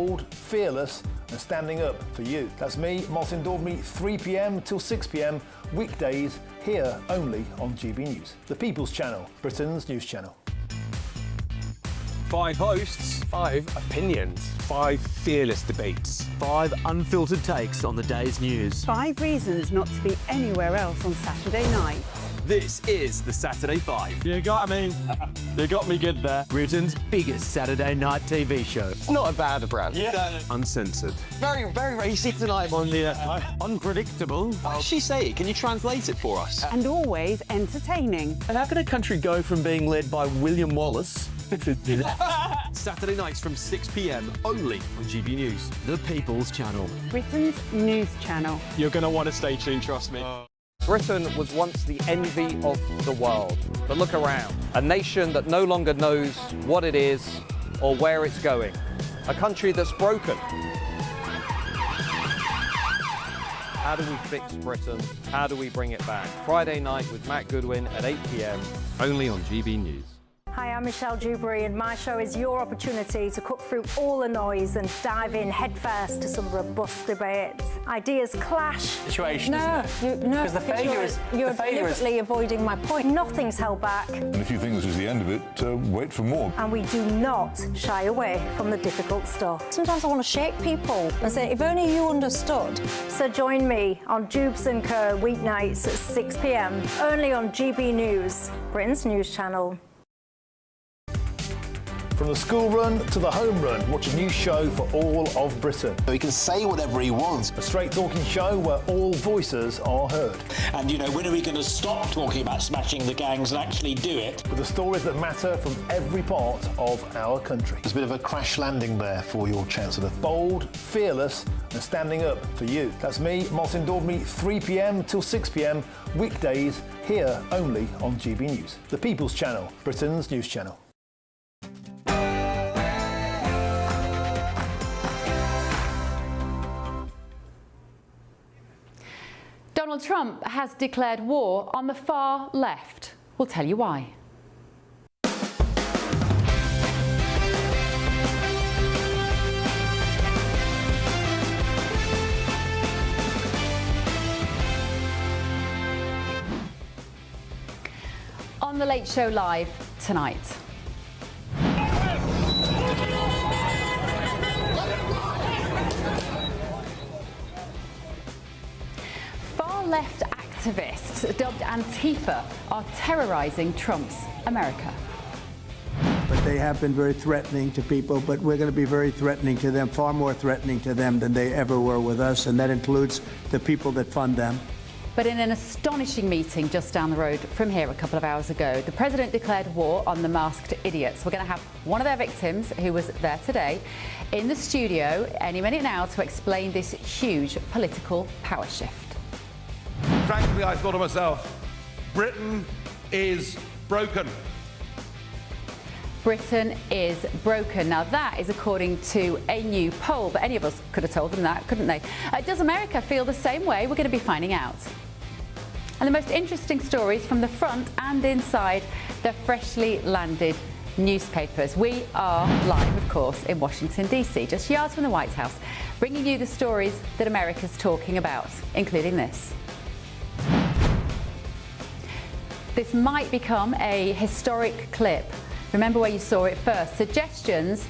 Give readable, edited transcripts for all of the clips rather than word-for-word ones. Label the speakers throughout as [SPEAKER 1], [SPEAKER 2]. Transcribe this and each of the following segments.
[SPEAKER 1] bold, fearless and standing up for you. That's me, Martin Daubney, 3 p.m. till 6 p.m, weekdays, here only on GB News. The People's Channel, Britain's news channel.
[SPEAKER 2] 5 hosts, 5 opinions, 5 fearless debates,
[SPEAKER 3] 5 unfiltered takes on the day's news.
[SPEAKER 4] 5 reasons not to be anywhere else on Saturday night.
[SPEAKER 2] This is the Saturday 5.
[SPEAKER 3] You got me good there. Britain's biggest Saturday night TV show.
[SPEAKER 5] It's not a bad brand.
[SPEAKER 3] Yeah.
[SPEAKER 2] Uncensored.
[SPEAKER 5] Very, very racy tonight.
[SPEAKER 3] On the unpredictable.
[SPEAKER 5] What does she say? Can you translate it for us?
[SPEAKER 4] And always entertaining.
[SPEAKER 3] And how can a country go from being led by William Wallace to
[SPEAKER 2] Saturday nights from 6 p.m. only on GB News.
[SPEAKER 3] The People's Channel.
[SPEAKER 4] Britain's news channel.
[SPEAKER 3] You're going to want to stay tuned, trust me.
[SPEAKER 6] Britain was once the envy of the world. But look around. A nation that no longer knows what it is or where it's going. A country that's broken. How do we fix Britain? How do we bring it back? Friday night with Matt Goodwin at 8 p.m.
[SPEAKER 2] Only on GB News.
[SPEAKER 7] Hi, I'm Michelle Dewberry and my show is your opportunity to cut through all the noise and dive in headfirst to some robust debates. Ideas clash.
[SPEAKER 8] Situation, isn't it?
[SPEAKER 7] No,
[SPEAKER 8] because the failure is
[SPEAKER 7] you're deliberately avoiding my point. Nothing's held back.
[SPEAKER 9] And if you think this is the end of it, wait for more.
[SPEAKER 7] And we do not shy away from the difficult stuff. Sometimes I want to shake people and say, if only you understood. So join me on Jubes & Co weeknights at 6 p.m. only on GB News, Britain's news channel.
[SPEAKER 1] From the school run to the home run, watch a new show for all of Britain.
[SPEAKER 10] He can say whatever he wants.
[SPEAKER 1] A straight-talking show where all voices are heard.
[SPEAKER 8] And, you know, when are we going to stop talking about smashing the gangs and actually do it?
[SPEAKER 1] With the stories that matter from every part of our country.
[SPEAKER 10] There's a bit of a crash landing there for your Chancellor.
[SPEAKER 1] Bold, fearless and standing up for you. That's me, Martin Daubney, 3 p.m. till 6 p.m, weekdays, here only on GB News. The People's Channel, Britain's news channel.
[SPEAKER 11] Donald Trump has declared war on the far left. We'll tell you why. On The Late Show Live tonight. Far-left activists dubbed Antifa are terrorising Trump's America.
[SPEAKER 12] But they have been very threatening to people, but we're going to be very threatening to them, far more threatening to them than they ever were with us, and that includes the people that fund them.
[SPEAKER 11] But in an astonishing meeting just down the road from here a couple of hours ago, the president declared war on the masked idiots. We're going to have one of their victims, who was there today, in the studio any minute now to explain this huge political power shift.
[SPEAKER 13] Frankly, I thought to myself, Britain is broken.
[SPEAKER 11] Britain is broken. Now that is according to a new poll, but any of us could have told them that, couldn't they? Does America feel the same way? We're going to be finding out. And the most interesting stories from the front and inside the freshly landed newspapers. We are live, of course, in Washington, D.C., just yards from the White House, bringing you the stories that America's talking about, including this. This might become a historic clip. Remember where you saw it first. Suggestions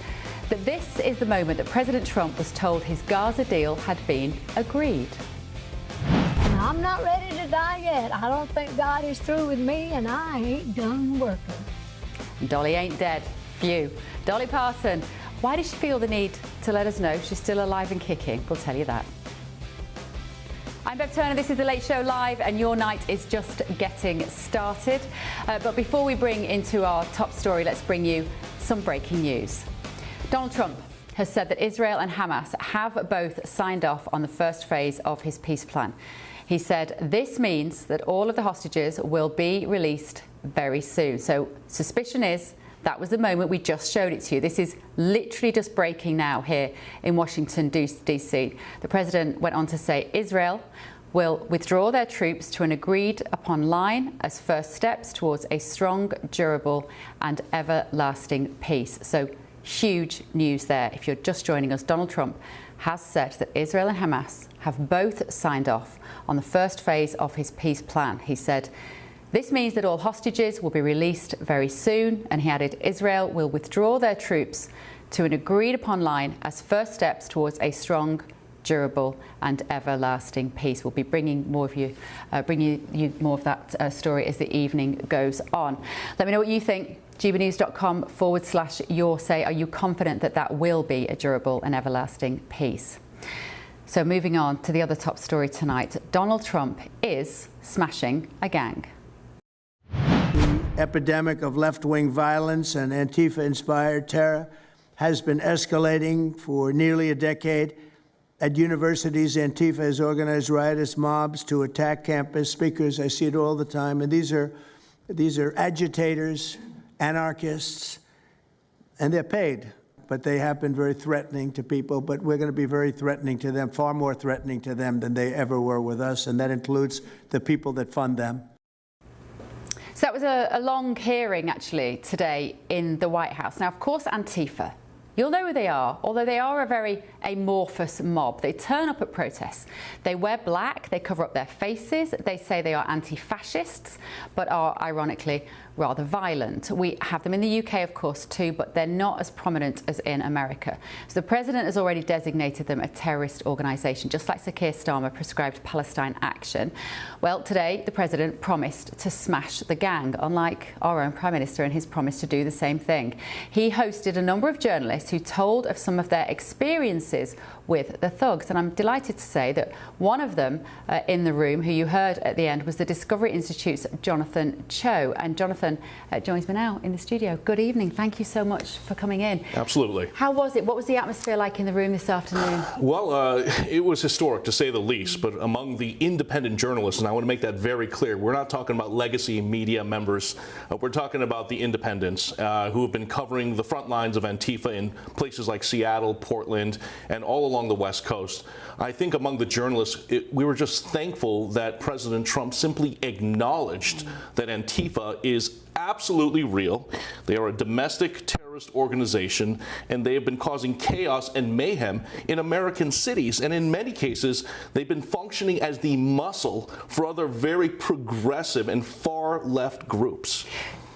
[SPEAKER 11] that this is the moment that President Trump was told his Gaza deal had been agreed.
[SPEAKER 14] And I'm not ready to die yet. I don't think God is through with me, and I ain't done working.
[SPEAKER 11] Dolly ain't dead. Phew. Dolly Parton, why does she feel the need to let us know she's still alive and kicking? We'll tell you that. I'm Bev Turner, this is The Late Show Live, and your night is just getting started. But before we bring into our top story, let's bring you some breaking news. Donald Trump has said that Israel and Hamas have both signed off on the first phase of his peace plan. He said this means that all of the hostages will be released very soon. So suspicion is that was the moment we just showed it to you. This is literally just breaking now here in Washington, D.C. The president went on to say Israel will withdraw their troops to an agreed upon line as first steps towards a strong, durable and everlasting peace. So Huge news there. If you're just joining us, Donald Trump has said that Israel and Hamas have both signed off on the first phase of his peace plan. He said, this means that all hostages will be released very soon, and he added Israel will withdraw their troops to an agreed-upon line as first steps towards a strong, durable and everlasting peace. We'll be bringing more of you more of that story as the evening goes on. Let me know what you think. gbnews.com/your say. Are you confident that that will be a durable and everlasting peace? So moving on to the other top story tonight. Donald Trump is smashing a gang.
[SPEAKER 12] The epidemic of left-wing violence and Antifa-inspired terror has been escalating for nearly a decade. At universities, Antifa has organized riotous mobs to attack campus speakers. I see it all the time. And these are agitators, anarchists, and they're paid. But they have been very threatening to people. But we're going to be very threatening to them, far more threatening to them than they ever were with us. And that includes the people that fund them.
[SPEAKER 11] So that was a long hearing, actually, today in the White House. Now, of course, Antifa. You'll know who they are, although they are a very amorphous mob. They turn up at protests. They wear black, they cover up their faces, they say they are anti-fascists, but are ironically rather violent. We have them in the UK, of course, too, but they're not as prominent as in America. So the president has already designated them a terrorist organisation, just like Sir Keir Starmer prescribed Palestine Action. Well, today, the president promised to smash the gang, unlike our own Prime Minister and his promise to do the same thing. He hosted a number of journalists who told of some of their experiences with the thugs. And I'm delighted to say that one of them in the room, who you heard at the end, was the Discovery Institute's Jonathan Cho. And Jonathan joins me now in the studio. Good evening. Thank you so much for coming in.
[SPEAKER 15] Absolutely.
[SPEAKER 11] How was it? What was the atmosphere like in the room this afternoon?
[SPEAKER 15] Well, it was historic, to say the least, but among the independent journalists, and I want to make that very clear, we're not talking about legacy media members. We're talking about the independents who have been covering the front lines of Antifa in places like Seattle, Portland, and all along the West Coast. I think among the journalists, we were just thankful that President Trump simply acknowledged that Antifa is absolutely real. They are a domestic terrorist organization, and they have been causing chaos and mayhem in American cities. And in many cases, they've been functioning as the muscle for other very progressive and far left groups.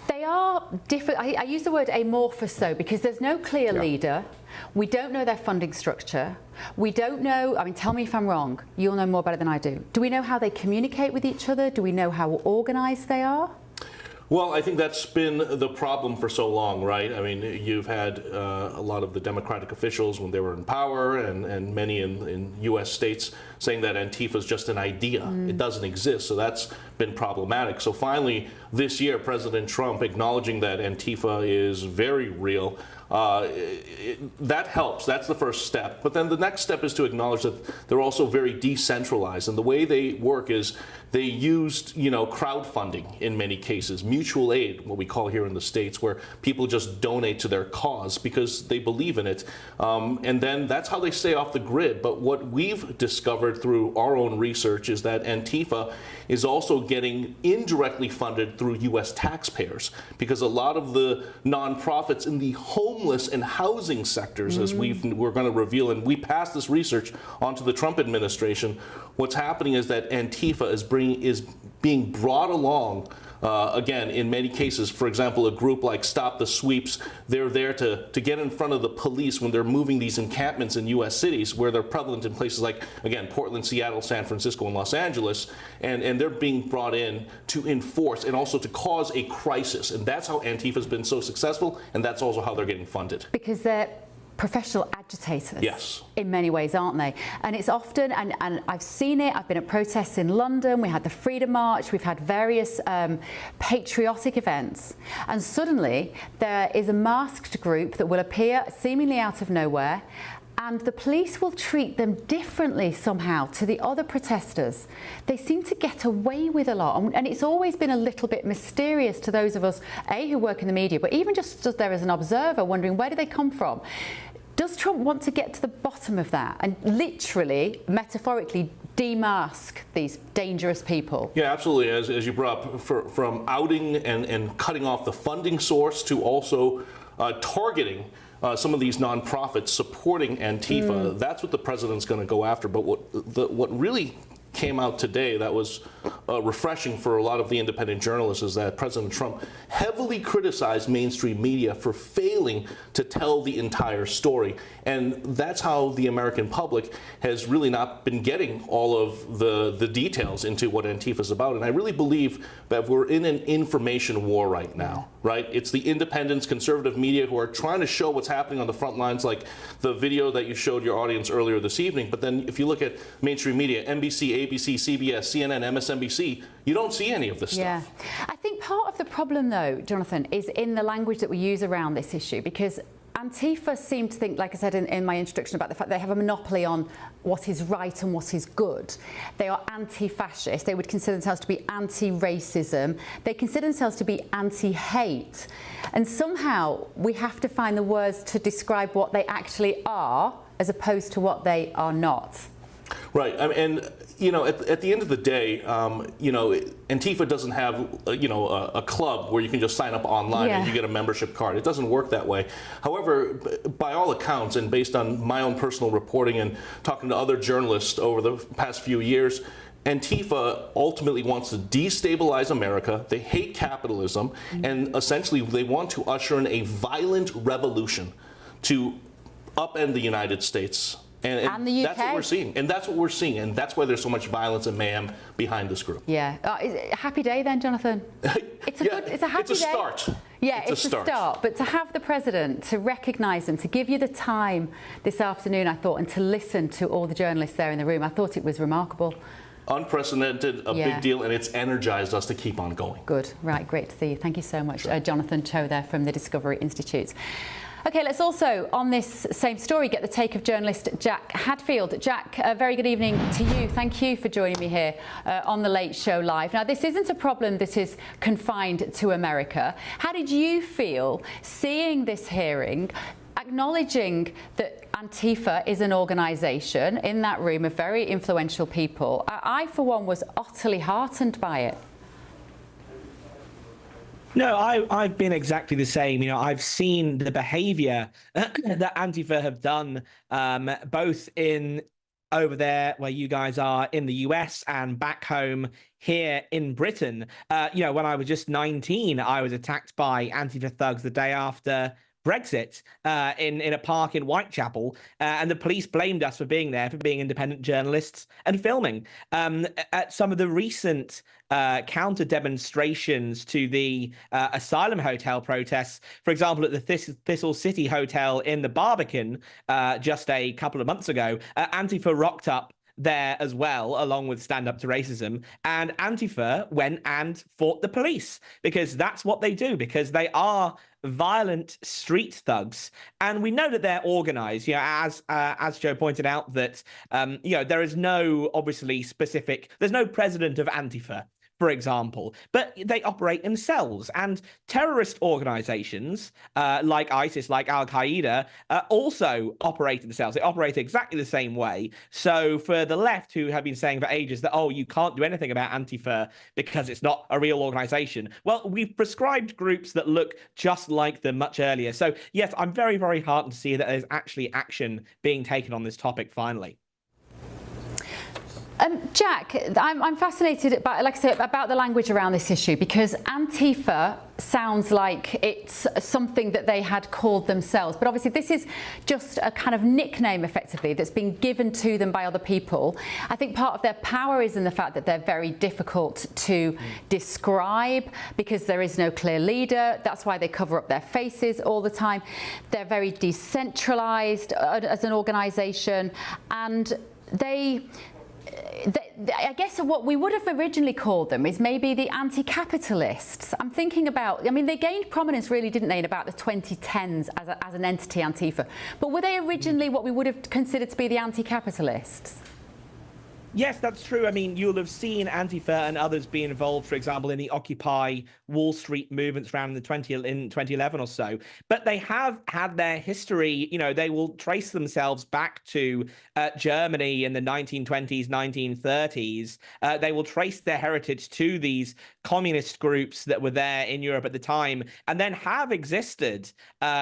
[SPEAKER 11] They are different. I use the word amorphous, though, because there's no clear leader. We don't know their funding structure. We don't know, I mean, tell me if I'm wrong. You'll know more about it than I do. Do we know how they communicate with each other? Do we know how organized they are?
[SPEAKER 15] Well, I think that's been the problem for so long, right? I mean, you've had a lot of the Democratic officials when they were in power and many in U.S. states saying that Antifa is just an idea. It doesn't exist. So that's been problematic. So finally, this year, President Trump acknowledging that Antifa is very real, that helps. That's the first step. But then the next step is to acknowledge that they're also very decentralized. And the way they work is they used, crowdfunding in many cases, mutual aid, what we call here in the States, where people just donate to their cause because they believe in it. And then that's how they stay off the grid. But what we've discovered through our own research is that Antifa is also getting indirectly funded through U.S. taxpayers, because a lot of the nonprofits in the homeless and housing sectors, as we're going to reveal, and we passed this research onto the Trump administration, what's happening is that Antifa is being brought along, again, in many cases. For example, a group like Stop the Sweeps, they're there to get in front of the police when they're moving these encampments in U.S. cities, where they're prevalent in places like, again, Portland, Seattle, San Francisco, and Los Angeles, and they're being brought in to enforce and also to cause a crisis. And that's how Antifa's been so successful, and that's also how they're getting funded.
[SPEAKER 11] Because they're professional agitators,
[SPEAKER 15] yes,
[SPEAKER 11] in many ways, aren't they? And it's often, and I've seen it, I've been at protests in London, we had the Freedom March, we've had various patriotic events, and suddenly there is a masked group that will appear seemingly out of nowhere, and the police will treat them differently somehow to the other protesters. They seem to get away with a lot, and it's always been a little bit mysterious to those of us, who work in the media, but even just stood there as an observer wondering, where do they come from? Does Trump want to get to the bottom of that and literally, metaphorically, demask these dangerous people?
[SPEAKER 15] Yeah, absolutely. As you brought up, from outing and cutting off the funding source to also targeting some of these nonprofits supporting Antifa. That's what the president's going to go after. But what really came out today that was refreshing for a lot of the independent journalists is that President Trump heavily criticized mainstream media for failing to tell the entire story. And that's how the American public has really not been getting all of the details into what Antifa is about. And I really believe that we're in an information war right now, right? It's the independents, conservative media who are trying to show what's happening on the front lines, like the video that you showed your audience earlier this evening. But then if you look at mainstream media, NBC, ABC, CBS, CNN, MSNBC, you don't see any of this stuff.
[SPEAKER 11] I think part of the problem, though, Jonathan, is in the language that we use around this issue, because Antifa seem to think, like I said in my introduction, about the fact they have a monopoly on what is right and what is good. They are anti-fascist. They would consider themselves to be anti-racism. They consider themselves to be anti-hate. And somehow we have to find the words to describe what they actually are as opposed to what they are not.
[SPEAKER 15] Right, and you know, at the end of the day, you know, Antifa doesn't have a club where you can just sign up online and you get a membership card. It doesn't work that way. However, by all accounts, and based on my own personal reporting and talking to other journalists over the past few years, Antifa ultimately wants to destabilize America. They hate capitalism, and essentially they want to usher in a violent revolution to upend the United States. And the UK. That's what we're seeing. And that's what we're seeing. And that's why there's so much violence and mayhem behind this group.
[SPEAKER 11] Yeah. Happy day then, Jonathan? It's a happy day.
[SPEAKER 15] It's a start.
[SPEAKER 11] Yeah, it's a start. But to have the president, to recognise them, to give you the time this afternoon, I thought, and to listen to all the journalists there in the room, I thought it was remarkable.
[SPEAKER 15] Unprecedented, a big deal, and it's energized us to keep on going.
[SPEAKER 11] Good. Right. Great to see you. Thank you so much. Jonathan Cho there from the Discovery Institute. OK, let's also, on this same story, get the take of journalist Jack Hadfield. Jack, a very good evening to you. Thank you for joining me here on The Late Show Live. Now, this isn't a problem that is confined to America. How did you feel seeing this hearing, acknowledging that Antifa is an organisation in that room of very influential people? I, for one, was utterly heartened by it.
[SPEAKER 16] No, I've been exactly the same. You know, I've seen the behaviour that Antifa have done, both in over there where you guys are in the US and back home here in Britain. You know, when I was just 19, I was attacked by Antifa thugs the day after Brexit in a park in Whitechapel, and the police blamed us for being there, for being independent journalists and filming. At some of the recent counter demonstrations to the asylum hotel protests, for example, at the Thistle City Hotel in the Barbican just a couple of months ago, Antifa rocked up there as well, along with Stand Up to Racism, and Antifa went and fought the police, because that's what they do, because they are violent street thugs, and we know that they're organized. You know, as Joe pointed out, that you know, there is no obviously specific, there's no president of Antifa, for example, but they operate in cells, and terrorist organizations like ISIS, like Al-Qaeda, also operate in cells. They operate exactly the same way. So for the left, who have been saying for ages that, oh, you can't do anything about Antifa because it's not a real organization, well, we've prescribed groups that look just like them much earlier. So yes, I'm very, very heartened to see that there's actually action being taken on this topic finally.
[SPEAKER 11] Jack, I'm fascinated about, like I said, about the language around this issue, because Antifa sounds like it's something that they had called themselves. But obviously this is just a kind of nickname, effectively, that's been given to them by other people. I think part of their power is in the fact that they're very difficult to describe, because there is no clear leader. That's why they cover up their faces all the time. They're very decentralized as an organization, and I guess what we would have originally called them is maybe the anti-capitalists. I'm thinking about, I mean, they gained prominence, really, didn't they, in about the 2010s as an entity, Antifa. But were they originally what we would have considered to be the anti-capitalists?
[SPEAKER 16] Yes, that's true. I mean, you'll have seen Antifa and others be involved, for example, in the Occupy Wall Street movements around in 2011 or so. But they have had their history, you know, they will trace themselves back to Germany in the 1920s, 1930s. They will trace their heritage to these communist groups that were there in Europe at the time, and then have existed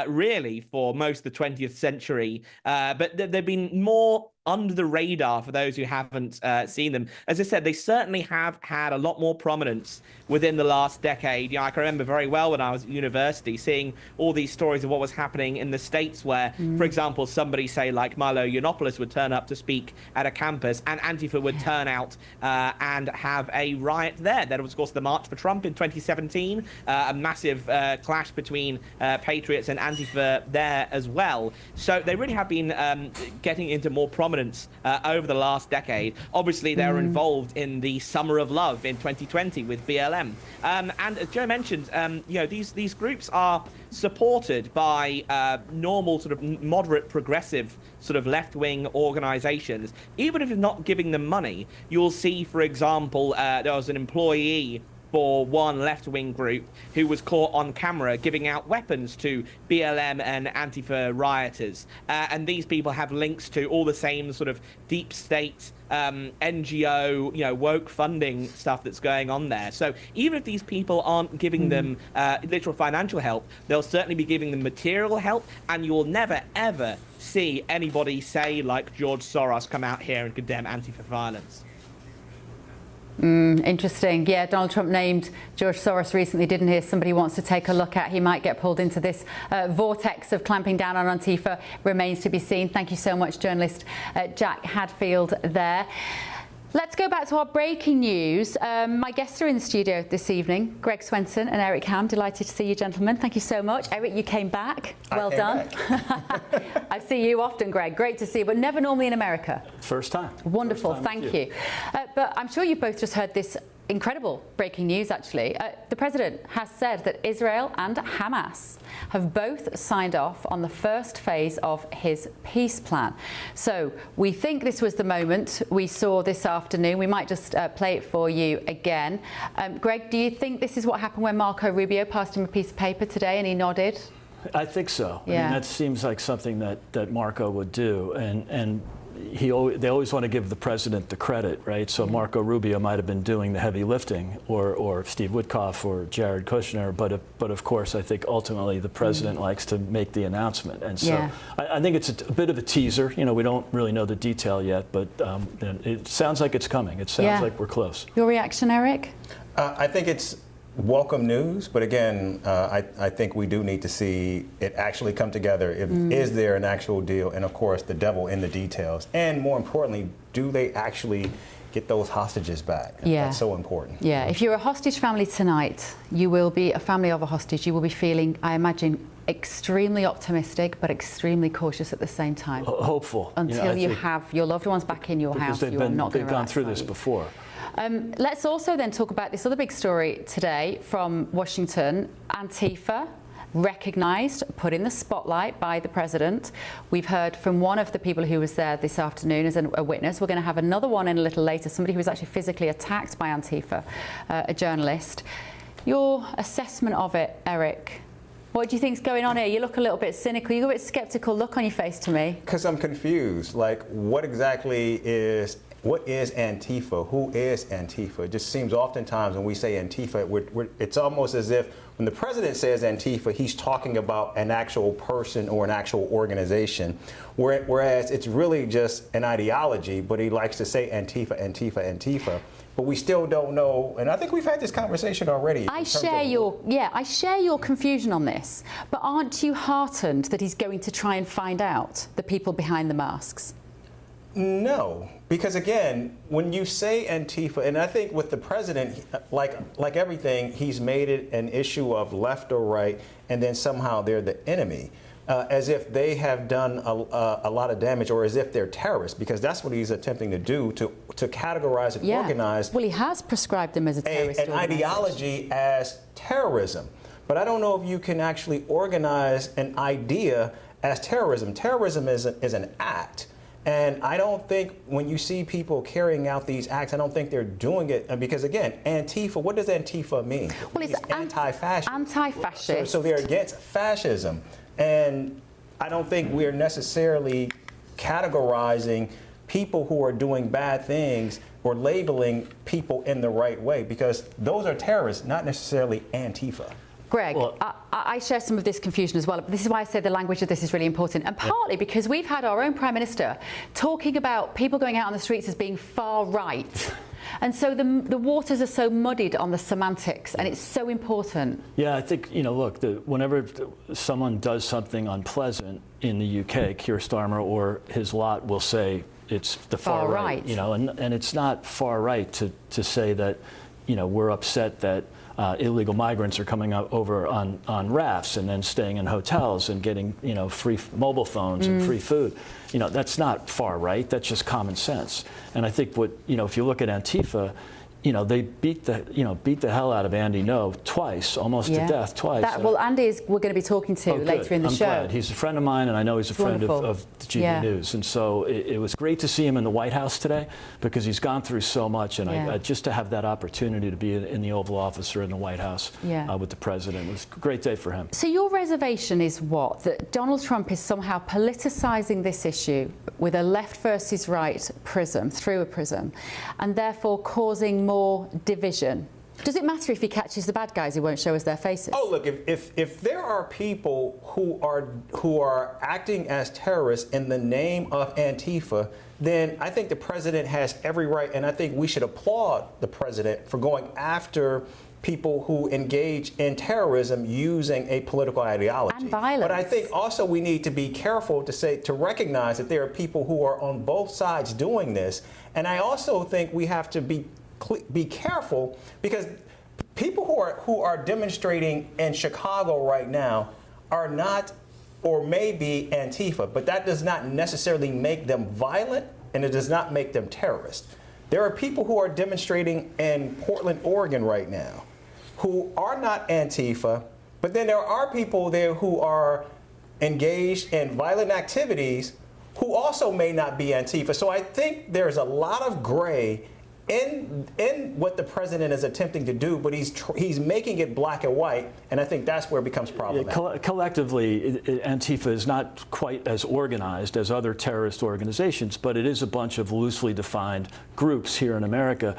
[SPEAKER 16] really for most of the 20th century. But they've been more under the radar for those who haven't seen them. As I said, they certainly have had a lot more prominence within the last decade. You know, I can remember very well when I was at university seeing all these stories of what was happening in the States where, for example, somebody, say, like Milo Yiannopoulos would turn up to speak at a campus and Antifa would turn out and have a riot there. There was, of course, the March for Trump in 2017, a massive clash between patriots and Antifa there as well. So they really have been getting into more prominence over the last decade. Obviously, they were involved in the Summer of Love in 2020 with BLM. And as Joe mentioned, you know, these groups are supported by normal sort of moderate progressive sort of left-wing organizations. Even if it's not giving them money, you'll see, for example, there was an employee for one left-wing group who was caught on camera giving out weapons to BLM and Antifa rioters. And these people have links to all the same sort of deep state NGO, you know, woke funding stuff that's going on there. So even if these people aren't giving them literal financial help, they'll certainly be giving them material help, and you will never, ever see anybody say, like George Soros, come out here and condemn Antifa violence.
[SPEAKER 11] Interesting. Yeah, Donald Trump named George Soros recently, didn't he? Somebody wants to take a look at. He might get pulled into this vortex of clamping down on Antifa. Remains to be seen. Thank you so much, journalist Jack Hadfield there. Let's go back to our breaking news. My guests are in the studio this evening, Greg Swenson and Eric Ham. Delighted to see you, gentlemen. Thank you so much. Eric, you came back. Well done. I see you often, Greg. Great to see you, but never normally in America.
[SPEAKER 17] First time.
[SPEAKER 11] Wonderful.
[SPEAKER 17] First time
[SPEAKER 11] Thank you. But I'm sure you've both just heard this incredible breaking news, actually. The president has said that Israel and Hamas have both signed off on the first phase of his peace plan. So we think this was the moment we saw this afternoon. We might just play it for you again. Greg, do you think this is what happened when Marco Rubio passed him a piece of paper today and he nodded?
[SPEAKER 17] I think so.
[SPEAKER 11] Yeah.
[SPEAKER 17] I mean, that seems like something that Marco would do. And they always want to give the president the credit, right? So Marco Rubio might have been doing the heavy lifting, or Steve Witkoff or Jared Kushner, but of course I think ultimately the president likes to make the announcement, and so I think it's a bit of a teaser. You know, we don't really know the detail yet, but it sounds like it's coming. It sounds like we're close.
[SPEAKER 11] Your reaction, Eric?
[SPEAKER 18] I think it's welcome news, but again, I think we do need to see it actually come together. Is there an actual deal? And of course, the devil in the details. And more importantly, do they actually get those hostages back? That's so important.
[SPEAKER 11] Yeah, if you're a hostage family tonight, you will be a family of a hostage. You will be feeling, I imagine, extremely optimistic, but extremely cautious at the same time.
[SPEAKER 17] Hopeful.
[SPEAKER 11] Until you have your loved ones back in your house, you are not going to
[SPEAKER 17] they've gone through this before.
[SPEAKER 11] Let's also then talk about this other big story today from Washington. Antifa recognised, put in the spotlight by the president. We've heard from one of the people who was there this afternoon as a witness. We're going to have another one in a little later, somebody who was actually physically attacked by Antifa, a journalist. Your assessment of it, Eric? What do you think's going on here? You look a little bit cynical. You got a bit sceptical look on your face to me.
[SPEAKER 18] Because I'm confused. Like, what is Antifa? Who is Antifa? It just seems oftentimes when we say Antifa, it's almost as if when the president says Antifa, he's talking about an actual person or an actual organization, whereas it's really just an ideology, but he likes to say Antifa, Antifa, Antifa. But we still don't know, and I think we've had this conversation already.
[SPEAKER 11] I share your confusion on this, but aren't you heartened that he's going to try and find out the people behind the masks?
[SPEAKER 18] No, because again, when you say Antifa, and I think with the president, like everything, he's made it an issue of left or right, and then somehow they're the enemy, as if they have done a lot of damage, or as if they're terrorists, because that's what he's attempting to do, to categorize and organize.
[SPEAKER 11] Well, he has prescribed them as a terrorist
[SPEAKER 18] an ideology as terrorism. But I don't know if you can actually organize an idea as terrorism. Terrorism is an act. And I don't think when you see people carrying out these acts, I don't think they're doing it because, again, Antifa, what does Antifa mean?
[SPEAKER 11] Well, it's
[SPEAKER 18] anti-fascist.
[SPEAKER 11] Anti-fascist.
[SPEAKER 18] So they're against fascism. And I don't think we're necessarily categorizing people who are doing bad things or labeling people in the right way, because those are terrorists, not necessarily Antifa.
[SPEAKER 11] Greg, I share some of this confusion as well. This is why I say the language of this is really important, and partly because we've had our own Prime Minister talking about people going out on the streets as being far right. And so the waters are so muddied on the semantics, and it's so important.
[SPEAKER 17] Yeah, I think, look, whenever someone does something unpleasant in the UK, Keir Starmer or his lot will say it's the far right. And it's not far right to say that, we're upset that illegal migrants are coming over on rafts and then staying in hotels and getting, free mobile phones and free food. That's not far right. That's just common sense. And I think if you look at Antifa, they beat the hell out of Andy Ngo twice, almost to death twice.
[SPEAKER 11] Well, Andy we're going to be talking to later in the show.
[SPEAKER 17] I'm glad. He's a friend of mine, and I know he's a friend of GB News. And so it was great to see him in the White House today, because he's gone through so much, and just to have that opportunity to be in the Oval Office or in the White House with the president was a great day for him.
[SPEAKER 11] So your reservation is what? That Donald Trump is somehow politicizing this issue with a left versus right prism, through a prism, and therefore causing more division. Does it matter if he catches the bad guys who won't show us their faces?
[SPEAKER 18] Oh, look, if there are people who are acting as terrorists in the name of Antifa, then I think the president has every right, and I think we should applaud the president for going after people who engage in terrorism using a political ideology.
[SPEAKER 11] And violence.
[SPEAKER 18] But I think also we need to be careful to recognize that there are people who are on both sides doing this. And I also think we have to be careful, because people who are demonstrating in Chicago right now are not, or may be, Antifa, but that does not necessarily make them violent, and it does not make them terrorists. There are people who are demonstrating in Portland, Oregon right now who are not Antifa, but then there are people there who are engaged in violent activities who also may not be Antifa. So I think there's a lot of gray in what the president is attempting to do, but he's making it black and white, and I think that's where it becomes problematic.
[SPEAKER 17] Collectively, Antifa is not quite as organized as other terrorist organizations, but it is a bunch of loosely defined groups here in America,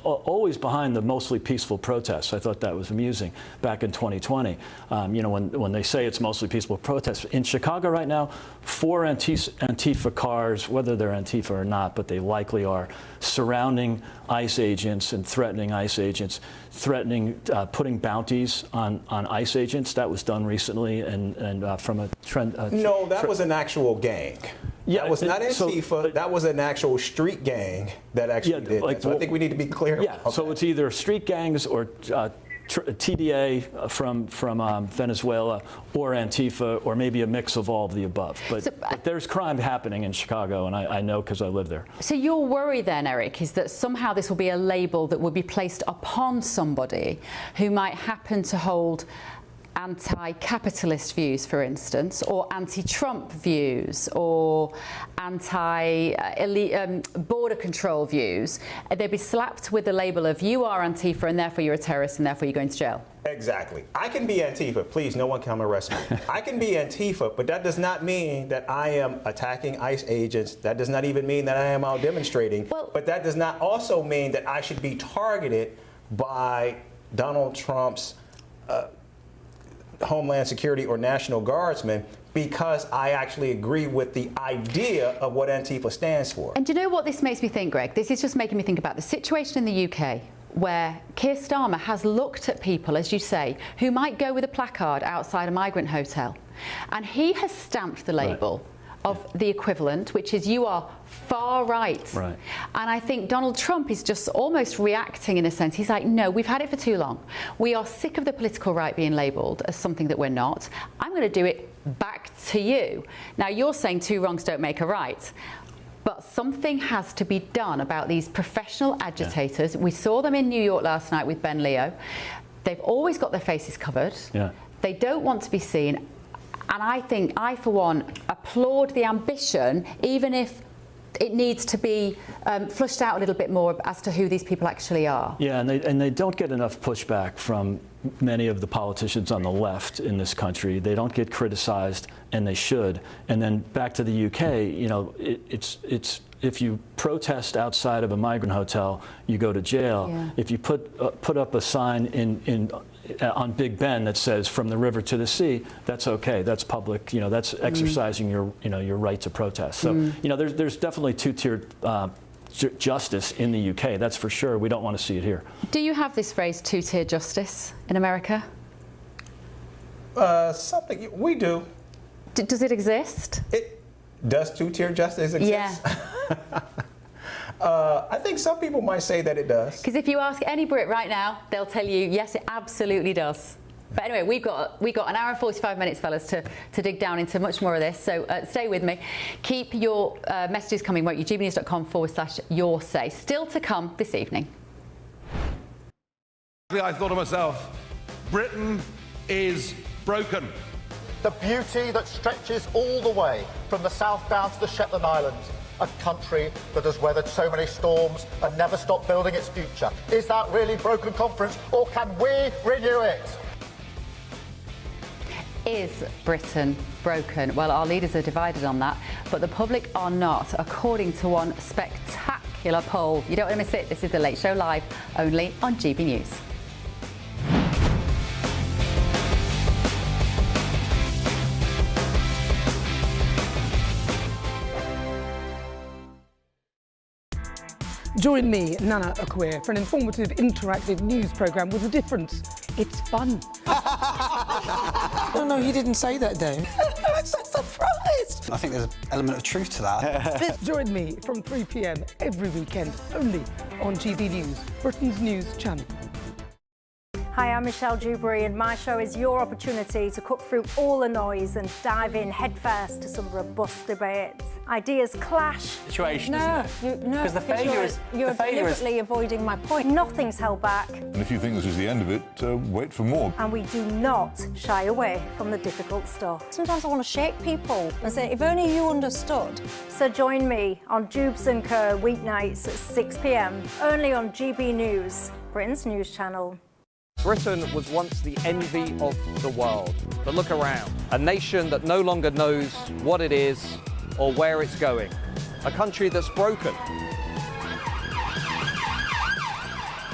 [SPEAKER 17] always behind the mostly peaceful protests. I thought that was amusing back in 2020. When they say it's mostly peaceful protests. In Chicago right now, 4 Antifa cars, whether they're Antifa or not, but they likely are, surrounding ICE agents and threatening ICE agents, putting bounties on ICE agents. That was done recently, and from a trend.
[SPEAKER 18] No, that was an actual gang.
[SPEAKER 17] Yeah,
[SPEAKER 18] that was not Antifa. That was an actual street gang that actually did that. So I think we need to be clear.
[SPEAKER 17] Yeah. So it's either street gangs or TDA from Venezuela, or Antifa, or maybe a mix of all of the above. But there's crime happening in Chicago, and I know because I live there.
[SPEAKER 11] So your worry then, Eric, is that somehow this will be a label that will be placed upon somebody who might happen to hold anti-capitalist views, for instance, or anti-Trump views, or anti-border control views. They'd be slapped with the label of you are Antifa and therefore you're a terrorist and therefore you're going to jail.
[SPEAKER 18] Exactly. I can be Antifa. Please, no one come arrest me. I can be Antifa, but that does not mean that I am attacking ICE agents. That does not even mean that I am out demonstrating. But that does not also mean that I should be targeted by Donald Trump's Homeland Security or National Guardsmen, because I actually agree with the idea of what Antifa stands for.
[SPEAKER 11] And do you know what this makes me think, Greg? This is just making me think about the situation in the UK, where Keir Starmer has looked at people, as you say, who might go with a placard outside a migrant hotel, and he has stamped the label of the equivalent, which is you are far right. And I think Donald Trump is just almost reacting in a sense. He's like, no, we've had it for too long. We are sick of the political right being labelled as something that we're not. I'm going to do it back to you. Now, you're saying 2 wrongs don't make a right. But something has to be done about these professional agitators. We saw them in New York last night with Ben Leo. They've always got their faces covered. They don't want to be seen. And I, for one, applaud the ambition, even if it needs to be flushed out a little bit more as to who these people actually are.
[SPEAKER 17] Yeah, and they don't get enough pushback from many of the politicians on the left in this country. They don't get criticized, and they should. And then back to the UK, you know, it's if you protest outside of a migrant hotel, you go to jail.
[SPEAKER 11] Yeah.
[SPEAKER 17] If you put up a sign on Big Ben that says "From the river to the sea," that's okay. That's public. You know, that's exercising your right to protest. So you know, there's definitely two-tiered justice in the UK. That's for sure. We don't want to see it here.
[SPEAKER 11] Do you have this phrase two-tier justice in America?
[SPEAKER 18] Something we do.
[SPEAKER 11] Does it exist?
[SPEAKER 18] Does two-tier justice exist?
[SPEAKER 11] Yeah.
[SPEAKER 18] I think some people might say that it does.
[SPEAKER 11] Because if you ask any Brit right now, they'll tell you, yes, it absolutely does. But anyway, we've got an hour and 45 minutes, fellas, to dig down into much more of this. So stay with me. Keep your messages coming, won't you? gbnews.com/your say. Still to come this evening.
[SPEAKER 13] I thought to myself, Britain is broken.
[SPEAKER 19] The beauty that stretches all the way from the south down to the Shetland Islands. A country that has weathered so many storms and never stopped building its future. Is that really broken conference, or can we renew it?
[SPEAKER 11] Is Britain broken? Well, our leaders are divided on that, but the public are not, according to one spectacular poll. You don't want to miss it. This is The Late Show Live, only on GB News.
[SPEAKER 20] Join me, Nana Akwe, for an informative, interactive news programme with a difference. It's fun.
[SPEAKER 21] No, he didn't say that, Dave.
[SPEAKER 20] I'm so surprised.
[SPEAKER 21] I think there's an element of truth to that.
[SPEAKER 20] Join me from 3 p.m. every weekend, only on GB News, Britain's news channel.
[SPEAKER 7] Hi, I'm Michelle Dewberry, and my show is your opportunity to cut through all the noise and dive in headfirst to some robust debates. Ideas clash.
[SPEAKER 21] Situation,
[SPEAKER 7] No,
[SPEAKER 21] isn't it?
[SPEAKER 7] no,
[SPEAKER 21] Because the failure is
[SPEAKER 7] you're deliberately avoiding my point. Nothing's held back,
[SPEAKER 9] And if you think this is the end of it, wait for more.
[SPEAKER 7] and we do not shy away from the difficult stuff. Sometimes I want to shake people and say, if only you understood. So join me on Jubes and Kerr weeknights at 6 p.m. only on GB News, Britain's news channel.
[SPEAKER 6] Britain was once the envy of the world. But look around. A nation that no longer knows what it is or where it's going. A country that's broken.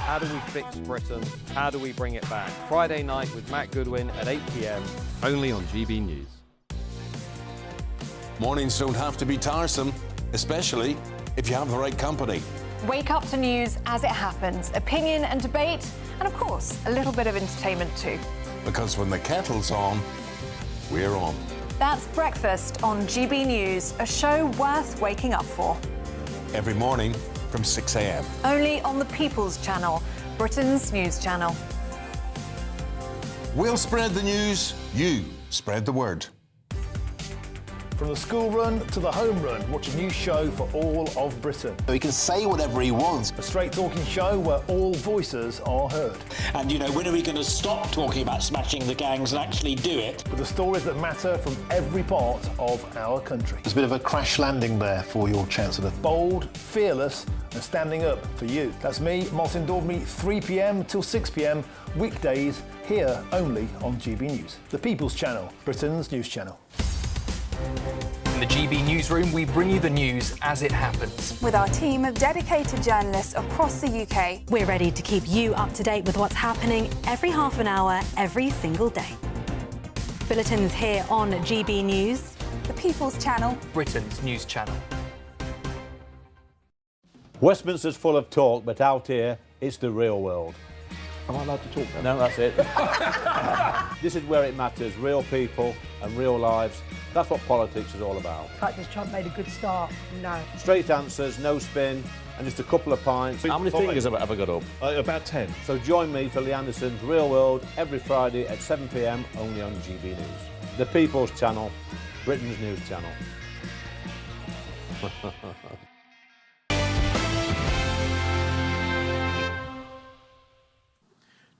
[SPEAKER 6] How do we fix Britain? How do we bring it back? Friday night with Matt Goodwin at 8 p.m.
[SPEAKER 2] Only on GB News.
[SPEAKER 22] Mornings don't have to be tiresome, especially if you have the right company.
[SPEAKER 23] Wake up to news as it happens, opinion and debate, and of course, a little bit of entertainment too.
[SPEAKER 22] Because when the kettle's on, we're on.
[SPEAKER 23] That's Breakfast on GB News, a show worth waking up for.
[SPEAKER 22] Every morning from 6 a.m.
[SPEAKER 23] Only on the People's Channel, Britain's news channel.
[SPEAKER 22] We'll spread the news, you spread the word.
[SPEAKER 1] From the school run to the home run, watch a new show for all of Britain.
[SPEAKER 10] He can say whatever he wants.
[SPEAKER 1] A straight-talking show where all voices are heard.
[SPEAKER 8] And, you know, when are we going to stop talking about smashing the gangs and actually do it?
[SPEAKER 1] With the stories that matter from every part of our country.
[SPEAKER 10] There's a bit of a crash landing there for your Chancellor.
[SPEAKER 1] Bold, fearless and standing up for you. That's me, Martin Daubney, 3 p.m. till 6 p.m. weekdays here only on GB News. The People's Channel, Britain's news channel.
[SPEAKER 24] In the GB newsroom, we bring you the news as it happens.
[SPEAKER 25] With our team of dedicated journalists across the UK,
[SPEAKER 26] we're ready to keep you up to date with what's happening every half an hour, every single day. Bulletins here on GB News,
[SPEAKER 25] the People's Channel,
[SPEAKER 24] Britain's news channel.
[SPEAKER 27] Westminster's full of talk, but out here, it's the real world.
[SPEAKER 13] Am I allowed to talk now?
[SPEAKER 27] No, that's it. This is where it matters, real people and real lives. That's what politics is all about.
[SPEAKER 20] In fact, has Trump made a good start? No.
[SPEAKER 27] Straight answers, no spin, and just a couple of pints. How many fingers have I ever got up?
[SPEAKER 13] About 10.
[SPEAKER 27] So join me for Lee Anderson's Real World every Friday at 7 p.m. only on GB News. The People's Channel, Britain's news channel.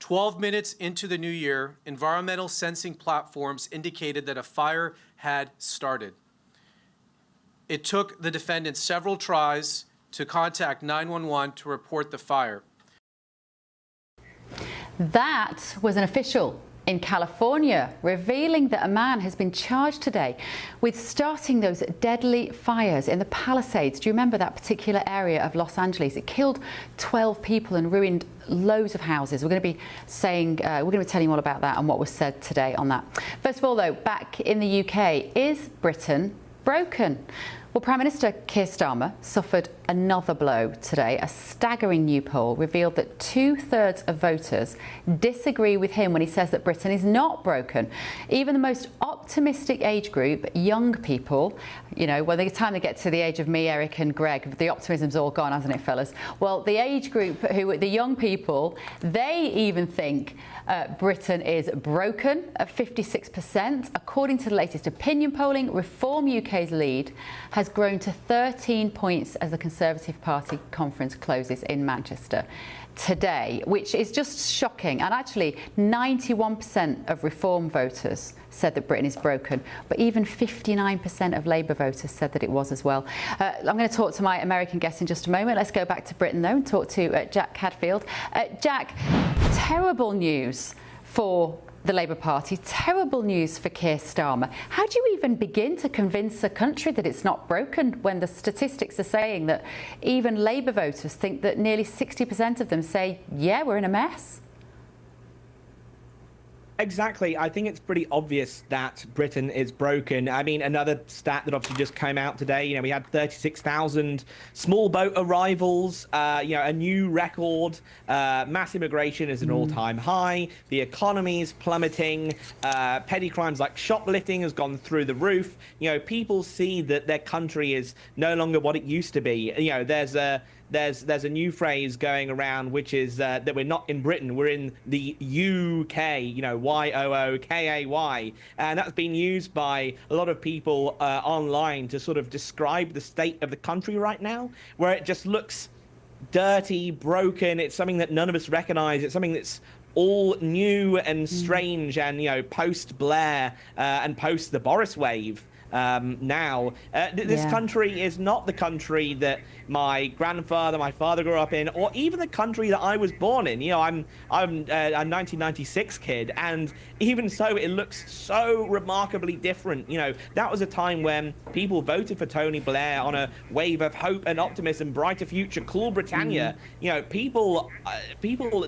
[SPEAKER 3] 12 minutes into the new year, environmental sensing platforms indicated that a fire had started. It took the defendants several tries to contact 911 to report the fire.
[SPEAKER 11] That was an official in California revealing that a man has been charged today with starting those deadly fires in the Palisades. Do you remember that particular area of Los Angeles? It killed 12 people and ruined loads of houses. We're going to be saying, we're going to be telling you all about that and what was said today on that. First of all, though, back in the UK, is Britain broken? Well, Prime Minister Keir Starmer suffered another blow today. A staggering new poll revealed that 2/3 of voters disagree with him when he says that Britain is not broken. Even the most optimistic age group, young people, you know, by the time they get to the age of me, Eric and Greg, the optimism's all gone, hasn't it, fellas? Well, the age group, the young people, they even think Britain is broken at 56%. According to the latest opinion polling, Reform UK's lead has grown to 13 points as the Conservative Party conference closes in Manchester today, which is just shocking. And actually, 91% of Reform voters said that Britain is broken, but even 59% of Labour voters said that it was as well. I'm going to talk to my American guest in just a moment. Let's go back to Britain, though, and talk to Jack Cadfield. Jack, terrible news for the Labour Party, terrible news for Keir Starmer. How do you even begin to convince a country that it's not broken when the statistics are saying that even Labour voters think that nearly 60% of them say, yeah, we're in a mess?
[SPEAKER 4] Exactly. I think it's pretty obvious that Britain is broken. I mean, another stat that obviously just came out today, you know, we had 36,000 small boat arrivals, you know, a new record. Mass immigration is an all-time high. The economy is plummeting. Petty crimes like shoplifting has gone through the roof. You know, people see that their country is no longer what it used to be. You know, there's a new phrase going around, which is that we're not in Britain, we're in the UK, you know, YOOKAY. And that's been used by a lot of people online to sort of describe the state of the country right now, where it just looks dirty, broken. It's something that none of us recognize. It's something that's all new and strange and, you know, post-Blair and post the Boris wave. Now, this country is not the country that my grandfather, my father grew up in, or even the country that I was born in. You know, I'm a 1996 kid, and even so, it looks so remarkably different. You know, that was a time when people voted for Tony Blair on a wave of hope and optimism, brighter future, cool Britannia. You know, people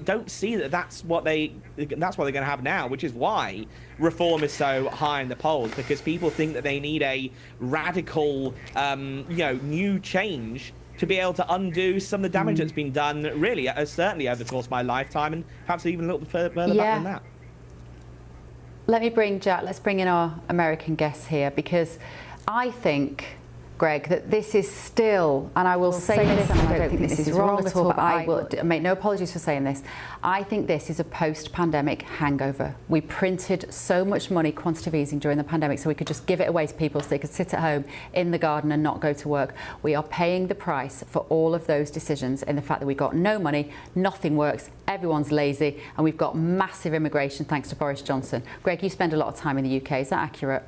[SPEAKER 4] don't see that that's what they're going to have now, which is why Reform is so high in the polls, because people think that they need a radical, you know, new change to be able to undo some of the damage that's been done, really, certainly over the course of my lifetime, and perhaps even a little bit further back than that.
[SPEAKER 11] Let me bring Jack, let's bring in our American guests here, because I think, Greg, that this is still, and I will say this, and I don't think this is wrong at all, but I will make no apologies for saying this, I think this is a post-pandemic hangover. We printed so much money, quantitative easing, during the pandemic, so we could just give it away to people so they could sit at home in the garden and not go to work. We are paying the price for all of those decisions in the fact that we got no money, nothing works, everyone's lazy, and we've got massive immigration thanks to Boris Johnson. Greg, you spend a lot of time in the UK, is that accurate?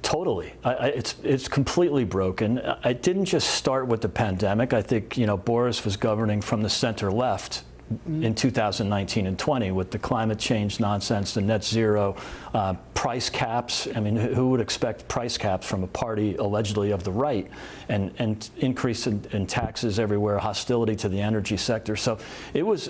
[SPEAKER 17] Totally. It's completely broken. It didn't just start with the pandemic. I think, you know, Boris was governing from the center left in 2019 and 20 with the climate change nonsense, the net zero, price caps. I mean, who would expect price caps from a party allegedly of the right, and increase in taxes everywhere, hostility to the energy sector. So it was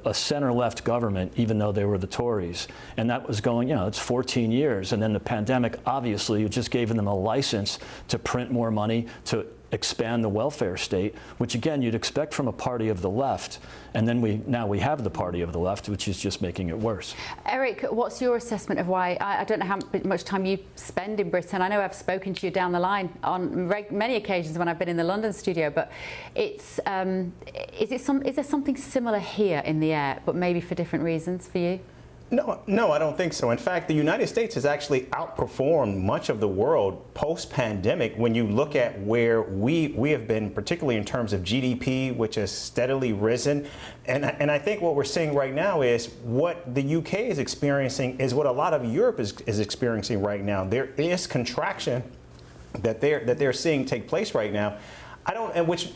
[SPEAKER 17] a center-left government, even though they were the Tories. And that was going, you know, it's 14 years. And then the pandemic, obviously, just gave them a license to print more money, to expand the welfare state, which again you'd expect from a party of the left, and then now we have the party of the left, which is just making it worse.
[SPEAKER 11] Eric, what's your assessment of why? I don't know how much time you spend in Britain. I know I've spoken to you down the line on many occasions when I've been in the London studio, but it's is there something similar here in the air, but maybe for different reasons for you?
[SPEAKER 5] No, I don't think so. In fact, the United States has actually outperformed much of the world post-pandemic when you look at where we have been, particularly in terms of GDP, which has steadily risen. And I think what we're seeing right now is what the UK is experiencing is what a lot of Europe is experiencing right now. There is contraction that they're seeing take place right now.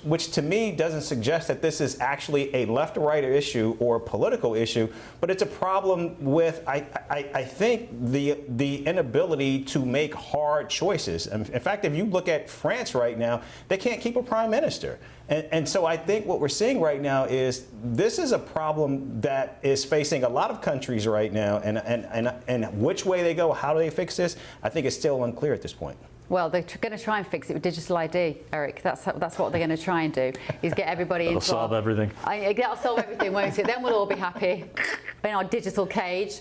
[SPEAKER 5] Which to me doesn't suggest that this is actually a left or right issue or a political issue, but it's a problem with, I think, the inability to make hard choices. In fact, if you look at France right now, they can't keep a prime minister. And so I think what we're seeing right now is this is a problem that is facing a lot of countries right now, and which way they go, how do they fix this, I think it's still unclear at this point.
[SPEAKER 11] Well, they're going to try and fix it with digital ID, Eric. That's what they're going to try and do, is get everybody into...
[SPEAKER 17] That'll solve everything.
[SPEAKER 11] That'll solve everything, won't it? Then we'll all be happy in our digital cage.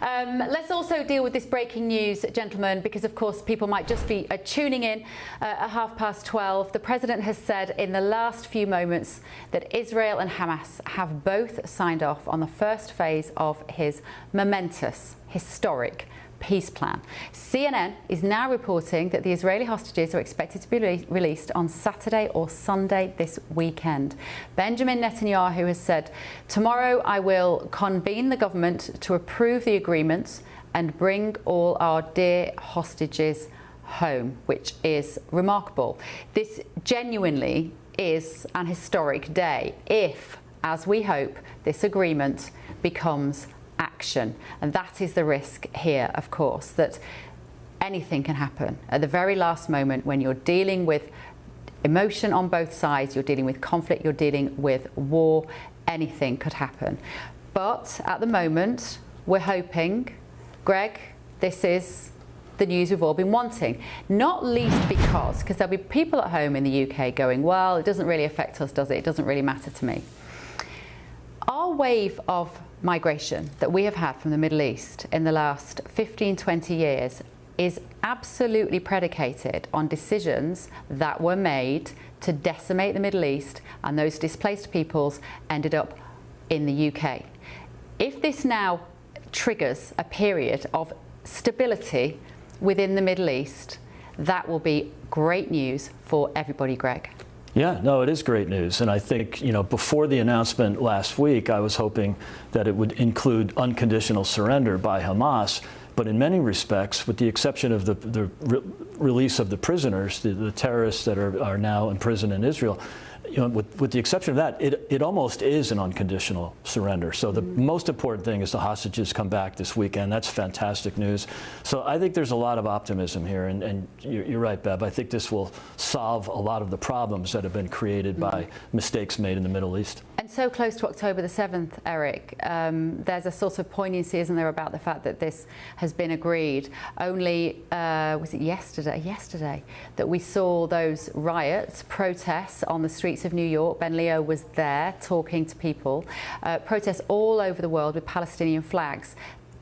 [SPEAKER 11] Let's also deal with this breaking news, gentlemen, because, of course, people might just be tuning in at 12:30. The President has said in the last few moments that Israel and Hamas have both signed off on the first phase of his momentous, historic peace plan. CNN is now reporting that the Israeli hostages are expected to be released on Saturday or Sunday this weekend. Benjamin Netanyahu has said, "Tomorrow I will convene the government to approve the agreements and bring all our dear hostages home," which is remarkable. This genuinely is an historic day if, as we hope, this agreement becomes action. And that is the risk here, of course, that anything can happen at the very last moment when you're dealing with emotion on both sides, you're dealing with conflict, you're dealing with war, anything could happen. But at the moment, we're hoping, Greg, this is the news we've all been wanting. Not least because there'll be people at home in the UK going, well, it doesn't really affect us, does it? It doesn't really matter to me. Our wave of migration that we have had from the Middle East in the last 15, 20 years is absolutely predicated on decisions that were made to decimate the Middle East, and those displaced peoples ended up in the UK. If this now triggers a period of stability within the Middle East, that will be great news for everybody, Greg.
[SPEAKER 17] Yeah, no, it is great news. And I think, before the announcement last week, I was hoping that it would include unconditional surrender by Hamas. But in many respects, with the exception of the release of the prisoners, the terrorists that are now in prison in Israel, with the exception of that, it almost is an unconditional surrender. So the most important thing is the hostages come back this weekend. That's fantastic news. So I think there's a lot of optimism here. And you're right, Bev. I think this will solve a lot of the problems that have been created by mistakes made in the Middle East.
[SPEAKER 11] And so close to October the 7th, Eric, there's a sort of poignancy, isn't there, about the fact that this has been agreed. Only, was it yesterday, that we saw those riots, protests on the streets of New York. Ben Leo was there talking to people. Protests all over the world with Palestinian flags.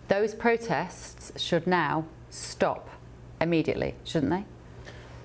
[SPEAKER 11] Those protests should now stop immediately, shouldn't they?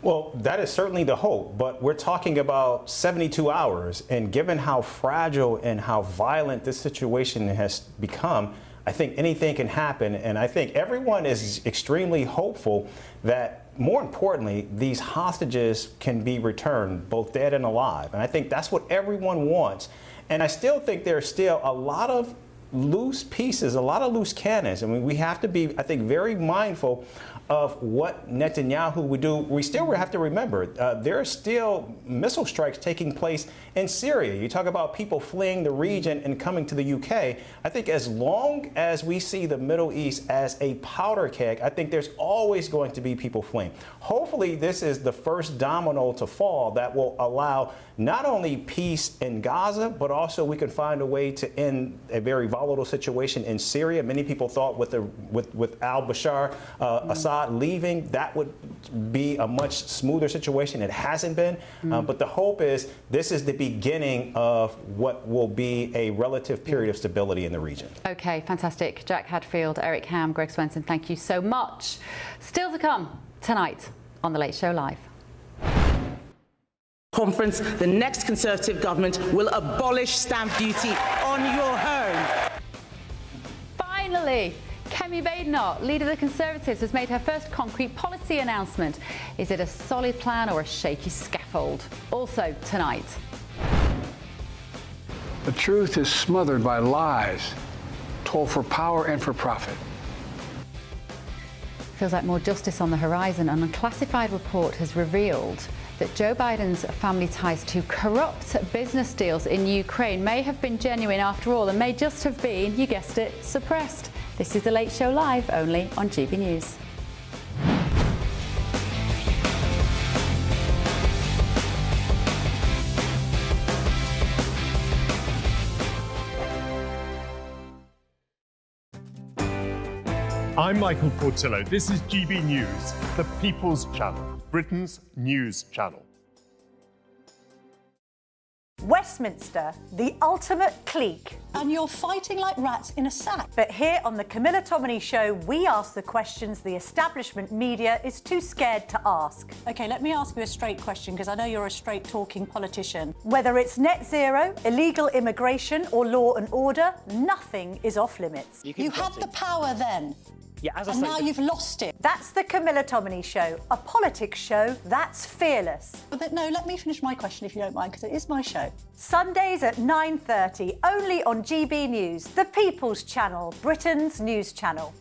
[SPEAKER 5] Well, that is certainly the hope, but we're talking about 72 hours, and given how fragile and how violent this situation has become, I think anything can happen, and I think everyone is extremely hopeful that, more importantly, these hostages can be returned, both dead and alive, and I think that's what everyone wants. And I still think there's still a lot of loose pieces, a lot of loose cannons. I mean, we have to be, I think, very mindful of what Netanyahu would do. We still have to remember there are still missile strikes taking place in Syria. You talk about people fleeing the region and coming to the UK. I think as long as we see the Middle East as a powder keg, I think there's always going to be people fleeing. Hopefully this is the first domino to fall that will allow not only peace in Gaza, but also we can find a way to end a very volatile situation in Syria. Many people thought with al-Bashar Assad leaving, that would be a much smoother situation. It hasn't been, but the hope is this is the beginning of what will be a relative period of stability in the region.
[SPEAKER 11] Okay, fantastic. Jack Hadfield, Eric Ham, Greg Swenson, thank you so much. Still to come tonight on The Late Show Live.
[SPEAKER 12] Conference, the next Conservative government will abolish stamp duty on your home.
[SPEAKER 11] Finally, Kemi Badenoch, leader of the Conservatives, has made her first concrete policy announcement. Is it a solid plan or a shaky scaffold? Also tonight.
[SPEAKER 9] The truth is smothered by lies, told for power and for profit.
[SPEAKER 11] Feels like more justice on the horizon. An unclassified report has revealed that Joe Biden's family ties to corrupt business deals in Ukraine may have been genuine after all and may just have been, you guessed it, suppressed. This is The Late Show Live, only on GB News.
[SPEAKER 14] I'm Michael Portillo. This is GB News, the People's Channel, Britain's news channel.
[SPEAKER 15] Westminster, the ultimate clique. And you're fighting like rats in a sack. But here on the Camilla Tominey Show, we ask the questions the establishment media is too scared to ask. OK, let me ask you a straight question, because I know you're a straight-talking politician. Whether it's net zero, illegal immigration or law and order, nothing is off-limits.
[SPEAKER 16] You had the power then.
[SPEAKER 15] Yeah,
[SPEAKER 16] as I say, now you've lost it.
[SPEAKER 15] That's the Camilla Tominey Show, a politics show that's fearless.
[SPEAKER 16] No, let me finish my question if you don't mind, because it is my show.
[SPEAKER 15] Sundays at 9:30, only on GB News, the People's Channel, Britain's news channel.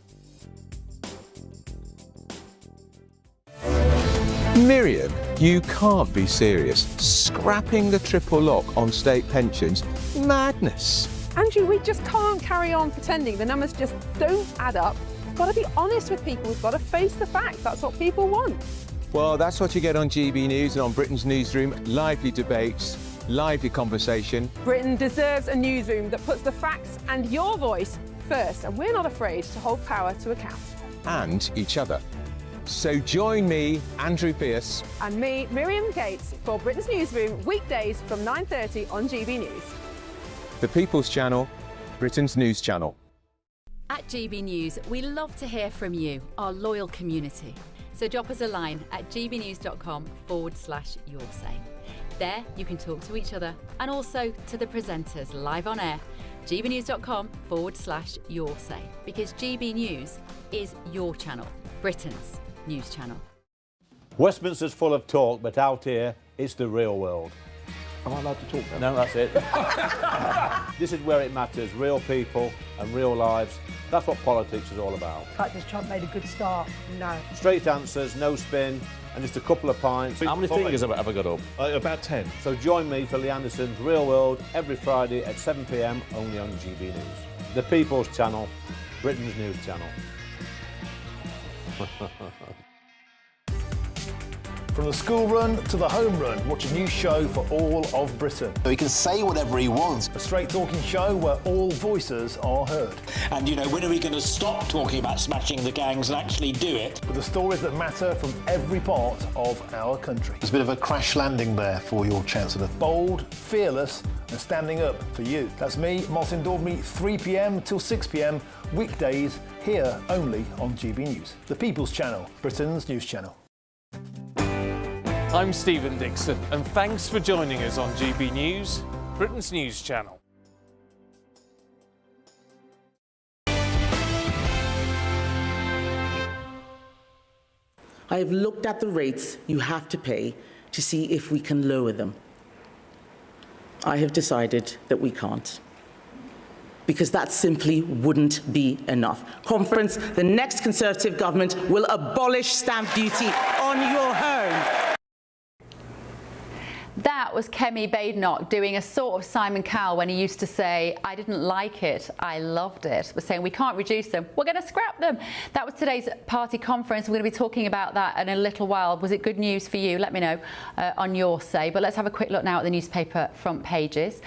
[SPEAKER 18] Miriam, you can't be serious. Scrapping the triple lock on state pensions? Madness.
[SPEAKER 19] Andrew, we just can't carry on pretending. The numbers just don't add up. We've got to be honest with people. We've got to face the facts. That's what people want.
[SPEAKER 18] Well, that's what you get on GB News and on Britain's Newsroom. Lively debates, lively conversation.
[SPEAKER 19] Britain deserves a newsroom that puts the facts and your voice first, and we're not afraid to hold power to account.
[SPEAKER 18] And each other. So join me, Andrew Pearce.
[SPEAKER 19] And me, Miriam Gates, for Britain's Newsroom, weekdays from 9:30 on GB News.
[SPEAKER 18] The People's Channel, Britain's news channel.
[SPEAKER 11] At GB News, we love to hear from you, our loyal community. So drop us a line at gbnews.com/yoursay. There you can talk to each other and also to the presenters live on air. gbnews.com/yoursay, because GB News is your channel, Britain's news channel.
[SPEAKER 27] Westminster's full of talk, but out here, it's the real world.
[SPEAKER 14] Am I allowed to talk now?
[SPEAKER 27] No, that's it. This is where it matters, real people and real lives. That's what politics is all about.
[SPEAKER 20] In fact, has Trump made a good start? No.
[SPEAKER 27] Straight answers, no spin, and just a couple of pints.
[SPEAKER 14] How many fingers have I got up? About 10.
[SPEAKER 27] So join me for Lee Anderson's Real World every Friday at 7 p.m. only on GB News. The People's Channel, Britain's news channel.
[SPEAKER 1] From the school run to the home run, watch a new show for all of Britain.
[SPEAKER 10] So he can say whatever he wants.
[SPEAKER 1] A straight-talking show where all voices are heard.
[SPEAKER 8] And, you know, when are we going to stop talking about smashing the gangs and actually do it?
[SPEAKER 1] With the stories that matter from every part of our country.
[SPEAKER 10] There's a bit of a crash landing there for your Chancellor.
[SPEAKER 1] Bold, fearless and standing up for you. That's me, Martin Daubney, 3 p.m. till 6 p.m. weekdays, here only on GB News. The People's Channel, Britain's news channel.
[SPEAKER 21] I'm Stephen Dixon, and thanks for joining us on GB News, Britain's news channel.
[SPEAKER 12] I have looked at the rates you have to pay to see if we can lower them. I have decided that we can't, because that simply wouldn't be enough. Conference, the next Conservative government will abolish stamp duty on your home.
[SPEAKER 11] That was Kemi Badenoch doing a sort of Simon Cowell when he used to say, I didn't like it, I loved it. We're saying we can't reduce them, we're going to scrap them. That was today's party conference. We're going to be talking about that in a little while. Was it good news for you? Let me know on your say. But let's have a quick look now at the newspaper front pages.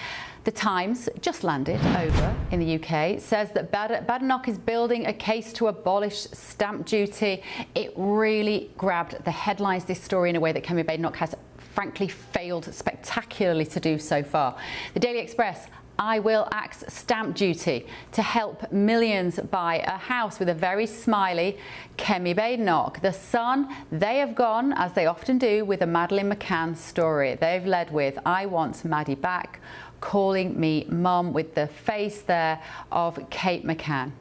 [SPEAKER 11] The Times, just landed over in the UK, says that Badenoch is building a case to abolish stamp duty. It really grabbed the headlines, this story, in a way that Kemi Badenoch has frankly failed spectacularly to do so far. The Daily Express, I will axe stamp duty to help millions buy a house, with a very smiley Kemi Badenoch. The Sun, they have gone, as they often do, with a Madeleine McCann story. They've led with, I want Maddie back, calling me mum, with the face there of Kate McCann.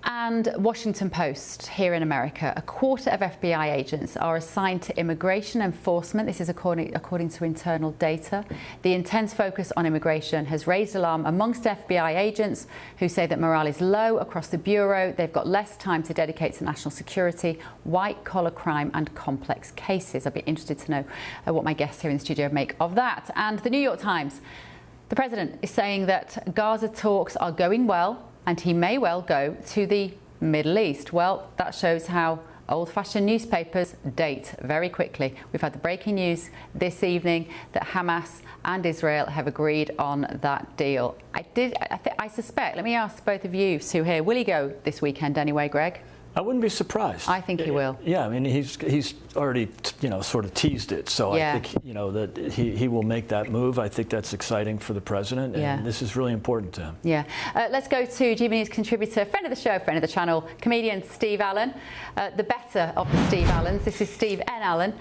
[SPEAKER 11] And Washington Post here in America, a quarter of FBI agents are assigned to immigration enforcement. This is according to internal data. The intense focus on immigration has raised alarm amongst FBI agents who say that morale is low across the Bureau. They've got less time to dedicate to national security, white-collar crime and complex cases. I'd be interested to know what my guests here in the studio make of that. And the New York Times, the president is saying that Gaza talks are going well, and he may well go to the Middle East. Well, that shows how old-fashioned newspapers date very quickly. We've had the breaking news this evening that Hamas and Israel have agreed on that deal. I suspect, let me ask both of you, Sue here, will he go this weekend anyway, Greg?
[SPEAKER 17] I wouldn't be surprised.
[SPEAKER 11] I think he will.
[SPEAKER 17] Yeah, I mean, he's already, sort of teased it. So
[SPEAKER 11] yeah.
[SPEAKER 17] I think, that he will make that move. I think that's exciting for the president, and this is really important to him.
[SPEAKER 11] Yeah. Let's go to GB News contributor, friend of the show, friend of the channel, comedian Steve Allen, the better of the Steve Allens. This is Steve N. Allen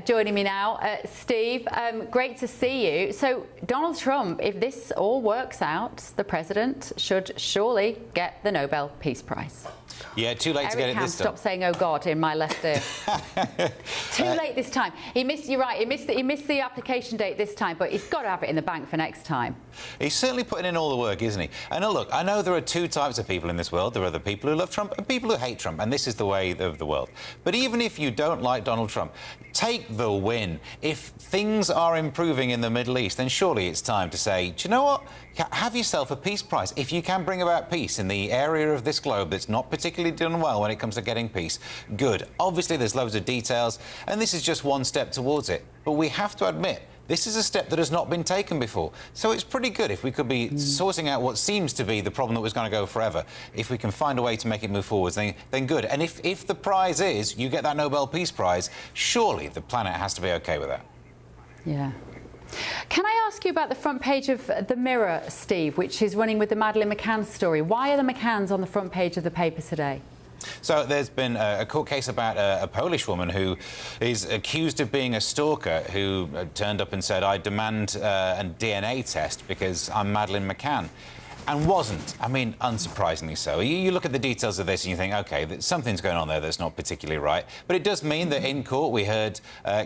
[SPEAKER 11] joining me now. Steve, great to see you. So Donald Trump, if this all works out, the president should surely get the Nobel Peace Prize.
[SPEAKER 2] Yeah, too late to get it this time.
[SPEAKER 11] Stop saying "oh God" in my left ear. Too late this time. He missed. You're right. He missed the application date this time, but he's got to have it in the bank for next time.
[SPEAKER 2] He's certainly putting in all the work, isn't he? And look, I know there are two types of people in this world. There are the people who love Trump and people who hate Trump, and this is the way of the world. But even if you don't like Donald Trump, take the win. If things are improving in the Middle East, then surely it's time to say, do you know what? Have yourself a peace prize. If you can bring about peace in the area of this globe that's not particularly done well when it comes to getting peace, good. Obviously, there's loads of details, and this is just one step towards it. But we have to admit, this is a step that has not been taken before. So it's pretty good if we could be sorting out what seems to be the problem that was going to go forever. If we can find a way to make it move forwards, then good. And if the prize is you get that Nobel Peace Prize, surely the planet has to be OK with that.
[SPEAKER 11] Yeah. Can I ask you about the front page of The Mirror, Steve, which is running with the Madeleine McCann story? Why are the McCanns on the front page of the paper today?
[SPEAKER 2] So there's been a court case about a Polish woman who is accused of being a stalker who turned up and said, I demand a DNA test because I'm Madeleine McCann. And wasn't. I mean, unsurprisingly so. You look at the details of this and you think, OK, something's going on there that's not particularly right. But it does mean that in court we heard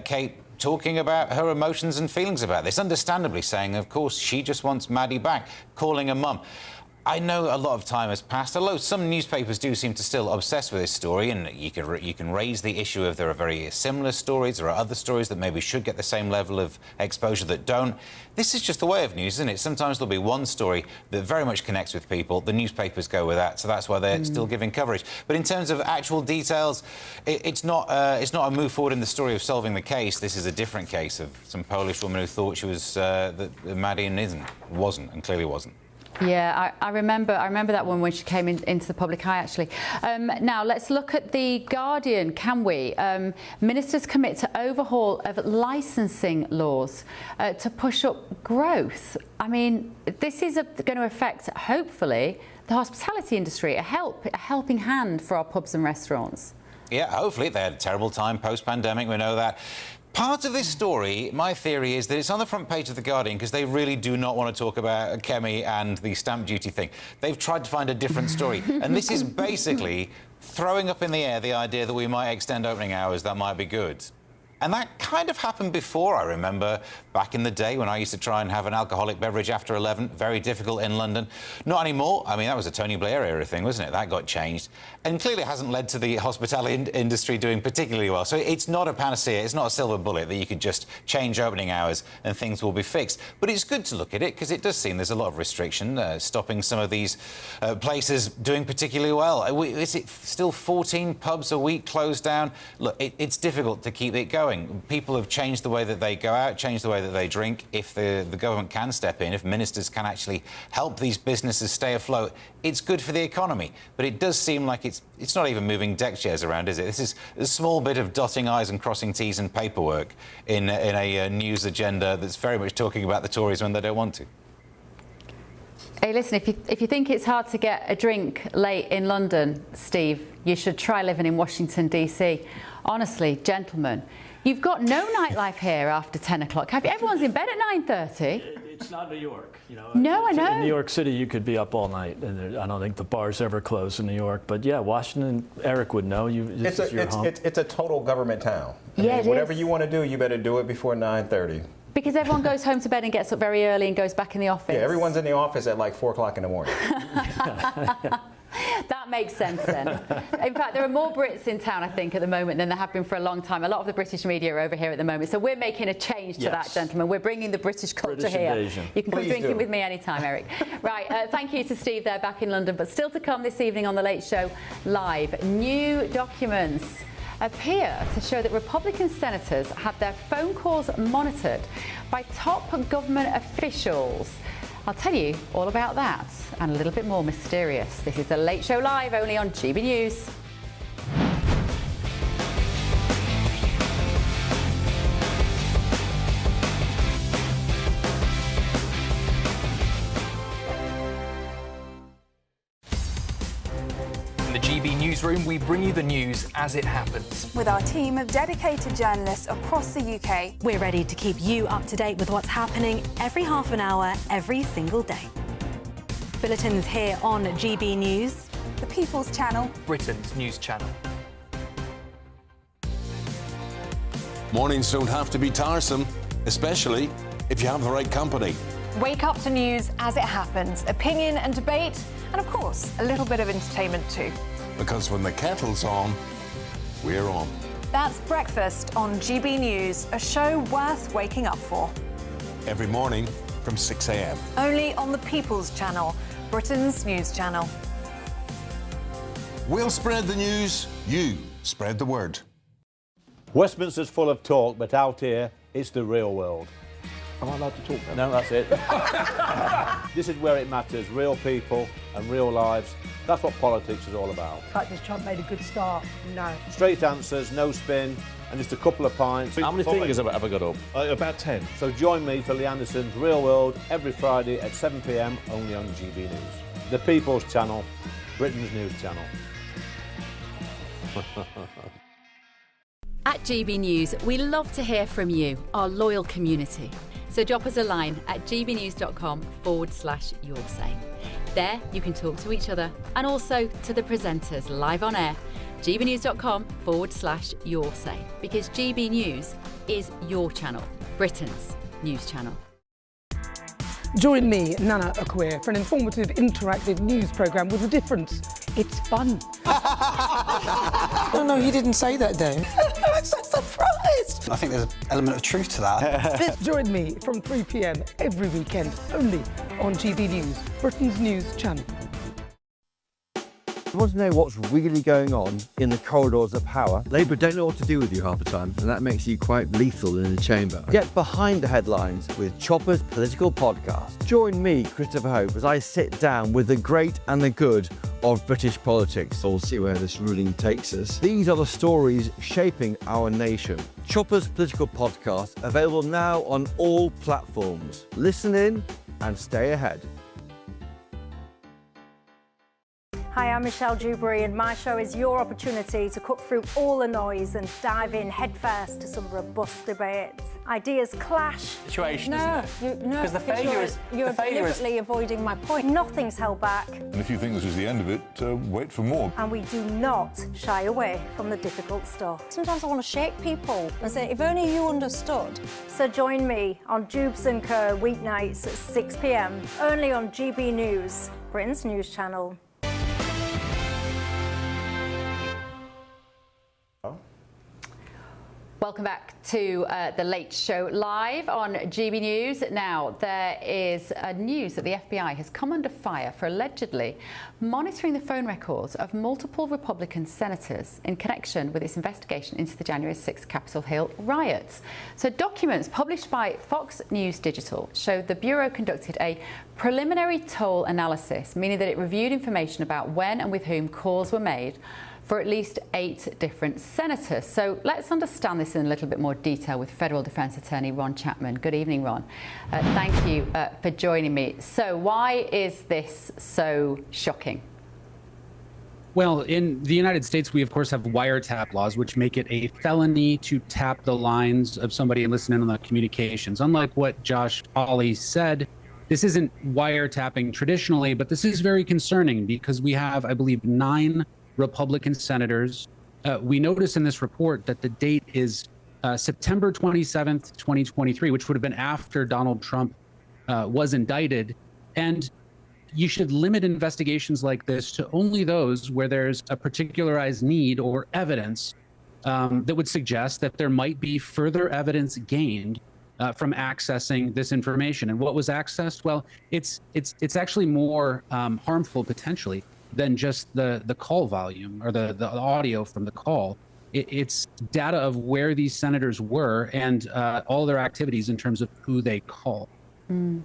[SPEAKER 2] Kate talking about her emotions and feelings about this, understandably saying, of course, she just wants Maddie back, calling her mum. I know a lot of time has passed, although some newspapers do seem to still obsess with this story, and you can raise the issue of there are very similar stories, there are other stories that maybe should get the same level of exposure that don't. This is just the way of news, isn't it? Sometimes there'll be one story that very much connects with people, the newspapers go with that, so that's why they're still giving coverage. But in terms of actual details, it's not a move forward in the story of solving the case. This is a different case of some Polish woman who thought she was Maddie and wasn't, and clearly wasn't.
[SPEAKER 11] Yeah, I remember that one when she came into the public eye, actually. Now, let's look at The Guardian, can we? Ministers commit to overhaul of licensing laws to push up growth. I mean, this is going to affect, hopefully, the hospitality industry, a helping hand for our pubs and restaurants.
[SPEAKER 2] Yeah, hopefully. They had a terrible time post-pandemic, we know that. Part of this story, my theory is that it's on the front page of The Guardian because they really do not want to talk about Kemi and the stamp duty thing. They've tried to find a different story. And this is basically throwing up in the air the idea that we might extend opening hours, that might be good. And that kind of happened before, I remember, back in the day when I used to try and have an alcoholic beverage after 11. Very difficult in London. Not anymore. I mean, that was a Tony Blair era thing, wasn't it? That got changed. And clearly hasn't led to the hospitality industry doing particularly well. So it's not a panacea. It's not a silver bullet that you could just change opening hours and things will be fixed. But it's good to look at it because it does seem there's a lot of restriction stopping some of these places doing particularly well. Is it still 14 pubs a week closed down? Look, it's difficult to keep it going. People have changed the way that they go out, changed the way that they drink. If the government can step in, if ministers can actually help these businesses stay afloat, it's good for the economy. But it does seem like it's not even moving deck chairs around, is it? This is a small bit of dotting I's and crossing T's and paperwork in a news agenda that's very much talking about the Tories when they don't want to.
[SPEAKER 11] Hey, listen, if you think it's hard to get a drink late in London, Steve, you should try living in Washington, D.C. Honestly, gentlemen, you've got no nightlife here after 10 o'clock. Everyone's in bed at 9:30.
[SPEAKER 17] It's not New York, you know.
[SPEAKER 11] No, I know.
[SPEAKER 17] In New York City, you could be up all night, and I don't think the bars ever close in New York. But yeah, Washington, Eric would know. It's
[SPEAKER 5] a total government town.
[SPEAKER 11] Yeah,
[SPEAKER 5] whatever you want to do, you better do it before 9:30.
[SPEAKER 11] Because everyone goes home to bed and gets up very early and goes back in the office.
[SPEAKER 5] Yeah, everyone's in the office at like 4 o'clock in the morning.
[SPEAKER 11] That makes sense then. In fact, there are more Brits in town, I think, at the moment than there have been for a long time. A lot of the British media are over here at the moment. So we're making a change to that, gentlemen. We're bringing the British culture here.
[SPEAKER 17] Invasion.
[SPEAKER 11] You can come drinking with me anytime, Eric. Right, thank you to Steve there back in London. But still to come this evening on The Late Show Live, new documents appear to show that Republican senators had their phone calls monitored by top government officials. I'll tell you all about that and a little bit more mysterious. This is The Late Show Live, only on GB News.
[SPEAKER 6] In the GB Newsroom, we bring you the news as it happens.
[SPEAKER 7] With our team of dedicated journalists across the UK,
[SPEAKER 15] we're ready to keep you up to date with what's happening every half an hour, every single day. Bulletins here on GB News,
[SPEAKER 7] the People's Channel,
[SPEAKER 6] Britain's news channel.
[SPEAKER 22] Mornings don't have to be tiresome, especially if you have the right company.
[SPEAKER 7] Wake up to news as it happens, opinion and debate, and of course, a little bit of entertainment too.
[SPEAKER 22] Because when the kettle's on, we're on.
[SPEAKER 7] That's Breakfast on GB News, a show worth waking up for.
[SPEAKER 22] Every morning from 6 a.m.
[SPEAKER 7] Only on the People's Channel, Britain's news channel.
[SPEAKER 22] We'll spread the news, you spread the word.
[SPEAKER 27] Westminster's full of talk, but out here, it's the real world.
[SPEAKER 13] Am I allowed to talk then?
[SPEAKER 27] No, that's it. This is where it matters, real people and real lives. That's what politics is all about.
[SPEAKER 20] In fact, has Trump made a good start? No.
[SPEAKER 27] Straight answers, no spin, and just a couple of pints. How many fingers have I got up?
[SPEAKER 13] About 10.
[SPEAKER 27] So join me for Lee Anderson's Real World every Friday at 7 p.m. only on GB News. The People's Channel, Britain's news channel.
[SPEAKER 11] At GB News, we love to hear from you, our loyal community. So drop us a line at gbnews.com/yoursay. There you can talk to each other and also to the presenters live on air. gbnews.com/yoursay, because GB News is your channel, Britain's news channel.
[SPEAKER 20] Join me, Nana Akweer, for an informative, interactive news programme with a difference. It's fun.
[SPEAKER 23] No, he didn't say that, Dave.
[SPEAKER 20] I'm so surprised.
[SPEAKER 23] I think there's an element of truth to that.
[SPEAKER 20] Join me from 3 p.m. every weekend, only on GB News, Britain's news channel.
[SPEAKER 24] You want to know what's really going on in the corridors of power? Labour don't know what to do with you half the time, and that makes you quite lethal in the chamber. Get behind the headlines with Chopper's Political Podcast. Join me, Christopher Hope, as I sit down with the great and the good of British politics. We'll see where this ruling takes us. These are the stories shaping our nation. Chopper's Political Podcast, available now on all platforms. Listen in and stay ahead.
[SPEAKER 15] Hi, I'm Michelle Dewberry, and my show is your opportunity to cut through all the noise and dive in headfirst to some robust debates. Ideas clash.
[SPEAKER 6] Situation,
[SPEAKER 15] no,
[SPEAKER 6] isn't it? Because the failure is...
[SPEAKER 15] You're deliberately avoiding my point. Nothing's held back.
[SPEAKER 25] And if you think this is the end of it, wait for more.
[SPEAKER 15] And we do not shy away from the difficult stuff.
[SPEAKER 16] Sometimes I want to shake people and say, if only you understood.
[SPEAKER 15] So join me on Jubes & Co. weeknights at 6 p.m, only on GB News, Britain's news channel. Welcome back to The Late Show Live on GB News. Now, there is news that the FBI has come under fire for allegedly monitoring the phone records of multiple Republican senators in connection with its investigation into the January 6th Capitol Hill riots. So documents published by Fox News Digital showed the Bureau conducted a preliminary toll analysis, meaning that it reviewed information about when and with whom calls were made for at least 8 different senators. So let's understand this in a little bit more detail with Federal Defence Attorney Ron Chapman. Good evening, Ron. Thank you for joining me. So why is this so shocking?
[SPEAKER 3] Well, in the United States, we, of course, have wiretap laws, which make it a felony to tap the lines of somebody and listen in on the communications. Unlike what Josh Hawley said, this isn't wiretapping traditionally, but this is very concerning because we have, I believe, 9 Republican senators. We notice in this report that the date is September 27th, 2023, which would have been after Donald Trump was indicted. And you should limit investigations like this to only those where there's a particularized need or evidence that would suggest that there might be further evidence gained from accessing this information. And what was accessed? Well, it's actually more harmful potentially than just the call volume or the audio from the call. It's data of where these senators were and all their activities in terms of who they call.
[SPEAKER 11] Mm.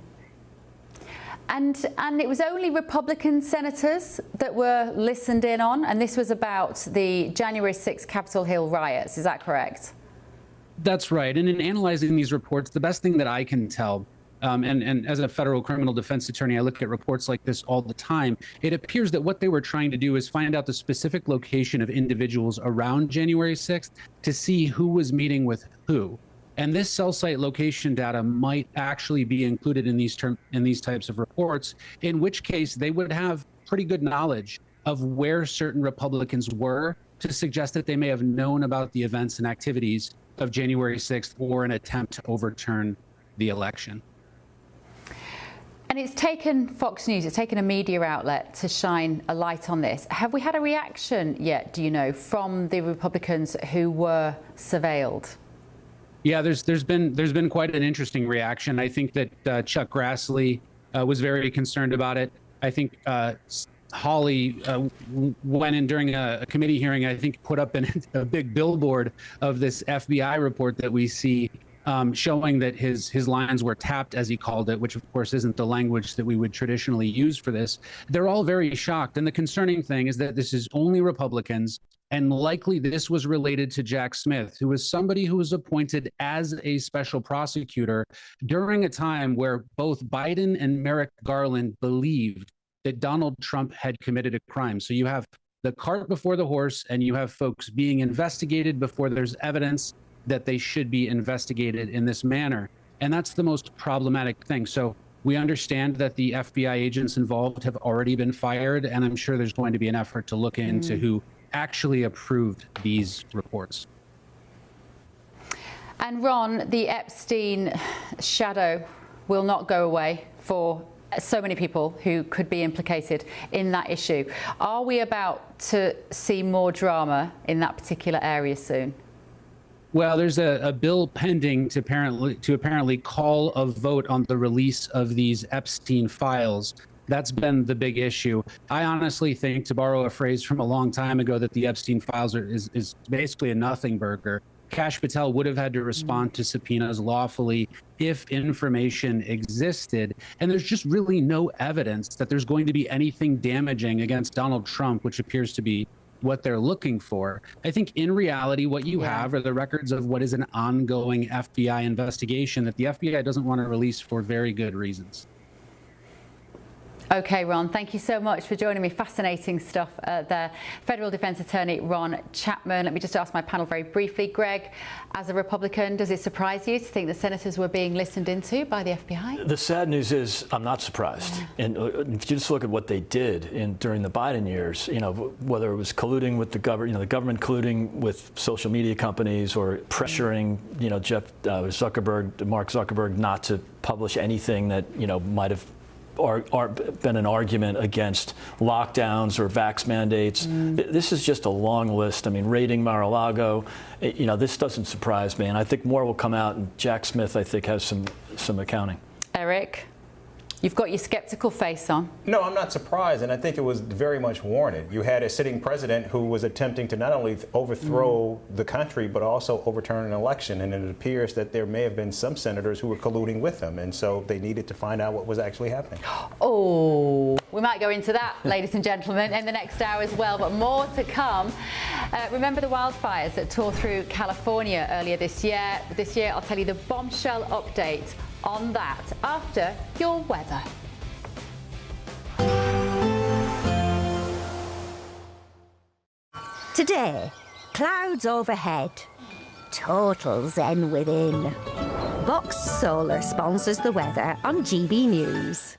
[SPEAKER 11] And it was only Republican senators that were listened in on, and this was about the January 6th Capitol Hill riots. Is that correct?
[SPEAKER 3] That's right. And in analyzing these reports, the best thing that I can tell, and as a federal criminal defense attorney, I look at reports like this all the time. It appears that what they were trying to do is find out the specific location of individuals around January 6th to see who was meeting with who. And this cell site location data might actually be included in these types of reports, in which case they would have pretty good knowledge of where certain Republicans were to suggest that they may have known about the events and activities of January 6th or an attempt to overturn the election.
[SPEAKER 11] And it's taken Fox News, it's taken a media outlet to shine a light on this. Have we had a reaction yet, do you know, from the Republicans who were surveilled?
[SPEAKER 3] Yeah, there's been quite an interesting reaction. I think that Chuck Grassley was very concerned about it. I think Hawley went in during a committee hearing, I think put up a big billboard of this FBI report that we see showing that his lines were tapped, as he called it, which of course isn't the language that we would traditionally use for this. They're all very shocked. And the concerning thing is that this is only Republicans. And likely this was related to Jack Smith, who was somebody who was appointed as a special prosecutor during a time where both Biden and Merrick Garland believed that Donald Trump had committed a crime. So you have the cart before the horse, and you have folks being investigated before there's evidence that they should be investigated in this manner. And that's the most problematic thing. So we understand that the FBI agents involved have already been fired, and I'm sure there's going to be an effort to look into who actually approved these reports.
[SPEAKER 11] And Ron, the Epstein shadow will not go away for so many people who could be implicated in that issue. Are we about to see more drama in that particular area soon?
[SPEAKER 3] Well, there's a bill pending to apparently call a vote on the release of these Epstein files. That's been the big issue. I honestly think, to borrow a phrase from a long time ago, that the Epstein files is basically a nothing burger. Kash Patel would have had to respond to subpoenas lawfully if information existed. And there's just really no evidence that there's going to be anything damaging against Donald Trump, which appears to be what they're looking for. I think in reality, what you have are the records of what is an ongoing FBI investigation that the FBI doesn't want to release for very good reasons.
[SPEAKER 11] Okay, Ron, thank you so much for joining me. Fascinating stuff there. Federal Defense Attorney Ron Chapman. Let me just ask my panel very briefly. Greg, as a Republican, does it surprise you to think the senators were being listened into by the FBI?
[SPEAKER 17] The sad news is I'm not surprised. Yeah. And if you just look at what they did during the Biden years, whether it was colluding with the government, the government colluding with social media companies or pressuring, Mark Zuckerberg not to publish anything that, might have been an argument against lockdowns or vax mandates. This is just a long list. I mean, raiding Mar-a-Lago, this doesn't surprise me. And I think more will come out, and Jack Smith, I think, has some accounting.
[SPEAKER 11] Eric, you've got your skeptical face on.
[SPEAKER 5] No, I'm not surprised, and I think it was very much warranted. You had a sitting president who was attempting to not only overthrow the country, but also overturn an election, and it appears that there may have been some senators who were colluding with him, and so they needed to find out what was actually happening.
[SPEAKER 11] Oh, we might go into that, ladies and gentlemen, in the next hour as well, but more to come. Remember the wildfires that tore through California earlier this year? This year, I'll tell you the bombshell update on that after your weather.
[SPEAKER 4] Today, clouds overhead. Total zen within. Box Solar sponsors the weather on GB News.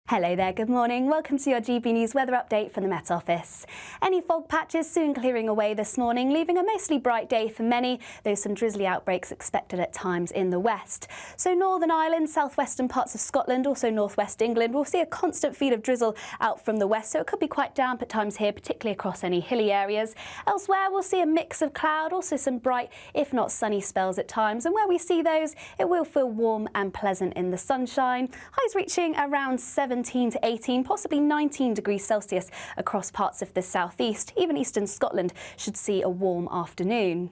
[SPEAKER 8] Hello there, good morning. Welcome to your GB News weather update from the Met Office. Any fog patches soon clearing away this morning, leaving a mostly bright day for many, though some drizzly outbreaks expected at times in the west. So Northern Ireland, southwestern parts of Scotland, also northwest England, will see a constant feed of drizzle out from the west, so it could be quite damp at times here, particularly across any hilly areas. Elsewhere, we'll see a mix of cloud, also some bright, if not sunny spells at times, and where we see those, it will feel warm and pleasant in the sunshine. Highs reaching around 17 to 18, possibly 19 degrees Celsius across parts of the southeast. Even eastern Scotland should see a warm afternoon.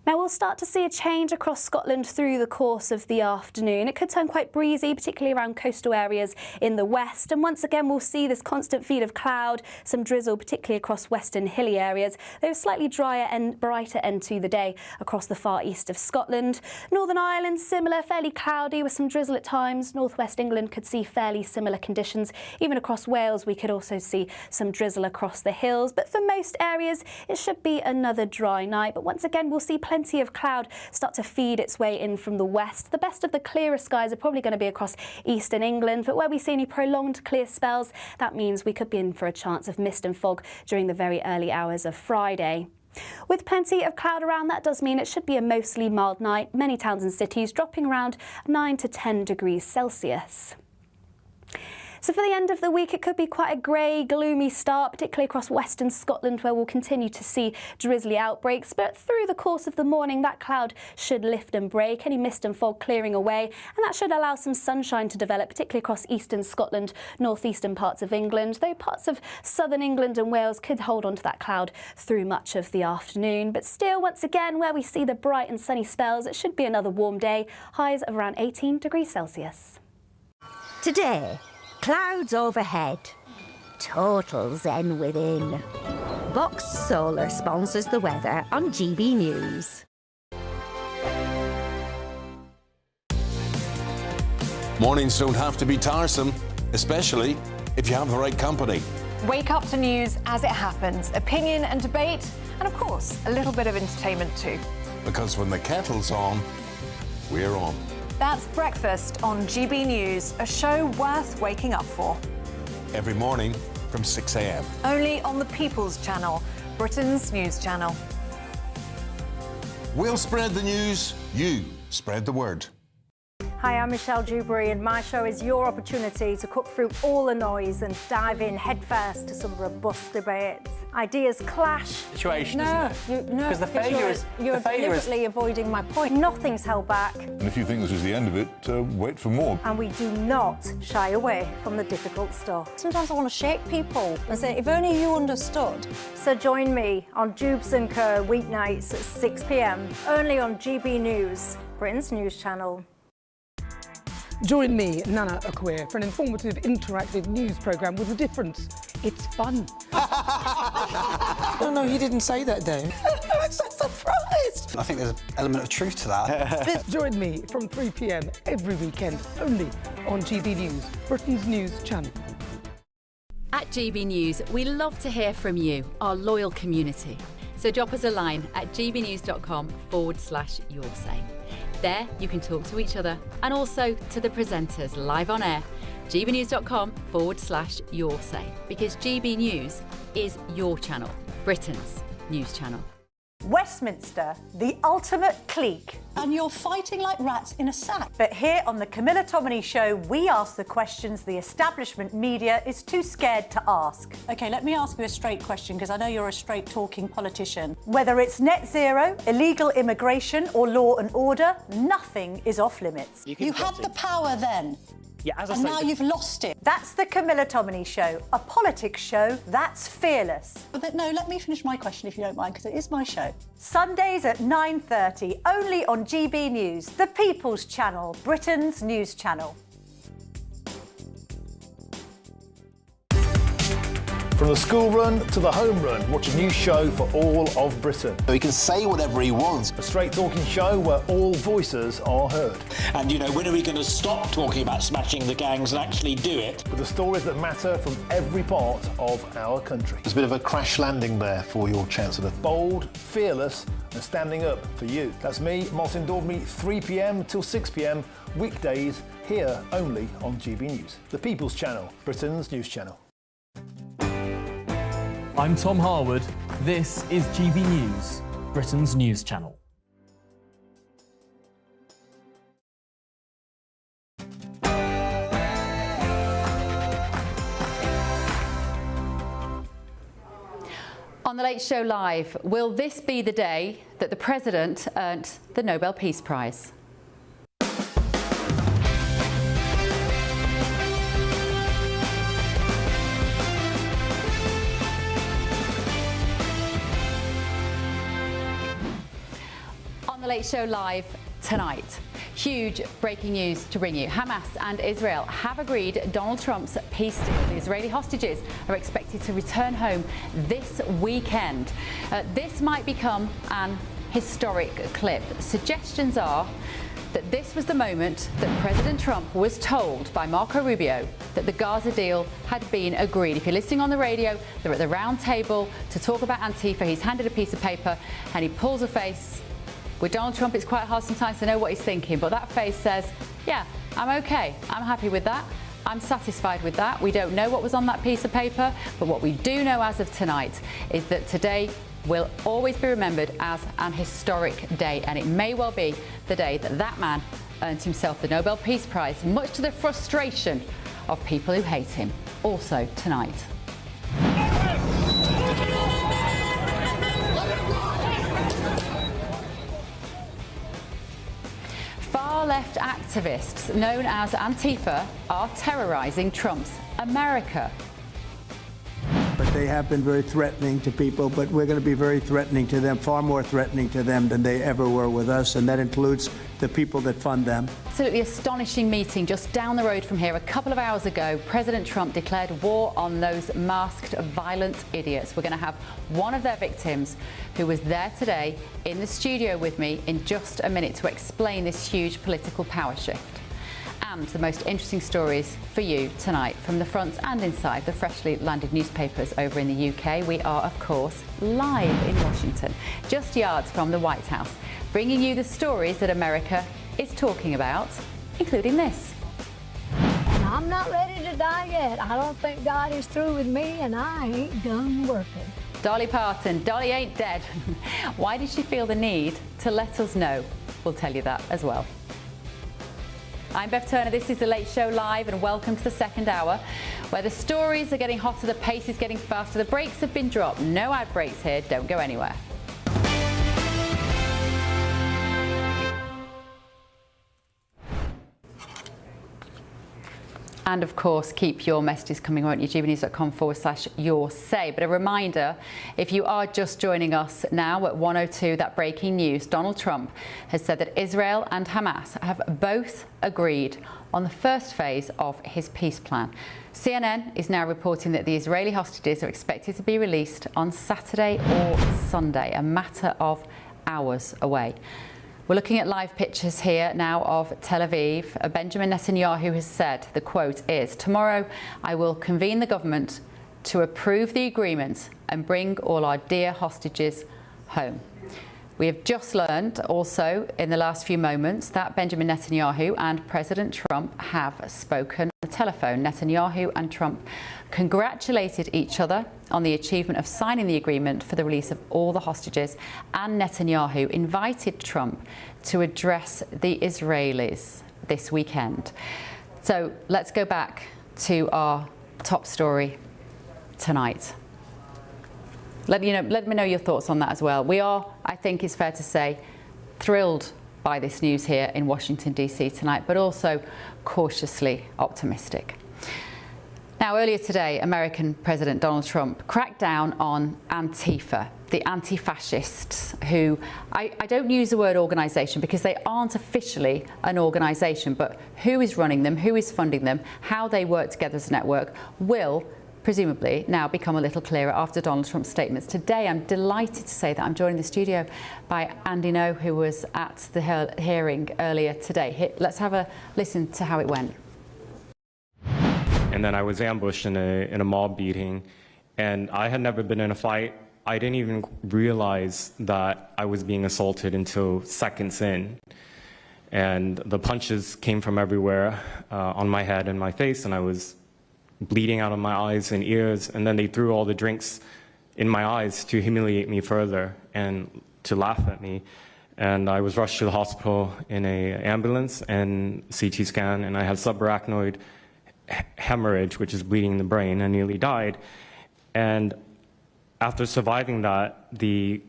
[SPEAKER 8] Now we'll start to see a change across Scotland through the course of the afternoon. It could turn quite breezy, particularly around coastal areas in the west. And once again, we'll see this constant feed of cloud, some drizzle, particularly across western hilly areas. There's slightly drier and brighter end to the day across the far east of Scotland. Northern Ireland, similar, fairly cloudy with some drizzle at times. Northwest England could see fairly similar conditions. Even across Wales, we could also see some drizzle across the hills. But for most areas, it should be another dry night. But once again, we'll see plenty of cloud start to feed its way in from the west. The best of the clearer skies are probably going to be across eastern England, but where we see any prolonged clear spells, that means we could be in for a chance of mist and fog during the very early hours of Friday. With plenty of cloud around, that does mean it should be a mostly mild night. Many towns and cities dropping around 9 to 10 degrees Celsius. So for the end of the week, it could be quite a grey, gloomy start, particularly across western Scotland, where we'll continue to see drizzly outbreaks. But through the course of the morning, that cloud should lift and break, any mist and fog clearing away, and that should allow some sunshine to develop, particularly across eastern Scotland, northeastern parts of England, though parts of southern England and Wales could hold on to that cloud through much of the afternoon. But still, once again, where we see the bright and sunny spells, it should be another warm day, highs of around 18 degrees Celsius.
[SPEAKER 4] Today, clouds overhead. Total zen within. Box Solar sponsors the weather on GB News.
[SPEAKER 22] Mornings don't have to be tiresome, especially if you have the right company.
[SPEAKER 7] Wake up to news as it happens, opinion and debate, and of course, a little bit of entertainment too.
[SPEAKER 22] Because when the kettle's on, we're on.
[SPEAKER 15] That's Breakfast on GB News, a show worth waking up for.
[SPEAKER 22] Every morning from 6 a.m.
[SPEAKER 15] Only on the People's Channel, Britain's news channel.
[SPEAKER 22] We'll spread the news, you spread the word.
[SPEAKER 9] Hi, I'm Michelle Dewberry, and my show is your opportunity to cut through all the noise and dive in headfirst to some robust debates. Ideas clash.
[SPEAKER 14] Situation, isn't it?
[SPEAKER 9] No,
[SPEAKER 14] because the failure is
[SPEAKER 9] you're deliberately avoiding my point. Nothing's held back,
[SPEAKER 25] And if you think this is the end of it, wait for more.
[SPEAKER 9] and we do not shy away from the difficult stuff.
[SPEAKER 16] Sometimes I want to shake people and say, if only you understood.
[SPEAKER 9] So join me on Dubes & Co. weeknights at 6 p.m. only on GB News, Britain's news channel.
[SPEAKER 20] Join me, Nana Akweer, for an informative, interactive news programme with a difference. It's fun.
[SPEAKER 23] No, he didn't say that, though.
[SPEAKER 20] I'm so surprised.
[SPEAKER 23] I think there's an element of truth to that.
[SPEAKER 20] Join me from 3 p.m. every weekend, only on GB News, Britain's news channel.
[SPEAKER 11] At GB News, we love to hear from you, our loyal community. So drop us a line at gbnews.com/yoursay. There, you can talk to each other and also to the presenters live on air. gbnews.com/yoursay, because GB News is your channel, Britain's news channel.
[SPEAKER 15] Westminster, the ultimate clique.
[SPEAKER 16] And you're fighting like rats in a sack.
[SPEAKER 15] But here on the Camilla Tominey Show, we ask the questions the establishment media is too scared to ask.
[SPEAKER 16] OK, let me ask you a straight question, because I know you're a straight-talking politician.
[SPEAKER 15] Whether it's net zero, illegal immigration or law and order, nothing is off limits.
[SPEAKER 16] You had the power then.
[SPEAKER 14] Yeah, as I
[SPEAKER 16] And
[SPEAKER 14] say,
[SPEAKER 16] now you've lost it.
[SPEAKER 15] That's the Camilla Tominey Show, a politics show that's fearless.
[SPEAKER 16] But no, let me finish my question if you don't mind, because it is my show.
[SPEAKER 15] Sundays at 9:30, only on GB News, the People's Channel, Britain's news channel.
[SPEAKER 1] From the school run to the home run, watch a new show for all of Britain.
[SPEAKER 10] He can say whatever he wants.
[SPEAKER 1] A straight talking show where all voices are heard.
[SPEAKER 12] And, you know, when are we going to stop talking about smashing the gangs and actually do it?
[SPEAKER 1] With the stories that matter from every part of our country.
[SPEAKER 10] There's a bit of a crash landing there for your Chancellor.
[SPEAKER 1] Bold, fearless and standing up for you. That's me, Martin Daubney, 3 p.m. till 6 p.m, weekdays, here only on GB News. The People's Channel, Britain's news channel.
[SPEAKER 18] I'm Tom Harwood. This is GB News, Britain's news channel.
[SPEAKER 11] On The Late Show Live, will this be the day that the President earned the Nobel Peace Prize? On The Late Show Live tonight, huge breaking news to bring you. Hamas and Israel have agreed Donald Trump's peace deal. The Israeli hostages are expected to return home this weekend. This might become an historic clip. Suggestions are that this was the moment that President Trump was told by Marco Rubio that the Gaza deal had been agreed. If you're listening on the radio, they're at the round table to talk about Antifa. He's handed a piece of paper and he pulls a face. With Donald Trump, it's quite hard sometimes to know what he's thinking, but that face says, yeah, I'm okay. I'm happy with that. I'm satisfied with that. We don't know what was on that piece of paper, but what we do know as of tonight is that today will always be remembered as an historic day, and it may well be the day that that man earned himself the Nobel Peace Prize, much to the frustration of people who hate him. Also tonight. Far-left activists known as Antifa are terrorizing Trump's America.
[SPEAKER 19] But they have been very threatening to people, but we're going to be very threatening to them, far more threatening to them than they ever were with us, and that includes the people that fund them.
[SPEAKER 11] Absolutely astonishing meeting just down the road from here. A couple of hours ago, President Trump declared war on those masked, violent idiots. We're going to have one of their victims who was there today in the studio with me in just a minute to explain this huge political power shift. And the most interesting stories for you tonight from the front and inside the freshly landed newspapers over in the UK. We are, of course, live in Washington, just yards from the White House, bringing you the stories that America is talking about, including this.
[SPEAKER 21] And I'm not ready to die yet. I don't think God is through with me, and I ain't done working.
[SPEAKER 11] Dolly Parton, Dolly ain't dead. Why did she feel the need to let us know? We'll tell you that as well. I'm Bev Turner, this is The Late Show Live, and welcome to the second hour, where the stories are getting hotter, the pace is getting faster, the brakes have been dropped. No ad breaks here, don't go anywhere. And of course, keep your messages coming, won't you? gbnews.com/your say. But a reminder, if you are just joining us now at 1:02, that breaking news, Donald Trump has said that Israel and Hamas have both agreed on the first phase of his peace plan. CNN is now reporting that the Israeli hostages are expected to be released on Saturday or Sunday, a matter of hours away. We're looking at live pictures here now of Tel Aviv. Benjamin Netanyahu has said, the quote is, "Tomorrow I will convene the government to approve the agreement and bring all our dear hostages home." We have just learned also in the last few moments that Benjamin Netanyahu and President Trump have spoken on the telephone. Netanyahu and Trump congratulated each other on the achievement of signing the agreement for the release of all the hostages, and Netanyahu invited Trump to address the Israelis this weekend. So let's go back to our top story tonight. Let me know your thoughts on that as well. We are, I think it's fair to say, thrilled by this news here in Washington, D.C. tonight, but also cautiously optimistic. Now, earlier today, American President Donald Trump cracked down on Antifa, the anti-fascists, who, I don't use the word organisation because they aren't officially an organisation, but who is running them, who is funding them, how they work together as a network will presumably now become a little clearer after Donald Trump's statements. Today, I'm delighted to say that I'm joined in the studio by Andy Ngo, who was at the hearing earlier today. Let's have a listen to how it went.
[SPEAKER 2] And then I was ambushed in a mob beating, and I had never been in a fight. I didn't even realize that I was being assaulted until seconds in. And the punches came from everywhere on my head and my face, and I was bleeding out of my eyes and ears. And then they threw all the drinks in my eyes to humiliate me further and to laugh at me. And I was rushed to the hospital in an ambulance and CT scan, and I had subarachnoid hemorrhage, which is bleeding in the brain. I nearly died. And after surviving that, the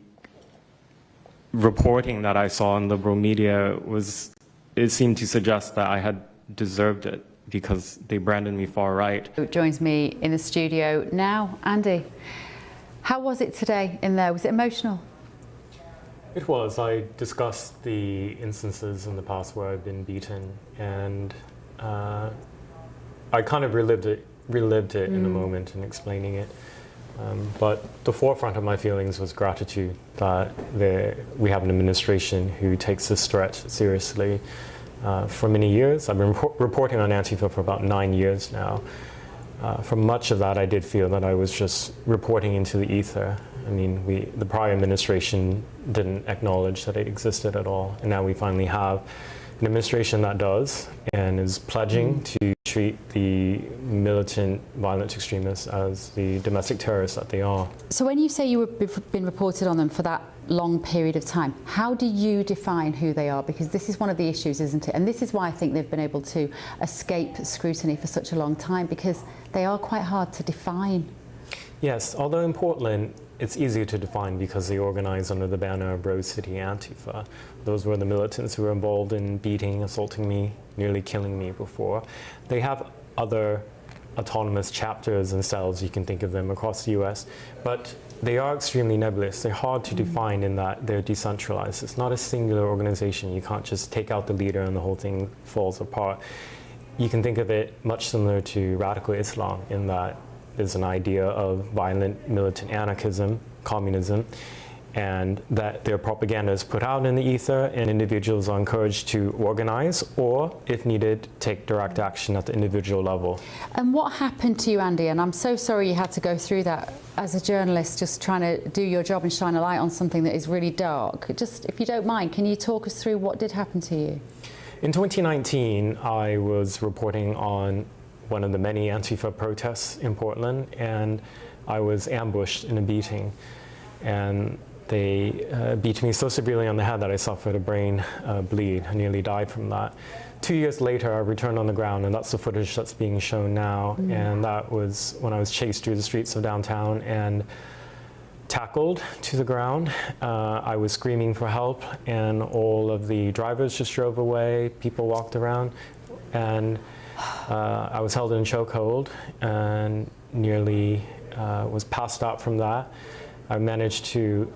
[SPEAKER 2] reporting that I saw in liberal media it seemed to suggest that I had deserved it because they branded me far right.
[SPEAKER 11] Joins me in the studio now, Andy. How was it today in there? Was it emotional?
[SPEAKER 3] It was. I discussed the instances in the past where I've been beaten, and I kind of relived it in the moment in explaining it. But the forefront of my feelings was gratitude that we have an administration who takes this threat seriously. For many years, I've been reporting on Antifa for about 9 years now. For much of that, I did feel that I was just reporting into the ether. I mean, the prior administration didn't acknowledge that it existed at all, and now we finally have an administration that does and is pledging to treat the militant, violent extremists as the domestic terrorists that they are.
[SPEAKER 11] So when you say you've been reported on them for that long period of time, how do you define who they are? Because this is one of the issues, isn't it? And this is why I think they've been able to escape scrutiny for such a long time, because they are quite hard to define.
[SPEAKER 3] Yes, although in Portland, it's easier to define because they organize under the banner of Rose City Antifa. Those were the militants who were involved in beating, assaulting me, nearly killing me before. They have other autonomous chapters and cells, you can think of them, across the US, but they are extremely nebulous. They're hard to define in that they're decentralized. It's not a singular organization. You can't just take out the leader and the whole thing falls apart. You can think of it much similar to radical Islam in that there's an idea of violent militant anarchism, communism, and that their propaganda is put out in the ether and individuals are encouraged to organize or, if needed, take direct action at the individual level.
[SPEAKER 11] And what happened to you, Andy? And I'm so sorry you had to go through that as a journalist, just trying to do your job and shine a light on something that is really dark. Just, if you don't mind, can you talk us through what did happen to you?
[SPEAKER 3] In 2019, I was reporting on one of the many Antifa protests in Portland, and I was ambushed in a beating. And they beat me so severely on the head that I suffered a brain bleed. I nearly died from that. 2 years later, I returned on the ground, and that's the footage that's being shown now. And that was when I was chased through the streets of downtown and tackled to the ground. I was screaming for help, and all of the drivers just drove away. People walked around, and I was held in a chokehold and nearly was passed out from that. I managed to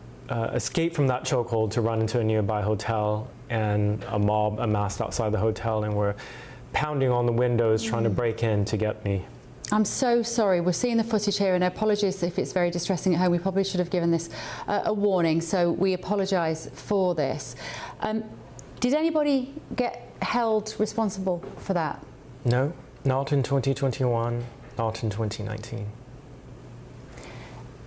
[SPEAKER 3] escape from that chokehold to run into a nearby hotel, and a mob amassed outside the hotel and were pounding on the windows trying to break in to get me.
[SPEAKER 11] I'm so sorry. We're seeing the footage here, and apologies if it's very distressing at home. We probably should have given this a warning, so we apologise for this. Did anybody get held responsible for that?
[SPEAKER 3] No, not in 2021, not in 2019.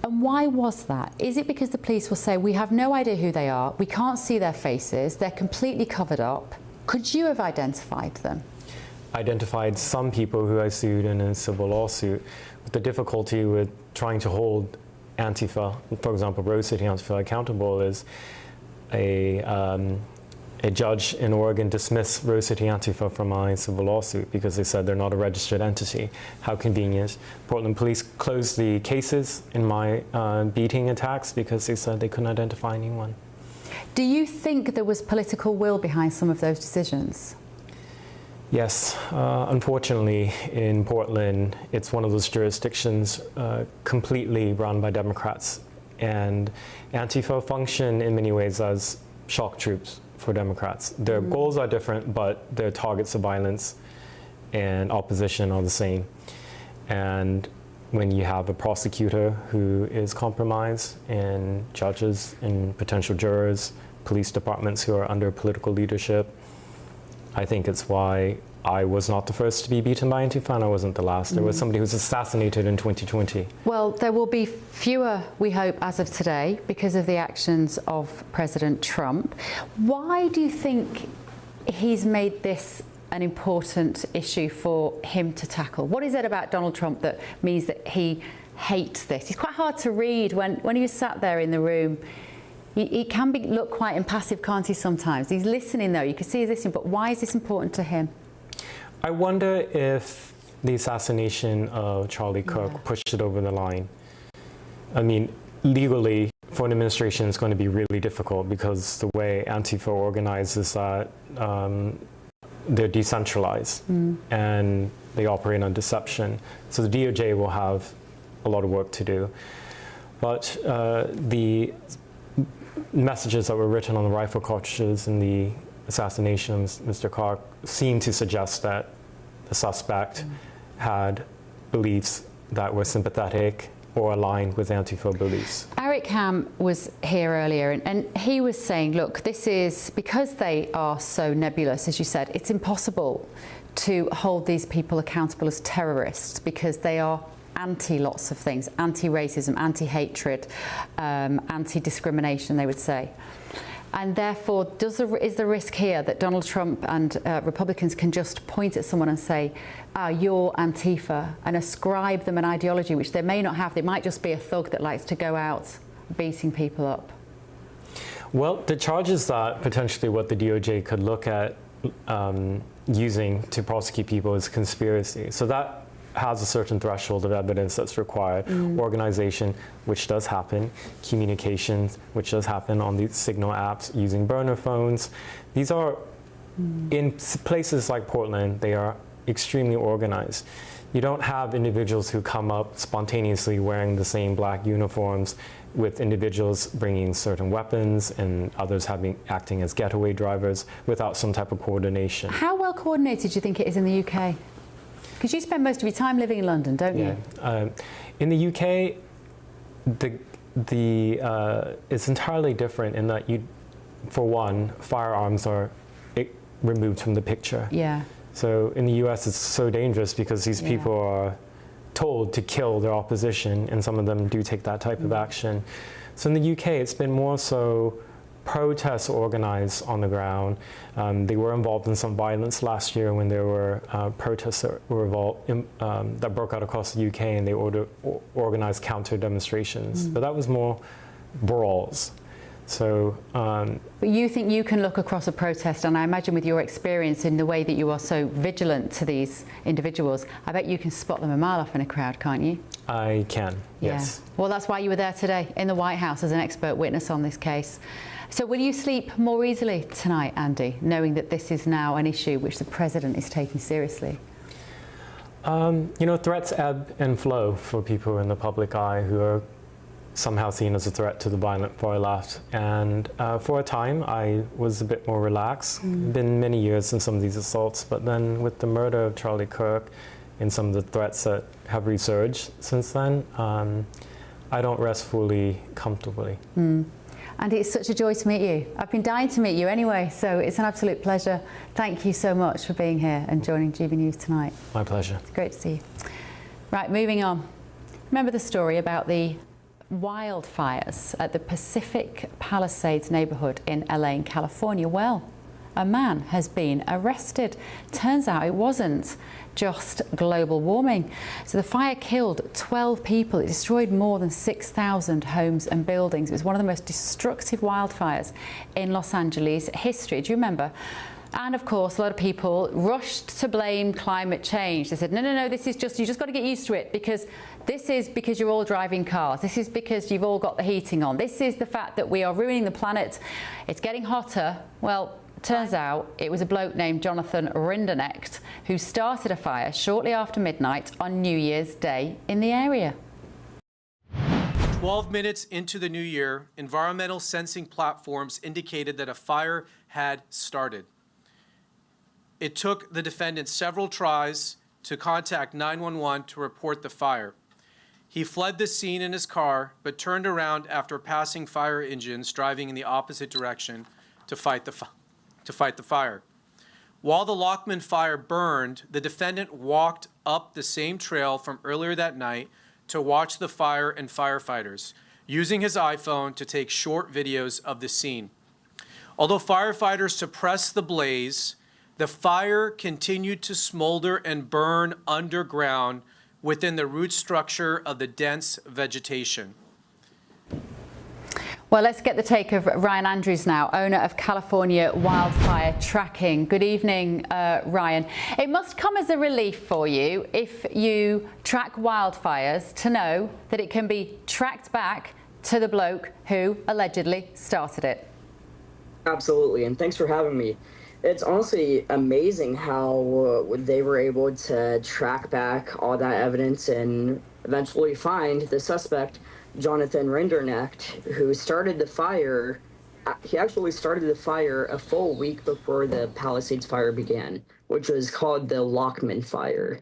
[SPEAKER 11] And why was that? Is it because the police will say, we have no idea who they are, we can't see their faces, they're completely covered up? Could you have identified them?
[SPEAKER 3] Identified some people who I sued in a civil lawsuit. But the difficulty with trying to hold Antifa, for example, Rose City Antifa, accountable is a judge in Oregon dismissed Rose City Antifa from my civil lawsuit because they said they're not a registered entity. How convenient. Portland police closed the cases in my beating attacks because they said they couldn't identify anyone.
[SPEAKER 11] Do you think there was political will behind some of those decisions?
[SPEAKER 3] Yes, unfortunately in Portland, it's one of those jurisdictions completely run by Democrats, and Antifa function in many ways as shock troops for Democrats. Their goals are different, but their targets of violence and opposition are the same. And when you have a prosecutor who is compromised, and judges and potential jurors, police departments who are under political leadership. I think it's why I was not the first to be beaten by Antifa, and I wasn't the last. There was somebody who was assassinated in 2020.
[SPEAKER 11] Well, there will be fewer, we hope, as of today, because of the actions of President Trump. Why do you think he's made this an important issue for him to tackle? What is it about Donald Trump that means that he hates this? He's quite hard to read when he sat there in the room. He can look quite impassive, can't he, sometimes? He's listening, though. You can see he's listening, but why is this important to him?
[SPEAKER 3] I wonder if the assassination of Charlie Kirk pushed it over the line. I mean, legally, for an administration, it's going to be really difficult because the way Antifa organizes that, they're decentralized and they operate on deception. So the DOJ will have a lot of work to do. But the messages that were written on the rifle cartridges in the assassination of Mr. Kirk seem to suggest that the suspect had beliefs that were sympathetic or aligned with Antifa beliefs.
[SPEAKER 11] Eric Ham was here earlier, and he was saying, look, this is, because they are so nebulous, as you said, it's impossible to hold these people accountable as terrorists because they are anti-lots of things, anti-racism, anti-hatred, anti-discrimination, they would say. And therefore, is the risk here that Donald Trump and Republicans can just point at someone and say, you're Antifa, and ascribe them an ideology which they may not have? They might just be a thug that likes to go out beating people up.
[SPEAKER 3] Well, the charges that potentially what the DOJ could look at using to prosecute people is conspiracy. So that has a certain threshold of evidence that's required. Organization, which does happen. Communications, which does happen on these signal apps using burner phones. These are, in places like Portland, they are extremely organized. You don't have individuals who come up spontaneously wearing the same black uniforms with individuals bringing certain weapons and others acting as getaway drivers without some type of coordination.
[SPEAKER 11] How well coordinated do you think it is in the UK? Because you spend most of your time living in London, don't you?
[SPEAKER 3] In the UK, it's entirely different in that for one, firearms are removed from the picture.
[SPEAKER 11] Yeah.
[SPEAKER 3] So in the US, it's so dangerous because these people are told to kill their opposition, and some of them do take that type of action. So in the UK, it's been more so protests organized on the ground. They were involved in some violence last year when there were protests that were that broke out across the UK, and they organized counter demonstrations. But that was more brawls. So,
[SPEAKER 11] but you think you can look across a protest, and I imagine with your experience in the way that you are so vigilant to these individuals, I bet you can spot them a mile off in a crowd, can't you?
[SPEAKER 3] I can, yes.
[SPEAKER 11] Well, that's why you were there today in the White House as an expert witness on this case. So will you sleep more easily tonight, Andy, knowing that this is now an issue which the president is taking seriously?
[SPEAKER 3] You know, threats ebb and flow for people in the public eye who are somehow seen as a threat to the violent far left. And for a time, I was a bit more relaxed. Been many years since some of these assaults, but then with the murder of Charlie Kirk and some of the threats that have resurged since then, I don't rest fully comfortably.
[SPEAKER 11] Andy, it's such a joy to meet you. I've been dying to meet you anyway, so it's an absolute pleasure. Thank you so much for being here and joining GB News tonight.
[SPEAKER 3] My pleasure.
[SPEAKER 11] It's great to see you. Right, moving on. Remember the story about the wildfires at the Pacific Palisades neighborhood in LA, California? Well, a man has been arrested. Turns out it wasn't just global warming. So the fire killed 12 people. It destroyed more than 6,000 homes and buildings. It was one of the most destructive wildfires in Los Angeles history. Do you remember? And of course, a lot of people rushed to blame climate change. They said, no, this is just, you just got to get used to it, because this is because you're all driving cars. This is because you've all got the heating on. This is the fact that we are ruining the planet. It's getting hotter. Well, turns out it was a bloke named Jonathan Rinderknecht who started a fire shortly after midnight on New Year's Day in the area.
[SPEAKER 5] 12 minutes into the new year, environmental sensing platforms indicated that a fire had started. It took the defendant several tries to contact 911 to report the fire. He fled the scene in his car, but turned around after passing fire engines driving in the opposite direction to fight the fire. While the Lockman fire burned, the defendant walked up the same trail from earlier that night to watch the fire and firefighters, using his iPhone to take short videos of the scene. Although firefighters suppressed the blaze, the fire continued to smolder and burn underground within the root structure of the dense vegetation.
[SPEAKER 11] Well, let's get the take of Ryan Andrews now, owner of California Wildfire Tracking. Good evening, Ryan. It must come as a relief for you if you track wildfires to know that it can be tracked back to the bloke who allegedly started it.
[SPEAKER 6] Absolutely, and thanks for having me. It's honestly amazing how they were able to track back all that evidence and eventually find the suspect, Jonathan Rinderknecht, who started the fire. He actually started the fire a full week before the Palisades fire began, which was called the Lockman fire.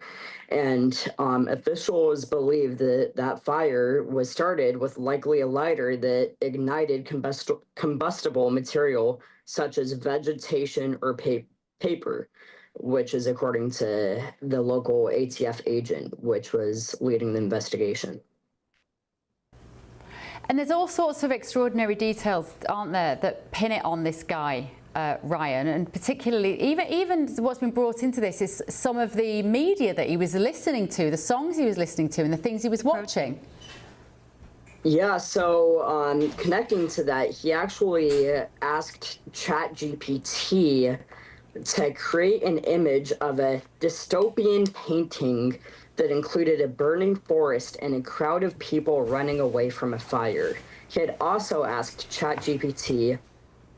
[SPEAKER 6] And officials believe that that fire was started with likely a lighter that ignited combustible material such as vegetation or paper, which is according to the local ATF agent, which was leading the investigation.
[SPEAKER 11] And there's all sorts of extraordinary details, aren't there, that pin it on this guy, Ryan, and particularly even what's been brought into this is some of the media that he was listening to, the songs he was listening to and the things he was watching.
[SPEAKER 6] Yeah, so connecting to that, he actually asked ChatGPT to create an image of a dystopian painting that included a burning forest and a crowd of people running away from a fire. He had also asked ChatGPT,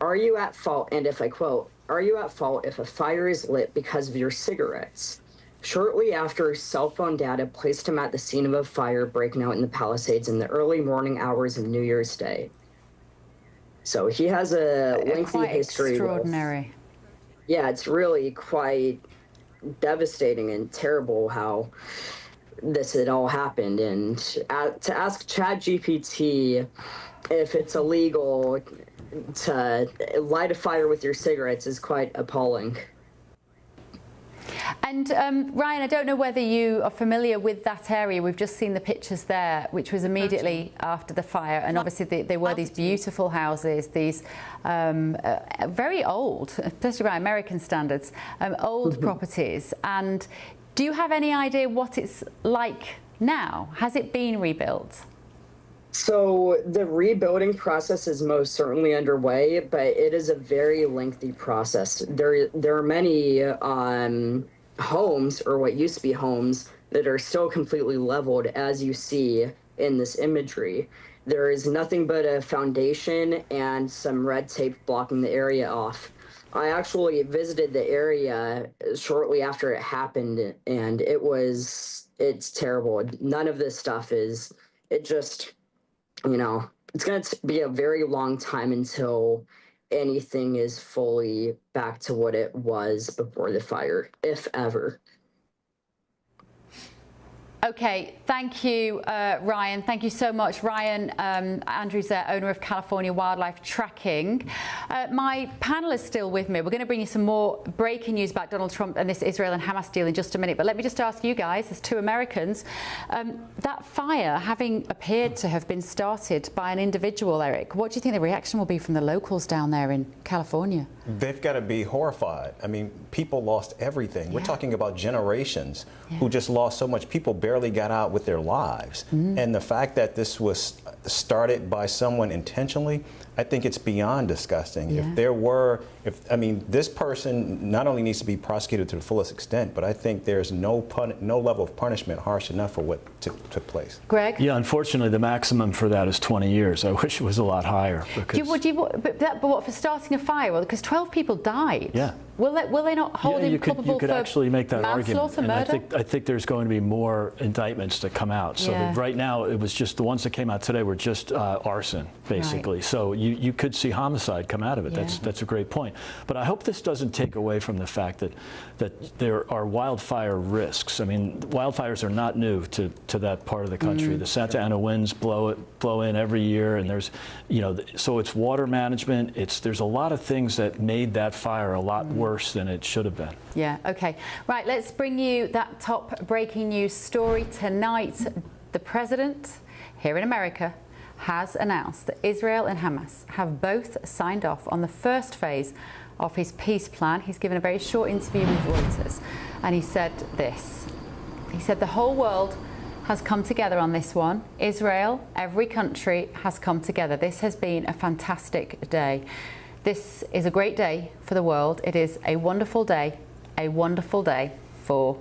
[SPEAKER 6] "Are you at fault?" And if I quote, "Are you at fault if a fire is lit because of your cigarettes?" Shortly after, cell phone data placed him at the scene of a fire breaking out in the Palisades in the early morning hours of New Year's Day. So he has a lengthy history.
[SPEAKER 11] Extraordinary.
[SPEAKER 6] Yeah, it's really quite devastating and terrible how this had all happened. And to ask ChatGPT if it's illegal to light a fire with your cigarettes is quite appalling.
[SPEAKER 11] And Ryan, I don't know whether you are familiar with that area. We've just seen the pictures there, which was immediately after the fire. And obviously there were these beautiful houses, these very old, especially by American standards, old properties. And do you have any idea what it's like now? Has it been rebuilt?
[SPEAKER 6] So the rebuilding process is most certainly underway, but it is a very lengthy process. There are many homes, or what used to be homes, that are still completely leveled, as you see in this imagery. There is nothing but a foundation and some red tape blocking the area off. I actually visited the area shortly after it happened, and it's terrible. None of this stuff is, it just, you know, it's going to be a very long time until anything is fully back to what it was before the fire, if ever.
[SPEAKER 11] Okay, thank you, Ryan. Thank you so much. Ryan Andrews there, owner of California Wildlife Tracking. My panel is still with me. We're going to bring you some more breaking news about Donald Trump and this Israel and Hamas deal in just a minute. But let me just ask you guys, as two Americans, that fire having appeared to have been started by an individual, Eric, what do you think the reaction will be from the locals down there in California?
[SPEAKER 8] They've got to be horrified. I mean, people lost everything. We're talking about generations who just lost so much. People barely got out with their lives. And the fact that this was started by someone intentionally, I think it's beyond disgusting. If there were, I mean, this person not only needs to be prosecuted to the fullest extent, but I think there's no level of punishment harsh enough for what took place.
[SPEAKER 11] Greg?
[SPEAKER 13] Yeah, unfortunately, the maximum for that is 20 years. I wish it was a lot higher. Because
[SPEAKER 11] but what, for starting a fire? Well, because 12 people died.
[SPEAKER 13] Yeah.
[SPEAKER 11] Will they not hold him culpable
[SPEAKER 13] you could
[SPEAKER 11] for
[SPEAKER 13] actually make that argument. And
[SPEAKER 11] murder?
[SPEAKER 13] I think there's going to be more indictments to come out. So right now, it was just the ones that came out today were just arson, basically. Right. So you could see homicide come out of it. That's a great point. But I hope this doesn't take away from the fact that there are wildfire risks. I mean, wildfires are not new to that part of the country. The Santa Ana winds blow in every year, and there's, so it's water management. There's a lot of things that made that fire a lot worse than it should have been.
[SPEAKER 11] Yeah, okay. Right, let's bring you that top breaking news story tonight. The president here in America has announced that Israel and Hamas have both signed off on the first phase of his peace plan. He's given a very short interview with Reuters, and he said this. He said the whole world has come together on this one. Israel, every country has come together. This has been a fantastic day. This is a great day for the world. It is a wonderful day for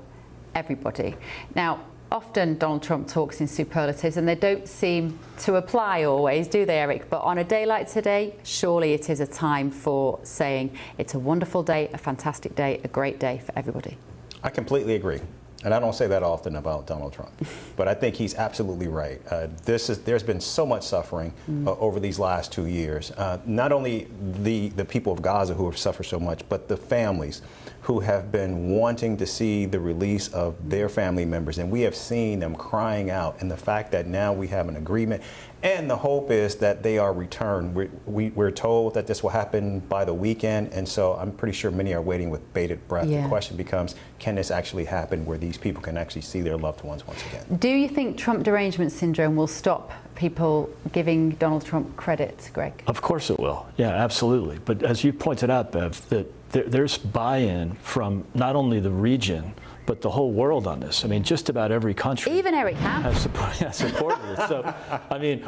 [SPEAKER 11] everybody. Now, often Donald Trump talks in superlatives, and they don't seem to apply always, do they, Eric? But on a day like today, surely it is a time for saying it's a wonderful day, a fantastic day, a great day for everybody.
[SPEAKER 8] I completely agree. And I don't say that often about Donald Trump, but I think he's absolutely right. There's been so much suffering over these last 2 years. Not only the people of Gaza who have suffered so much, but the families who have been wanting to see the release of their family members. And we have seen them crying out. And the fact that now we have an agreement, and the hope is that they are returned. We're told that this will happen by the weekend. And so I'm pretty sure many are waiting with bated breath. The question becomes, can this actually happen where these people can actually see their loved ones once again?
[SPEAKER 11] Do you think Trump derangement syndrome will stop people giving Donald Trump credit, Greg?
[SPEAKER 13] Of course it will. Yeah, absolutely. But as you pointed out, Bev, that there's buy-in from not only the region, but the whole world on this. I mean, just about every country.
[SPEAKER 11] Even Eric Ham.
[SPEAKER 13] Has supported it. So, I mean,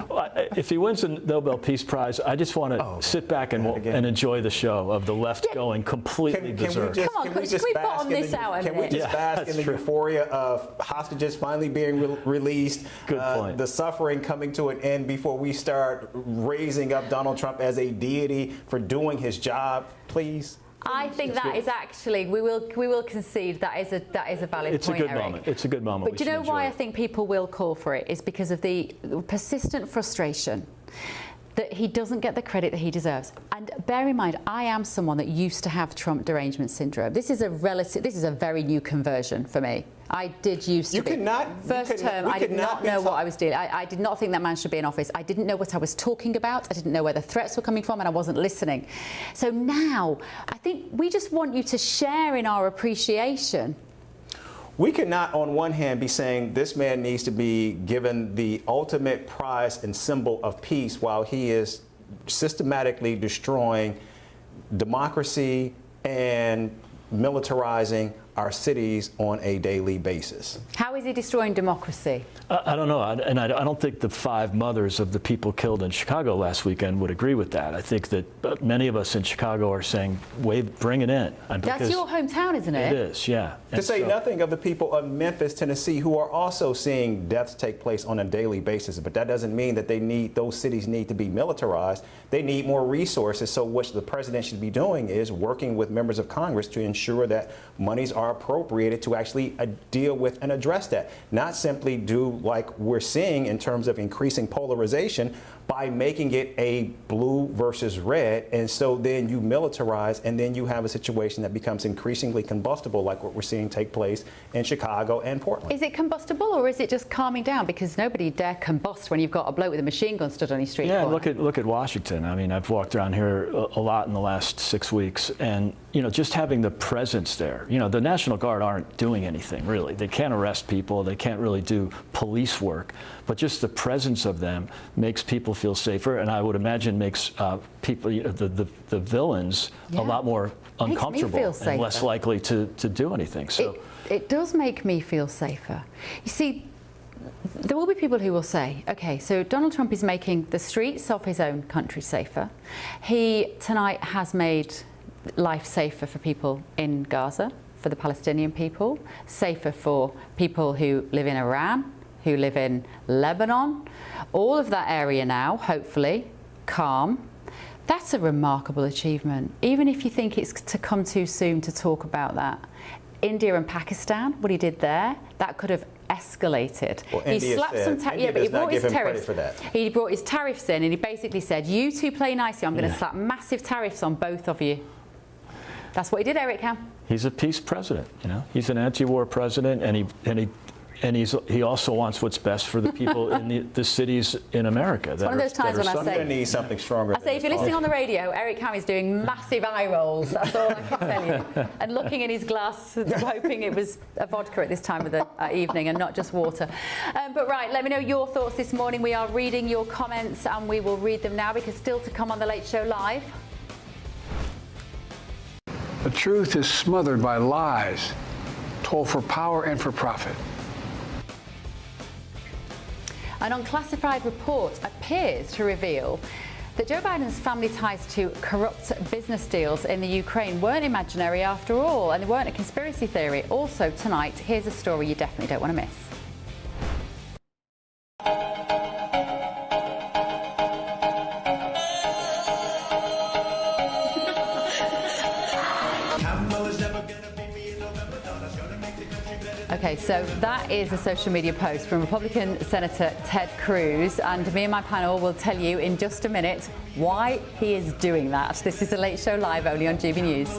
[SPEAKER 13] if he wins the Nobel Peace Prize, I just want to sit back and enjoy the show of the left going completely berserk.
[SPEAKER 11] Can we just bask in
[SPEAKER 8] the euphoria of hostages finally being released?
[SPEAKER 13] Good point.
[SPEAKER 8] The suffering coming to an end before we start raising up Donald Trump as a deity for doing his job, please?
[SPEAKER 11] I think that is actually, we will concede that is a valid point,
[SPEAKER 13] It's a good
[SPEAKER 11] Eric.
[SPEAKER 13] moment. It's a good moment.
[SPEAKER 11] But do you know why I think people will call for it? Is because of the persistent frustration that he doesn't get the credit that he deserves. And bear in mind, I am someone that used to have Trump derangement syndrome. This is a very new conversion for me. I did used to be. First term, I did not know what I was doing. I did not think that man should be in office. I didn't know what I was talking about. I didn't know where the threats were coming from, and I wasn't listening. So now, I think we just want you to share in our appreciation.
[SPEAKER 8] We could not, on one hand, be saying this man needs to be given the ultimate prize and symbol of peace while he is systematically destroying democracy and militarizing our cities on a daily basis.
[SPEAKER 11] How is he destroying democracy?
[SPEAKER 13] I don't know, and I don't think the 5 mothers of the people killed in Chicago last weekend would agree with that. I think that many of us in Chicago are saying, bring it in.
[SPEAKER 11] That's your hometown, isn't it?
[SPEAKER 13] It is, yeah.
[SPEAKER 8] To say nothing of the people of Memphis, Tennessee, who are also seeing deaths take place on a daily basis. But that doesn't mean that those cities need to be militarized. They need more resources. So what the president should be doing is working with members of Congress to ensure that monies are appropriated to actually deal with and address that. Not simply do like we're seeing in terms of increasing polarization by making it a blue versus red. And so then you militarize, and then you have a situation that becomes increasingly combustible, like what we're seeing take place in Chicago and Portland.
[SPEAKER 11] Is it combustible, or is it just calming down? Because nobody dare combust when you've got a bloke with a machine gun stood on your street.
[SPEAKER 13] Yeah, look at Washington. I mean, I've walked around here a lot in the last 6 weeks, and just having the presence there. The National Guard aren't doing anything really. They can't arrest people. They can't really do police work. But just the presence of them makes people feel safer, and I would imagine makes people, the villains, a lot more uncomfortable and less likely to do anything. So
[SPEAKER 11] it does make me feel safer. You see, there will be people who will say, okay, so Donald Trump is making the streets of his own country safer. He tonight has made life safer for people in Gaza, for the Palestinian people, safer for people who live in Iran, who live in Lebanon. All of that area now, hopefully, calm. That's a remarkable achievement, even if you think it's to come too soon to talk about that. India and Pakistan, what he did there, that could have escalated.
[SPEAKER 8] Well,
[SPEAKER 11] he slapped some tariffs.
[SPEAKER 8] Yeah, but he brought his tariffs.
[SPEAKER 11] He brought his tariffs in, and he basically said, "You two play nicely. I'm going to slap massive tariffs on both of you." That's what he did, Eric Cam.
[SPEAKER 13] He's a peace president, you know. He's an anti-war president, and he also wants what's best for the people in the cities in America.
[SPEAKER 11] It's one of those times when I say,
[SPEAKER 8] need something stronger.
[SPEAKER 11] I say, if you're listening on the radio, Eric Cam is doing massive eye rolls. That's all I can tell you. And looking in his glass, hoping it was a vodka at this time of the evening and not just water. But right, let me know your thoughts this morning. We are reading your comments, and we will read them now because still to come on The Late Show Live.
[SPEAKER 4] The truth is smothered by lies, told for power and for profit.
[SPEAKER 11] An unclassified report appears to reveal that Joe Biden's family ties to corrupt business deals in the Ukraine weren't imaginary after all, and they weren't a conspiracy theory. Also tonight, here's a story you definitely don't want to miss. Okay, so that is a social media post from Republican Senator Ted Cruz, and me and my panel will tell you in just a minute why he is doing that. This is The Late Show Live, only on GB News.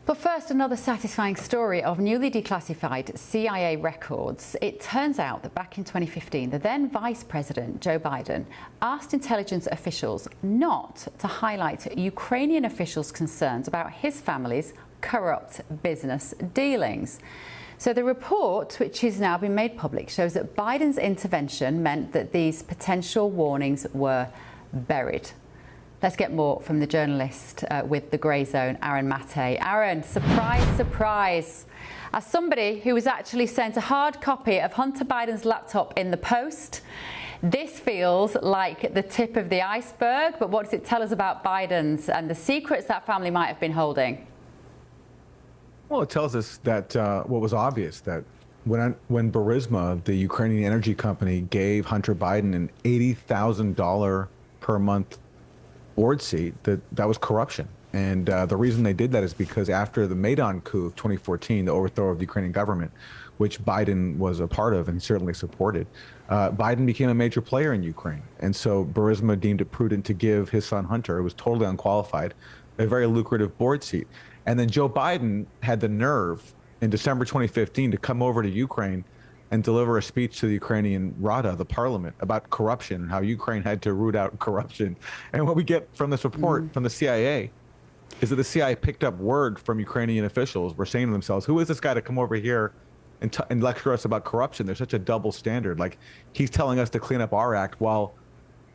[SPEAKER 11] But first, another satisfying story of newly declassified CIA records. It turns out that back in 2015, the then Vice President Joe Biden asked intelligence officials not to highlight Ukrainian officials' concerns about his family's corrupt business dealings. So the report, which has now been made public, shows that Biden's intervention meant that these potential warnings were buried. Let's get more from the journalist with the Grey Zone, Aaron Maté. Aaron, surprise, surprise. As somebody who was actually sent a hard copy of Hunter Biden's laptop in the post, this feels like the tip of the iceberg. But what does it tell us about Biden's and the secrets that family might have been holding?
[SPEAKER 7] Well, it tells us that what was obvious, that when Burisma, the Ukrainian energy company, gave Hunter Biden an $80,000 per month board seat, that was corruption. And the reason they did that is because after the Maidan coup of 2014, the overthrow of the Ukrainian government, which Biden was a part of and certainly supported, Biden became a major player in Ukraine. And so Burisma deemed it prudent to give his son Hunter, who was totally unqualified, a very lucrative board seat. And then Joe Biden had the nerve in December 2015 to come over to Ukraine and deliver a speech to the Ukrainian Rada, the parliament, about corruption, how Ukraine had to root out corruption. And what we get from this report from the CIA is that the CIA picked up word from Ukrainian officials, were saying to themselves, who is this guy to come over here and lecture us about corruption? There's such a double standard. Like, he's telling us to clean up our act while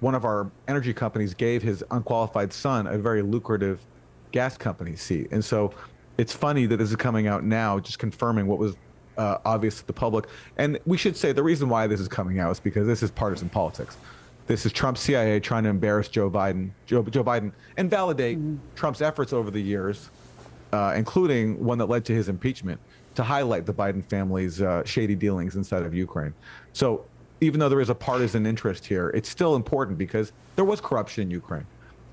[SPEAKER 7] one of our energy companies gave his unqualified son a very lucrative gas company seat. And so it's funny that this is coming out now, just confirming what was obvious to the public. And we should say the reason why this is coming out is because this is partisan politics. This is Trump's CIA trying to embarrass Joe Biden, and validate Trump's efforts over the years, including one that led to his impeachment, to highlight the Biden family's shady dealings inside of Ukraine. So even though there is a partisan interest here, it's still important because there was corruption in Ukraine.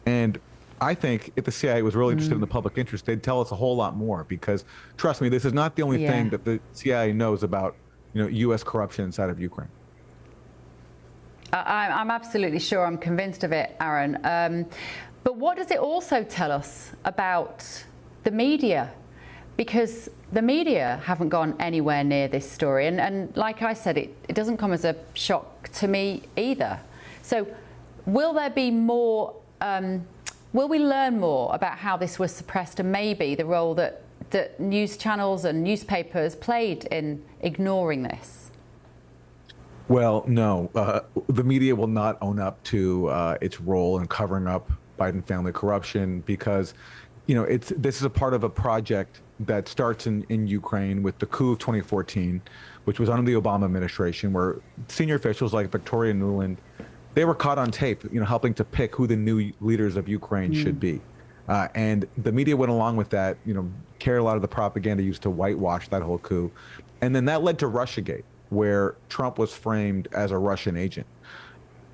[SPEAKER 7] And I think if the CIA was really interested in the public interest, they'd tell us a whole lot more, because trust me, this is not the only thing that the CIA knows about, U.S. corruption inside of Ukraine.
[SPEAKER 11] I'm absolutely sure. I'm convinced of it, Aaron. But what does it also tell us about the media? Because the media haven't gone anywhere near this story. And like I said, it doesn't come as a shock to me either. So will there be more... will we learn more about how this was suppressed and maybe the role that news channels and newspapers played in ignoring this?
[SPEAKER 7] Well, no. The media will not own up to its role in covering up Biden family corruption because, this is a part of a project that starts in Ukraine with the coup of 2014, which was under the Obama administration, where senior officials like Victoria Nuland, they were caught on tape, helping to pick who the new leaders of Ukraine should be. And the media went along with that, carried a lot of the propaganda used to whitewash that whole coup. And then that led to Russiagate, where Trump was framed as a Russian agent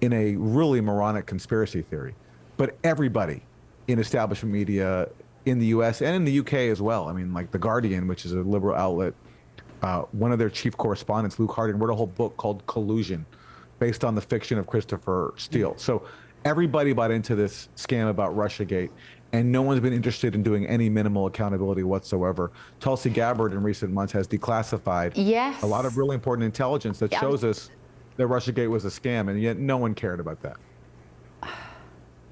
[SPEAKER 7] in a really moronic conspiracy theory. But everybody in establishment media, in the U.S. and in the U.K. as well. I mean, like The Guardian, which is a liberal outlet, one of their chief correspondents, Luke Hardin, wrote a whole book called Collusion, based on the fiction of Christopher Steele. So everybody bought into this scam about Russiagate, and no one's been interested in doing any minimal accountability whatsoever. Tulsi Gabbard in recent months has declassified a lot of really important intelligence that shows us that Russiagate was a scam, and yet no one cared about that.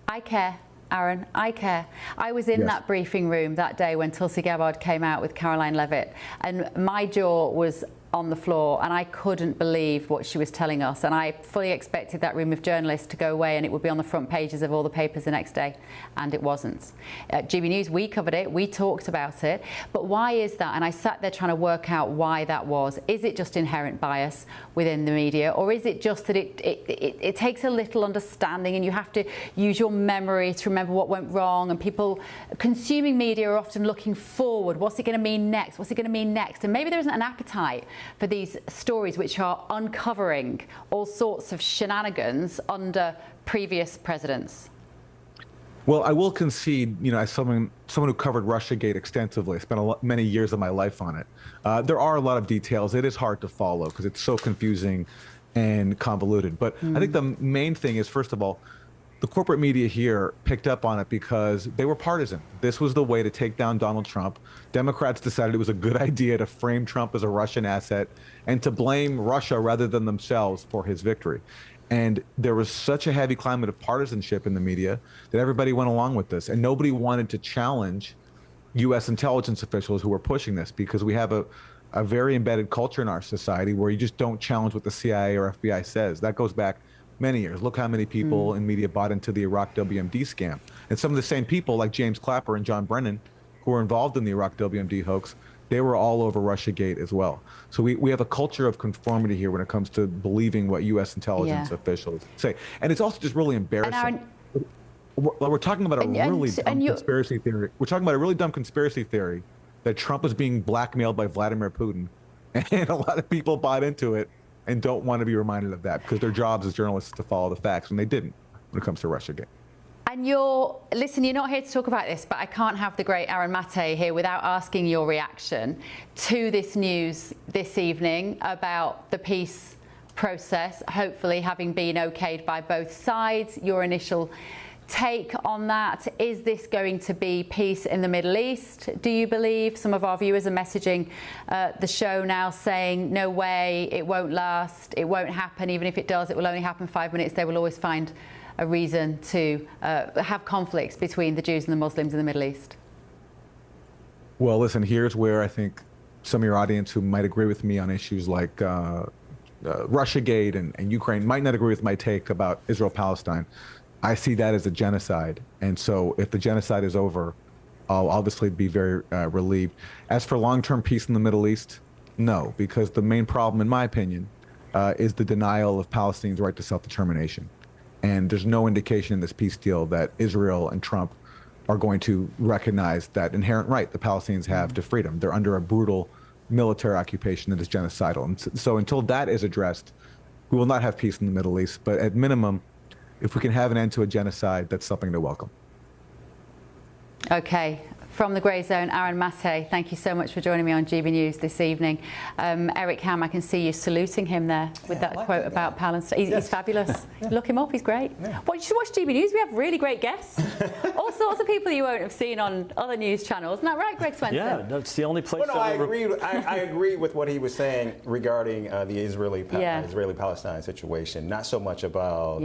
[SPEAKER 11] I care, Aaron, I care. I was in that briefing room that day when Tulsi Gabbard came out with Caroline Levitt, and my jaw was on the floor, and I couldn't believe what she was telling us, and I fully expected that room of journalists to go away and it would be on the front pages of all the papers the next day, and it wasn't. At GB News, we covered it, we talked about it, but why is that? And I sat there trying to work out why that was. Is it just inherent bias within the media, or is it just that it takes a little understanding and you have to use your memory to remember what went wrong, and people consuming media are often looking forward. What's it going to mean next? What's it going to mean next? And maybe there isn't an appetite for these stories which are uncovering all sorts of shenanigans under previous presidents.
[SPEAKER 7] Well, I will concede, you know, as someone who covered Russiagate extensively, I spent many years of my life on it. There are a lot of details. It is hard to follow because it's so confusing and convoluted. But I think the main thing is, first of all, the corporate media here picked up on it because they were partisan. This was the way to take down Donald Trump. Democrats decided it was a good idea to frame Trump as a Russian asset and to blame Russia rather than themselves for his victory. And there was such a heavy climate of partisanship in the media that everybody went along with this. And nobody wanted to challenge U.S. intelligence officials who were pushing this, because we have a very embedded culture in our society where you just don't challenge what the CIA or FBI says. That goes back many years. Look how many people in media bought into the Iraq WMD scam. And some of the same people, like James Clapper and John Brennan, who were involved in the Iraq WMD hoax, they were all over Russiagate as well. So we have a culture of conformity here when it comes to believing what U.S. intelligence officials say. And it's also just really embarrassing. We're talking about a really dumb conspiracy theory. We're talking about a really dumb conspiracy theory that Trump is being blackmailed by Vladimir Putin. And a lot of people bought into it and don't want to be reminded of that because their jobs as journalists is to follow the facts, and they didn't when it comes to Russiagate.
[SPEAKER 11] And listen, you're not here to talk about this, but I can't have the great Aaron Mate here without asking your reaction to this news this evening about the peace process, hopefully having been okayed by both sides. Your initial take on that. Is this going to be peace in the Middle East, do you believe? Some of our viewers are messaging the show now saying, no way, it won't last, it won't happen. Even if it does, it will only happen 5 minutes. They will always find a reason to have conflicts between the Jews and the Muslims in the Middle East.
[SPEAKER 7] Well, listen, here's where I think some of your audience who might agree with me on issues like Russiagate and Ukraine might not agree with my take about Israel-Palestine. I see that as a genocide. And so if the genocide is over, I'll obviously be very relieved. As for long-term peace in the Middle East, no, because the main problem, in my opinion, is the denial of Palestinians' right to self-determination. And there's no indication in this peace deal that Israel and Trump are going to recognize that inherent right the Palestinians have to freedom. They're under a brutal military occupation that is genocidal. And so until that is addressed, we will not have peace in the Middle East. But at minimum, if we can have an end to a genocide, that's something to welcome.
[SPEAKER 11] Okay. From the Grey Zone, Aaron Mate, thank you so much for joining me on GB News this evening. Eric Ham, I can see you saluting him there with that quote about Palestine. He's fabulous. Look him up, he's great. You should watch GB News. We have really great guests. All sorts of people you won't have seen on other news channels. Isn't that right, Greg Swenson?
[SPEAKER 13] Yeah, that's the only place.
[SPEAKER 8] Well, no, I agree with what he was saying regarding the Israeli-Palestine situation. Not so much about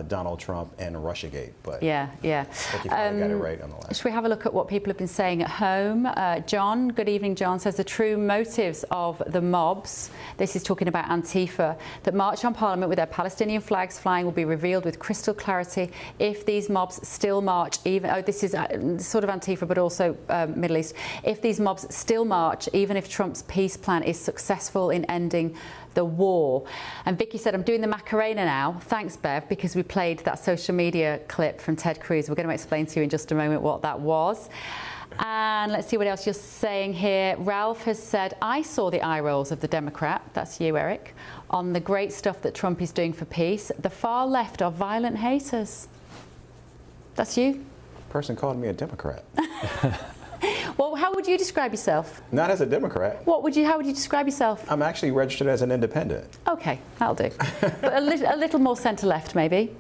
[SPEAKER 8] Donald Trump and Russiagate, but I think you finally got it right on the last.
[SPEAKER 11] Should we have a look at what people have been saying at home? John, good evening, John, says the true motives of the mobs, this is talking about Antifa, that march on Parliament with their Palestinian flags flying will be revealed with crystal clarity if these mobs still march, even, this is sort of Antifa, but also Middle East, if these mobs still march, even if Trump's peace plan is successful in ending the war. And Vicky said, I'm doing the Macarena now. Thanks, Bev, because we played that social media clip from Ted Cruz. We're going to explain to you in just a moment what that was. And let's see what else you're saying here. Ralph has said, I saw the eye rolls of the Democrat, that's you, Eric, on the great stuff that Trump is doing for peace. The far left are violent haters. That's you.
[SPEAKER 8] Person called me a Democrat.
[SPEAKER 11] Well, how would you describe yourself?
[SPEAKER 8] Not as a Democrat.
[SPEAKER 11] How would you describe yourself?
[SPEAKER 8] I'm actually registered as an independent.
[SPEAKER 11] Okay, that'll do. But a little more centre-left, maybe?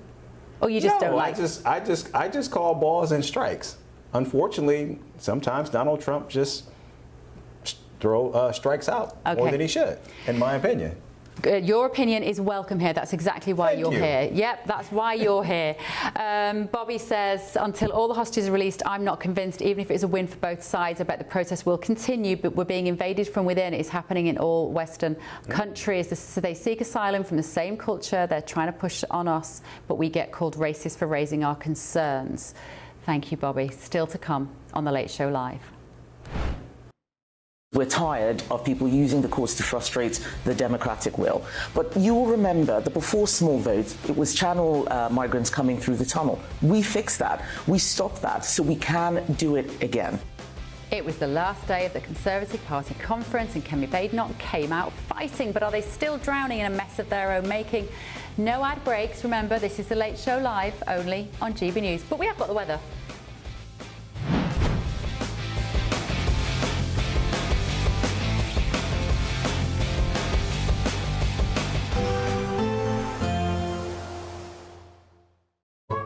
[SPEAKER 11] Or you just don't like?
[SPEAKER 8] I just call balls and strikes. Unfortunately, sometimes Donald Trump just strikes out more than he should, in my opinion.
[SPEAKER 11] Your opinion is welcome here. That's exactly why you're here. Yep, that's why you're here. Bobby says, until all the hostages are released, I'm not convinced, even if it is a win for both sides. I bet the protest will continue, but we're being invaded from within. It's happening in all Western countries. So they seek asylum from the same culture. They're trying to push on us, but we get called racist for raising our concerns. Thank you, Bobby. Still to come on The Late Show Live.
[SPEAKER 9] We're tired of people using the courts to frustrate the democratic will. But you will remember that before small votes, it was channel migrants coming through the tunnel. We fixed that. We stopped that, so we can do it again.
[SPEAKER 11] It was the last day of the Conservative Party conference and Kemi Badenoch came out fighting, but are they still drowning in a mess of their own making? No ad breaks. Remember, this is The Late Show Live, only on GB News. But we have got the weather.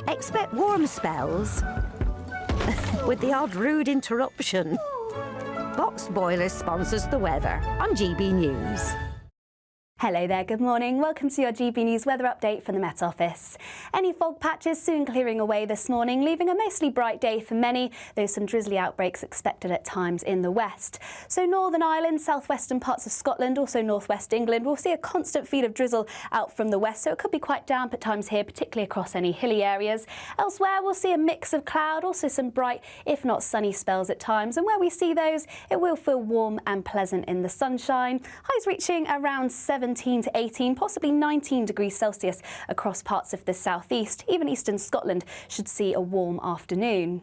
[SPEAKER 17] Expect warm spells with the odd rude interruption. Boxed Boilers sponsors the weather on GB News.
[SPEAKER 22] Hello there, good morning. Welcome to your GB News weather update from the Met Office. Any fog patches soon clearing away this morning, leaving a mostly bright day for many, though some drizzly outbreaks expected at times in the west. So Northern Ireland, southwestern parts of Scotland, also northwest England, will see a constant feed of drizzle out from the west, so it could be quite damp at times here, particularly across any hilly areas. Elsewhere, we'll see a mix of cloud, also some bright, if not sunny spells at times, and where we see those, it will feel warm and pleasant in the sunshine. Highs reaching around 17 to 18, possibly 19 degrees Celsius across parts of the southeast. Even eastern Scotland should see a warm afternoon.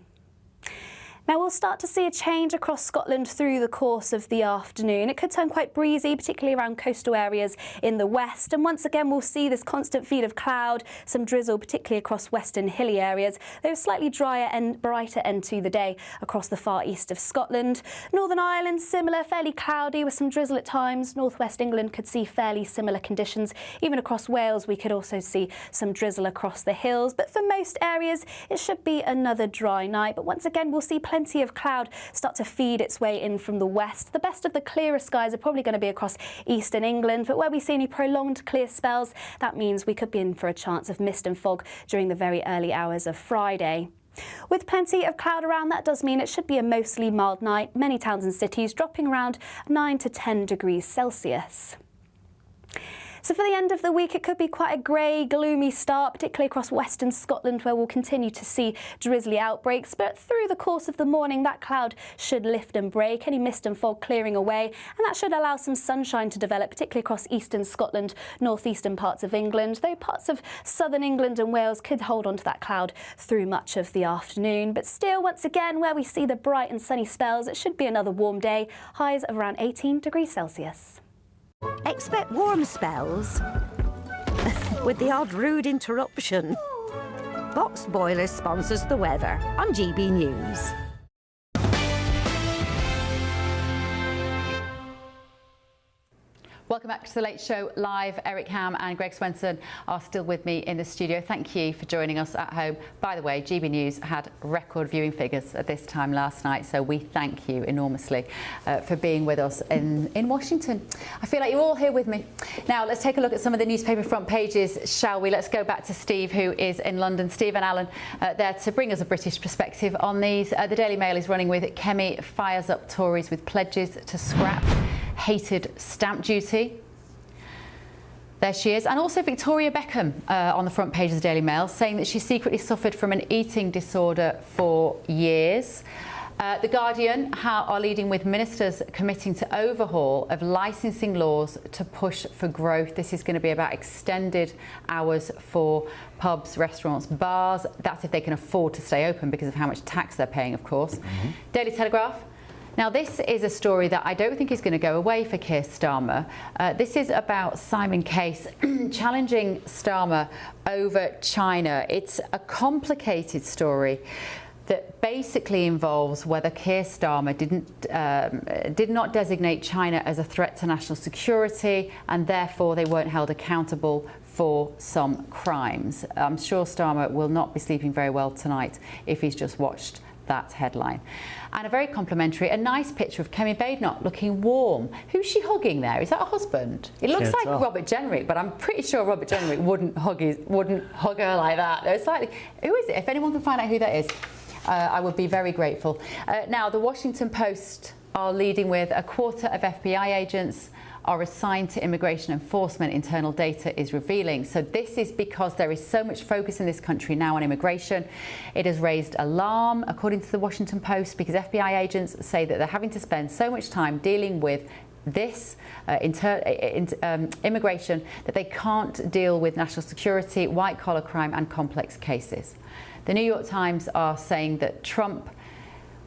[SPEAKER 22] Now we'll start to see a change across Scotland through the course of the afternoon. It could turn quite breezy, particularly around coastal areas in the west. And once again, we'll see this constant feed of cloud, some drizzle, particularly across western hilly areas. Though slightly drier and brighter end to the day across the far east of Scotland. Northern Ireland, similar, fairly cloudy with some drizzle at times. Northwest England could see fairly similar conditions. Even across Wales, we could also see some drizzle across the hills. But for most areas, it should be another dry night. But once again, we'll see plenty of cloud start to feed its way in from the west. The best of the clearer skies are probably going to be across eastern England, but where we see any prolonged clear spells, that means we could be in for a chance of mist and fog during the very early hours of Friday. With plenty of cloud around, that does mean it should be a mostly mild night. Many towns and cities dropping around 9 to 10 degrees Celsius. So for the end of the week, it could be quite a grey, gloomy start, particularly across western Scotland, where we'll continue to see drizzly outbreaks. But through the course of the morning, that cloud should lift and break, any mist and fog clearing away, and that should allow some sunshine to develop, particularly across eastern Scotland, northeastern parts of England, though parts of southern England and Wales could hold on to that cloud through much of the afternoon. But still, once again, where we see the bright and sunny spells, it should be another warm day, highs of around 18 degrees Celsius.
[SPEAKER 17] Expect warm spells with the odd rude interruption. Boxed Boilers sponsors the weather on GB News.
[SPEAKER 11] Welcome back to The Late Show Live. Eric Ham and Greg Swenson are still with me in the studio. Thank you for joining us at home. By the way, GB News had record viewing figures at this time last night, so we thank you enormously for being with us in Washington. I feel like you're all here with me. Now, let's take a look at some of the newspaper front pages, shall we? Let's go back to Steve, who is in London. Steve and Alan there to bring us a British perspective on these. The Daily Mail is running with Kemi fires up Tories with pledges to scrap hated stamp duty. There she is. And also Victoria Beckham on the front page of the Daily Mail, saying that she secretly suffered from an eating disorder for years. The Guardian are leading with ministers committing to overhaul of licensing laws to push for growth. This is going to be about extended hours for pubs, restaurants, bars. That's if they can afford to stay open because of how much tax they're paying, of course. Mm-hmm. Daily Telegraph. Now, this is a story that I don't think is going to go away for Keir Starmer. This is about Simon Case challenging Starmer over China. It's a complicated story. that basically involves whether Keir Starmer did not designate China as a threat to national security, and therefore they weren't held accountable for some crimes. I'm sure Starmer will not be sleeping very well tonight if he's just watched that headline. And a very complimentary, a nice picture of Kemi Badenoch looking warm. Who's she hugging there? Is that her husband? It looks like Robert Jenrick, but I'm pretty sure Robert Jenrick wouldn't hug her like that. It's like, who is it? If anyone can find out who that is, I would be very grateful. Now, the Washington Post are leading with a quarter of FBI agents are assigned to immigration enforcement, internal data is revealing. So this is because there is so much focus in this country now on immigration. It has raised alarm, according to the Washington Post, because FBI agents say that they're having to spend so much time dealing with this immigration that they can't deal with national security, white-collar crime and complex cases. The New York Times are saying that Trump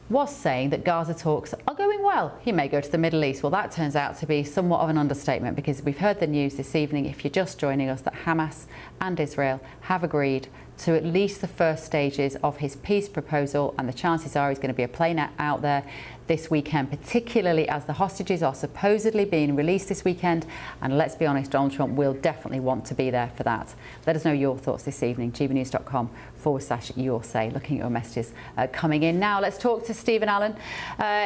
[SPEAKER 11] was saying that Gaza talks are going well. He may go to the Middle East. Well, that turns out to be somewhat of an understatement, because we've heard the news this evening, if you're just joining us, that Hamas and Israel have agreed to at least the first stages of his peace proposal, and the chances are he's going to be a plane out there this weekend, particularly as the hostages are supposedly being released this weekend. And let's be honest, Donald Trump will definitely want to be there for that. Let us know your thoughts this evening, gbnews.com/your say, looking at your messages coming in. Now let's talk to Stephen Allen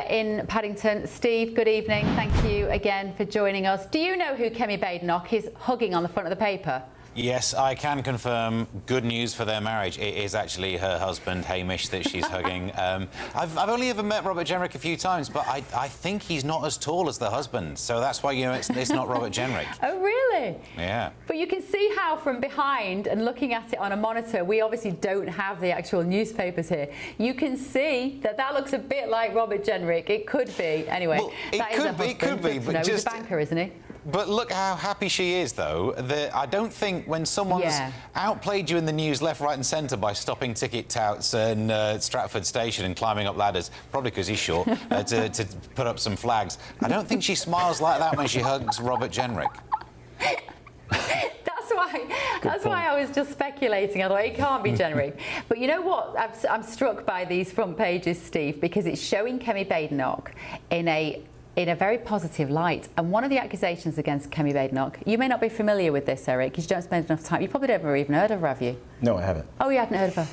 [SPEAKER 11] in Paddington. Steve, good evening. Thank you again for joining us. Do you know who Kemi Badenoch is hugging on the front of the paper?
[SPEAKER 14] Yes, I can confirm good news for their marriage. It is actually her husband, Hamish, that she's hugging. I've only ever met Robert Jenrick a few times, but I think he's not as tall as the husband. So that's why, you know, it's not Robert Jenrick.
[SPEAKER 11] Oh, really?
[SPEAKER 14] Yeah.
[SPEAKER 11] But you can see how from behind and looking at it on a monitor, we obviously don't have the actual newspapers here. You can see that that looks a bit like Robert Jenrick. It could be. Anyway,
[SPEAKER 14] well, it could be, but
[SPEAKER 11] no,
[SPEAKER 14] just...
[SPEAKER 11] he's a banker, isn't he?
[SPEAKER 14] But look how happy she is, though. I don't think when someone's outplayed you in the news left, right and centre by stopping ticket touts in Stratford Station and climbing up ladders, probably because he's short, to put up some flags, I don't think she smiles like that when she hugs Robert Jenrick.
[SPEAKER 11] That's why I was just speculating. I thought it can't be Jenrick. But you know what? I'm struck by these front pages, Steve, because it's showing Kemi Badenoch in a very positive light. And one of the accusations against Kemi Badenoch, you may not be familiar with this, Eric, because you don't spend enough time. You probably never even heard of her, have you?
[SPEAKER 8] No, I haven't.
[SPEAKER 11] Oh, you hadn't heard of her?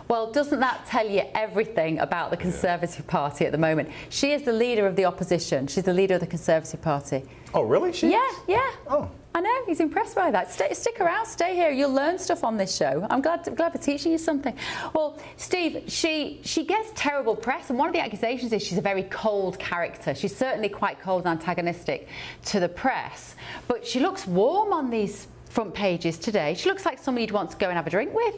[SPEAKER 11] Well, doesn't that tell you everything about the Conservative Party at the moment? She is the leader of the opposition. She's the leader of the Conservative Party.
[SPEAKER 8] Oh, really?
[SPEAKER 11] Yeah. Oh. I know, he's impressed by that. Stick around, stay here. You'll learn stuff on this show. I'm glad we're teaching you something. Well, Steve, she gets terrible press, and one of the accusations is she's a very cold character. She's certainly quite cold and antagonistic to the press, but she looks warm on these front pages today. She looks like somebody you'd want to go and have a drink with.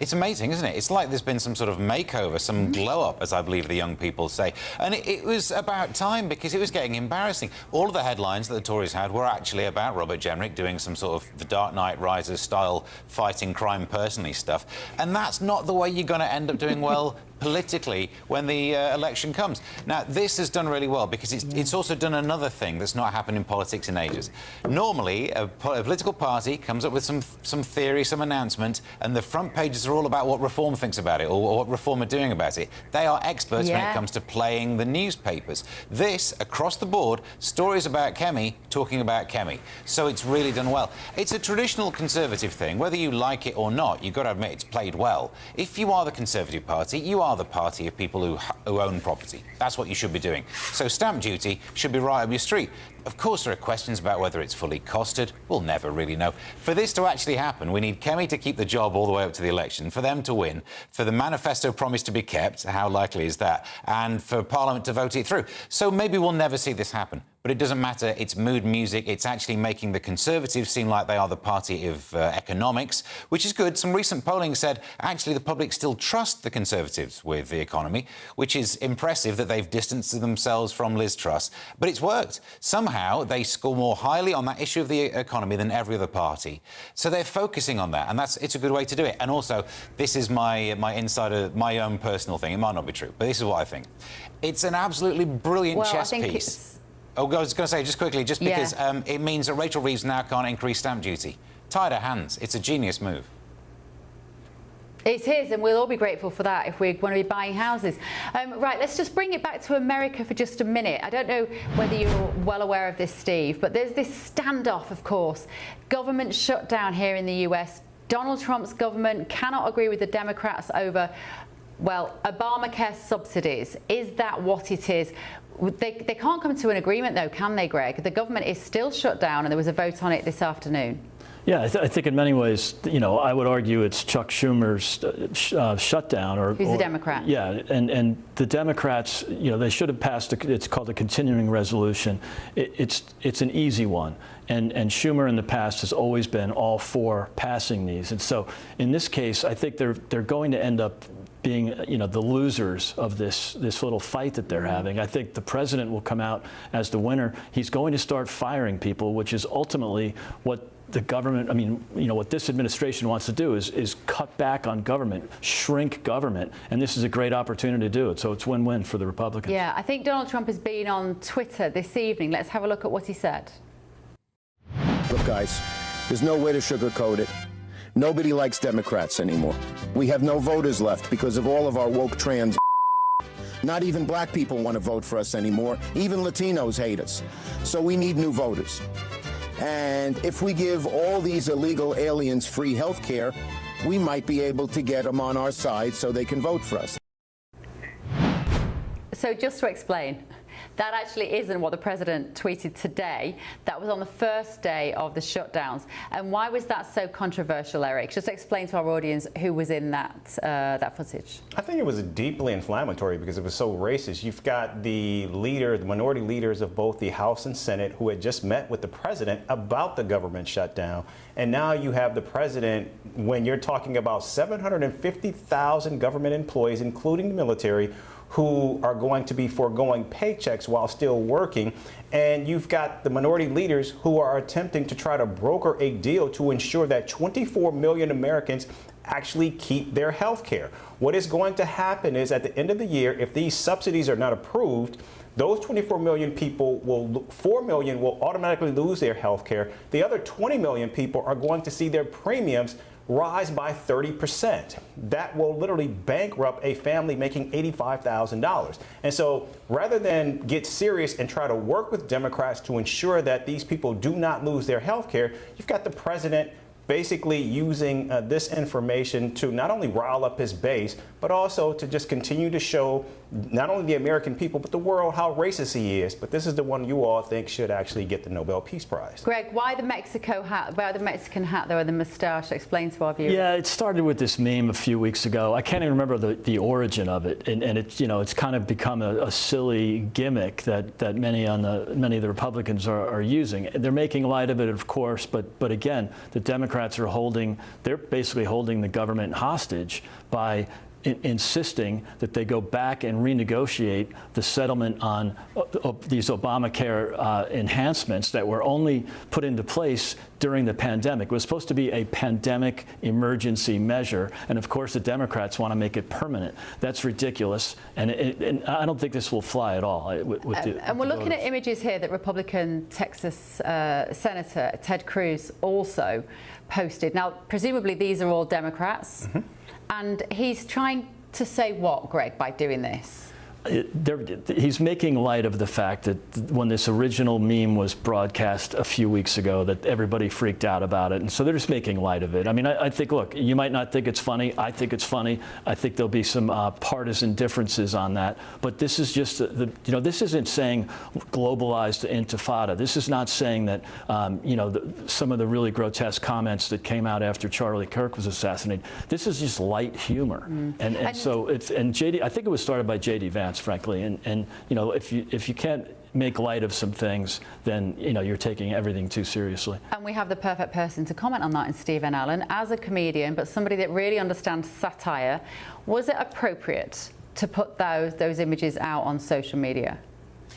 [SPEAKER 14] It's amazing, isn't it? It's like there's been some sort of makeover, some glow-up, as I believe the young people say. And it was about time, because it was getting embarrassing. All of the headlines that the Tories had were actually about Robert Jenrick doing some sort of The Dark Knight Rises style fighting crime personally stuff. And that's not the way you're going to end up doing well politically when the election comes. Now, this has done really well, because it's also done another thing that's not happened in politics in ages. Normally, a political party comes up with some theory, some announcement, and the front pages are all about what Reform thinks about it, or what Reform are doing about it. They are experts when it comes to playing the newspapers. This, across the board, stories about Kemi, talking about Kemi. So it's really done well. It's a traditional Conservative thing. Whether you like it or not, you've got to admit it's played well. If you are the Conservative Party, you are the party of people who own property. That's what you should be doing. So stamp duty should be right up your street. Of course, there are questions about whether it's fully costed. We'll never really know. For this to actually happen, we need Kemi to keep the job all the way up to the election, for them to win, for the manifesto promise to be kept, how likely is that, and for Parliament to vote it through. So maybe we'll never see this happen. But it doesn't matter. It's mood music. It's actually making the Conservatives seem like they are the party of economics, which is good. Some recent polling said actually the public still trust the Conservatives with the economy, which is impressive that they've distanced themselves from Liz Truss. But it's worked. Somehow they score more highly on that issue of the economy than every other party. So they're focusing on that, and it's a good way to do it. And also, this is my insider, my own personal thing. It might not be true, but this is what I think. It's an absolutely brilliant chess piece. Oh, I was going to say, just quickly, because it means that Rachel Reeves now can't increase stamp duty. Tied her hands. It's a genius move.
[SPEAKER 11] It is, and we'll all be grateful for that if we want to be buying houses. Right, let's just bring it back to America for just a minute. I don't know whether you're well aware of this, Steve, but there's this standoff, of course. Government shutdown here in the US. Donald Trump's government cannot agree with the Democrats over, well, Obamacare subsidies. Is that what it is? They can't come to an agreement, though, can they, Greg? The government is still shut down, and there was a vote on it this afternoon.
[SPEAKER 13] Yeah, I think in many ways, you know, I would argue it's Chuck Schumer's shutdown.
[SPEAKER 11] Who's a Democrat?
[SPEAKER 13] Yeah, and the Democrats, you know, they should have passed. It's called a continuing resolution. It's an easy one, and Schumer in the past has always been all for passing these. And so in this case, I think they're going to end up being, you know, the losers of this little fight that they're having. I think the president will come out as the winner. He's going to start firing people, which is ultimately what the government, I mean, you know, what this administration wants to do is cut back on government, shrink government, and this is a great opportunity to do it. So it's win-win for the Republicans.
[SPEAKER 11] Yeah, I think Donald Trump has been on Twitter this evening. Let's have a look at what he said.
[SPEAKER 16] Look, guys, there's no way to sugarcoat it. Nobody likes Democrats anymore. We have no voters left because of all of our woke trans. Not even black people want to vote for us anymore. Even Latinos hate us. So we need new voters. And if we give all these illegal aliens free health care, we might be able to get them on our side so they can vote for us.
[SPEAKER 11] So just to explain, that actually isn't what the president tweeted today. That was on the first day of the shutdowns. And why was that so controversial, Eric? Just explain to our audience who was in that footage.
[SPEAKER 8] I think it was deeply inflammatory because it was so racist. You've got the minority leaders of both the House and Senate who had just met with the president about the government shutdown. And now you have the president, when you're talking about 750,000 government employees, including the military, who are going to be foregoing paychecks while still working. And you've got the minority leaders who are attempting to try to broker a deal to ensure that 24 million Americans actually keep their health care. What is going to happen is at the end of the year, if these subsidies are not approved, those 24 million people 4 million will automatically lose their health care. The other 20 million people are going to see their premiums rise by 30%. That will literally bankrupt a family making $85,000. And so rather than get serious and try to work with Democrats to ensure that these people do not lose their health care, you've got the president basically using this information to not only rile up his base, but also to just continue to show not only the American people, but the world how racist he is. But this is the one you all think should actually get the Nobel Peace Prize.
[SPEAKER 11] Greg, why the Mexico hat? Why the Mexican hat, though, and the moustache? Explain to our viewers.
[SPEAKER 13] Yeah, it started with this meme a few weeks ago. I can't even remember the origin of it, and it's, you know, it's kind of become a silly gimmick that many of the Republicans are using. They're making light of it, of course, but again, the Democrats are they're basically holding the government hostage by insisting that they go back and renegotiate the settlement on these Obamacare enhancements that were only put into place during the pandemic. It was supposed to be a pandemic emergency measure, and of course the Democrats want to make it permanent. That's ridiculous, and I don't think this will fly at all.
[SPEAKER 11] And we're looking at images here that Republican Texas Senator Ted Cruz also posted. Now, presumably these are all Democrats. Mm-hmm. And he's trying to say what, Greg, by doing this?
[SPEAKER 13] He's making light of the fact that when this original meme was broadcast a few weeks ago, that everybody freaked out about it, and so they're just making light of it. I mean, I think, look, you might not think it's funny. I think it's funny. I think there'll be some partisan differences on that, but this is just this isn't saying globalized Intifada. This is not saying that some of the really grotesque comments that came out after Charlie Kirk was assassinated. This is just light humor, and so it's JD. I think it was started by JD Vance, frankly, and you know, if you can't make light of some things, then you're taking everything too seriously.
[SPEAKER 11] And we have the perfect person to comment on that in Stephen Allen, as a comedian, but somebody that really understands satire. Was it appropriate to put those images out on social media?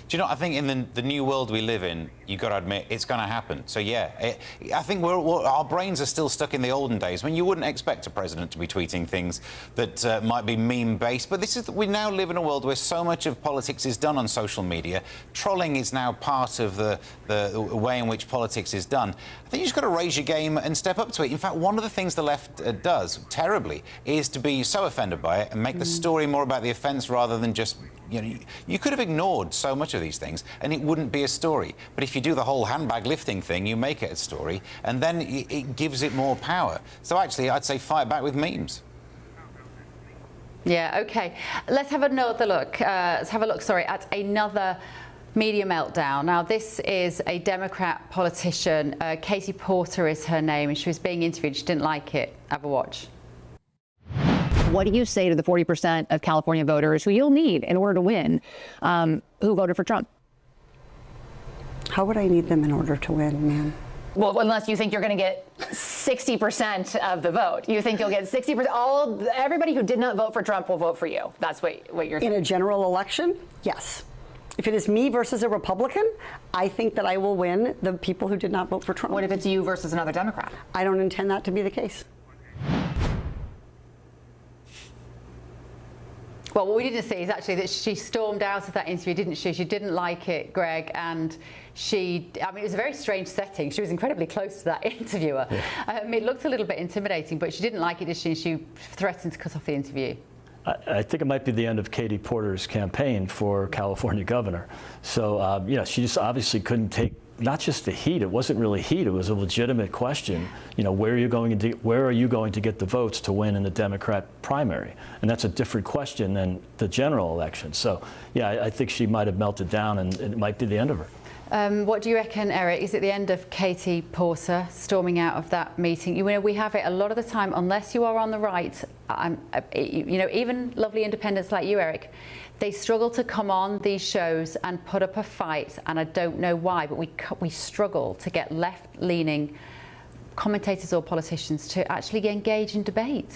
[SPEAKER 14] Do you know, I think in the new world we live in, you've got to admit, it's going to happen. So, yeah, I think our brains are still stuck in the olden days when you wouldn't expect a president to be tweeting things that might be meme-based. But we now live in a world where so much of politics is done on social media. Trolling is now part of the way in which politics is done. I think you've just got to raise your game and step up to it. In fact, one of the things the left does terribly is to be so offended by it and make the story more about the offence rather than just... You could have ignored so much of these things and it wouldn't be a story. But if you do the whole handbag lifting thing, you make it a story and then it gives it more power. So actually, I'd say fight back with memes.
[SPEAKER 11] Yeah, OK. Let's have another look. Let's have a look, at another media meltdown. Now, this is a Democrat politician. Katie Porter is her name, and she was being interviewed. She didn't like it. Have a watch.
[SPEAKER 15] What do you say to the 40% of California voters who you'll need in order to win, who voted for Trump?
[SPEAKER 20] How would I need them in order to win, ma'am?
[SPEAKER 15] Well, unless you think you're going to get 60% of the vote. You think you'll get 60%. Everybody who did not vote for Trump will vote for you. That's what you're
[SPEAKER 20] saying. In a general election, yes. If it is me versus a Republican, I think that I will win the people who did not vote for Trump.
[SPEAKER 15] What if it's you versus another Democrat?
[SPEAKER 20] I don't intend that to be the case.
[SPEAKER 11] Well, what we didn't see is actually that she stormed out of that interview, didn't she? She didn't like it, Greg, and it was a very strange setting. She was incredibly close to that interviewer. Yeah. It looked a little bit intimidating, but she didn't like it, did she? She threatened to cut off the interview.
[SPEAKER 13] I think it might be the end of Katie Porter's campaign for California governor. So, she just obviously couldn't take not just the heat. It wasn't really heat. It was a legitimate question. Where are you going to get the votes to win in the Democrat primary? And that's a different question than the general election. So, yeah, I think she might have melted down, and it might be the end of her.
[SPEAKER 11] What do you reckon, Eric? Is it the end of Katie Porter storming out of that meeting? We have it a lot of the time, unless you are on the right. Even lovely independents like you, Eric, they struggle to come on these shows and put up a fight, and I don't know why, but we struggle to get left-leaning commentators or politicians to actually engage in debate.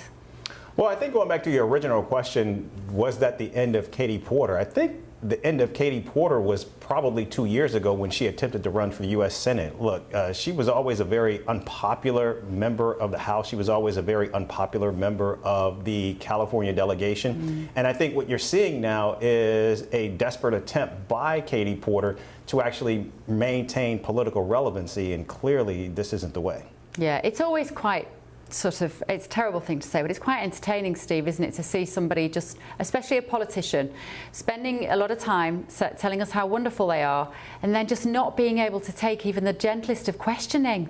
[SPEAKER 8] Well, I think going back to your original question, was that the end of Katie Porter? I think the end of Katie Porter was probably 2 years ago when she attempted to run for the U.S. Senate. Look, she was always a very unpopular member of the House. She was always a very unpopular member of the California delegation. Mm-hmm. And I think what you're seeing now is a desperate attempt by Katie Porter to actually maintain political relevancy. And clearly, this isn't the way.
[SPEAKER 11] Yeah, it's always quite it's a terrible thing to say, but it's quite entertaining, Steve, isn't it, to see somebody just, especially a politician, spending a lot of time telling us how wonderful they are and then just not being able to take even the gentlest of questioning.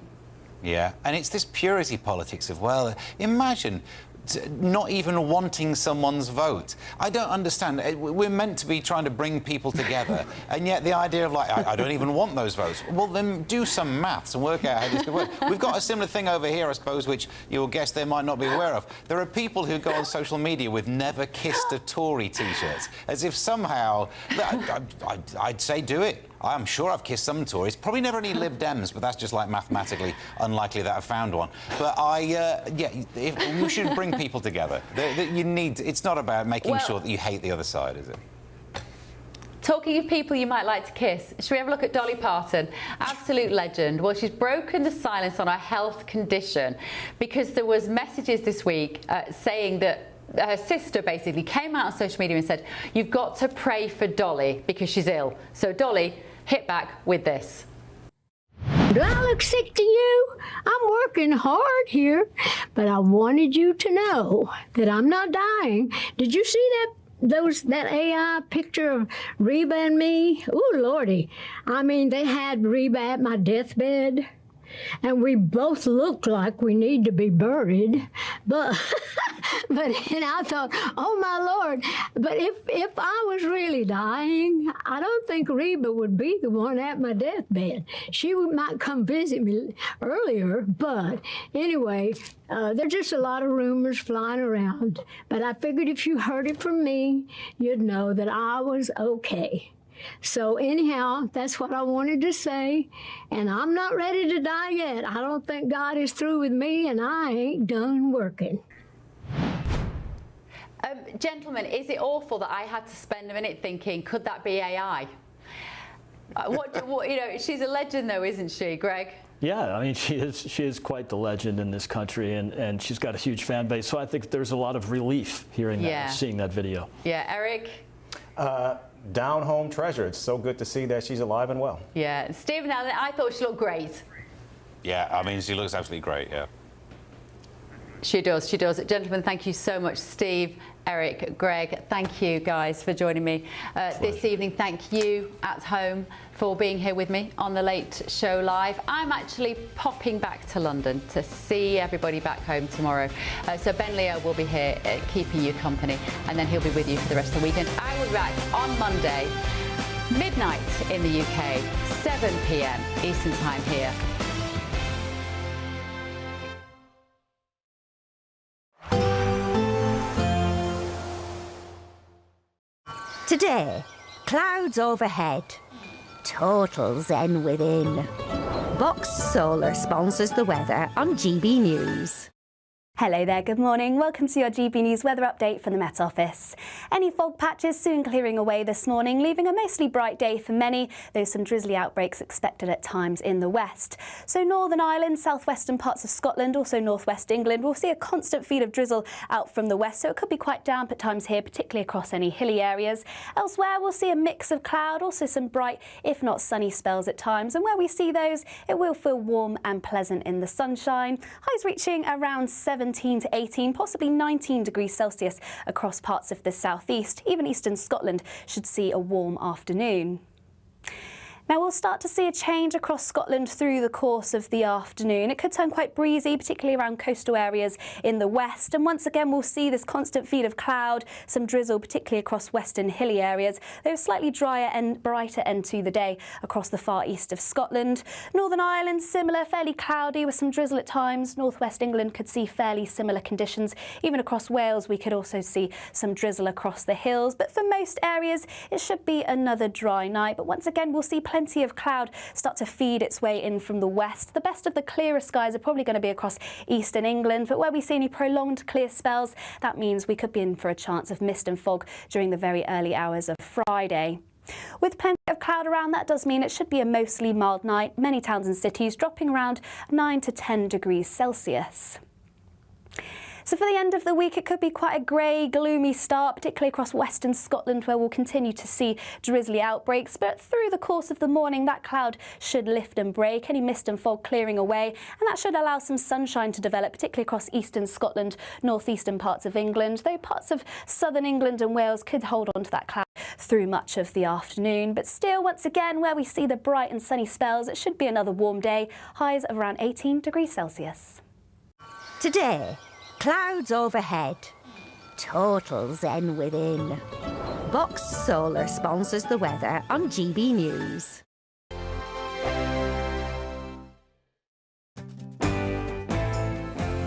[SPEAKER 14] Yeah, and it's this purity politics of, well, imagine not even wanting someone's vote. I don't understand. We're meant to be trying to bring people together, and yet the idea of, like, I don't even want those votes. Well, then do some maths and work out how this could work. We've got a similar thing over here, I suppose, which you'll guess they might not be aware of. There are people who go on social media with "Never Kissed a Tory" T-shirts, as if somehow... I'd say do it. I'm sure I've kissed some Tories. Probably never any Lib Dems, but that's just like mathematically unlikely that I've found one. But we should bring people together. It's not about making sure that you hate the other side, is it?
[SPEAKER 11] Talking of people you might like to kiss, should we have a look at Dolly Parton? Absolute legend. Well, she's broken the silence on her health condition because there was messages this week saying that her sister basically came out on social media and said, you've got to pray for Dolly because she's ill. So Dolly hit back with this.
[SPEAKER 21] Do I look sick to you? I'm working hard here, but I wanted you to know that I'm not dying. Did you see that AI picture of Reba and me? Ooh, Lordy. I mean, they had Reba at my deathbed, and we both look like we need to be buried. But and I thought, oh my Lord, but if I was really dying, I don't think Reba would be the one at my deathbed. She might come visit me earlier, but anyway, there's just a lot of rumors flying around. But I figured if you heard it from me, you'd know that I was okay. So anyhow, that's what I wanted to say, and I'm not ready to die yet. I don't think God is through with me, and I ain't done working.
[SPEAKER 11] Gentlemen, is it awful that I had to spend a minute thinking, could that be AI? She's a legend, though, isn't she, Greg?
[SPEAKER 13] Yeah, I mean, she is quite the legend in this country, and she's got a huge fan base. So I think there's a lot of relief hearing that, seeing that video.
[SPEAKER 11] Yeah, Eric?
[SPEAKER 8] Down home treasure. It's so good to see that she's alive and well.
[SPEAKER 11] Yeah, Stephen Allen, I thought she looked great.
[SPEAKER 14] Yeah, I mean, she looks absolutely great, yeah.
[SPEAKER 11] She does, she does. Gentlemen, thank you so much. Steve, Eric, Greg, thank you guys for joining me this evening. Thank you at home for being here with me on The Late Show Live. I'm actually popping back to London to see everybody back home tomorrow. So Ben Leo will be here keeping you company, and then he'll be with you for the rest of the weekend. I will be back on Monday, midnight in the UK, 7 p.m. Eastern Time here.
[SPEAKER 17] Today, clouds overhead, total zen within. Boxed Solar sponsors the weather on GB News.
[SPEAKER 22] Hello there, good morning. Welcome to your GB News weather update from the Met Office. Any fog patches soon clearing away this morning, leaving a mostly bright day for many, though some drizzly outbreaks expected at times in the west. So Northern Ireland, southwestern parts of Scotland, also northwest England, will see a constant feed of drizzle out from the west, so it could be quite damp at times here, particularly across any hilly areas. Elsewhere, we'll see a mix of cloud, also some bright, if not sunny spells at times, and where we see those, it will feel warm and pleasant in the sunshine. Highs reaching around 17 to 18, possibly 19 degrees Celsius across parts of the southeast. Even eastern Scotland should see a warm afternoon. Now we'll start to see a change across Scotland through the course of the afternoon. It could turn quite breezy, particularly around coastal areas in the west. And once again, we'll see this constant feed of cloud, some drizzle, particularly across western hilly areas. There's slightly drier and brighter end to the day across the far east of Scotland. Northern Ireland, similar, fairly cloudy with some drizzle at times. Northwest England could see fairly similar conditions. Even across Wales, we could also see some drizzle across the hills. But for most areas, it should be another dry night. But once again, we'll see plenty of cloud start to feed its way in from the west. The best of the clearer skies are probably going to be across eastern England, but where we see any prolonged clear spells, that means we could be in for a chance of mist and fog during the very early hours of Friday. With plenty of cloud around, that does mean it should be a mostly mild night. Many towns and cities dropping around 9 to 10 degrees Celsius. So for the end of the week, it could be quite a grey, gloomy start, particularly across western Scotland, where we'll continue to see drizzly outbreaks. But through the course of the morning, that cloud should lift and break, any mist and fog clearing away, and that should allow some sunshine to develop, particularly across eastern Scotland, northeastern parts of England, though parts of southern England and Wales could hold on to that cloud through much of the afternoon. But still, once again, where we see the bright and sunny spells, it should be another warm day, highs of around 18 degrees Celsius.
[SPEAKER 17] Today, clouds overhead, total zen within. Boxed Solar sponsors the weather on GB News.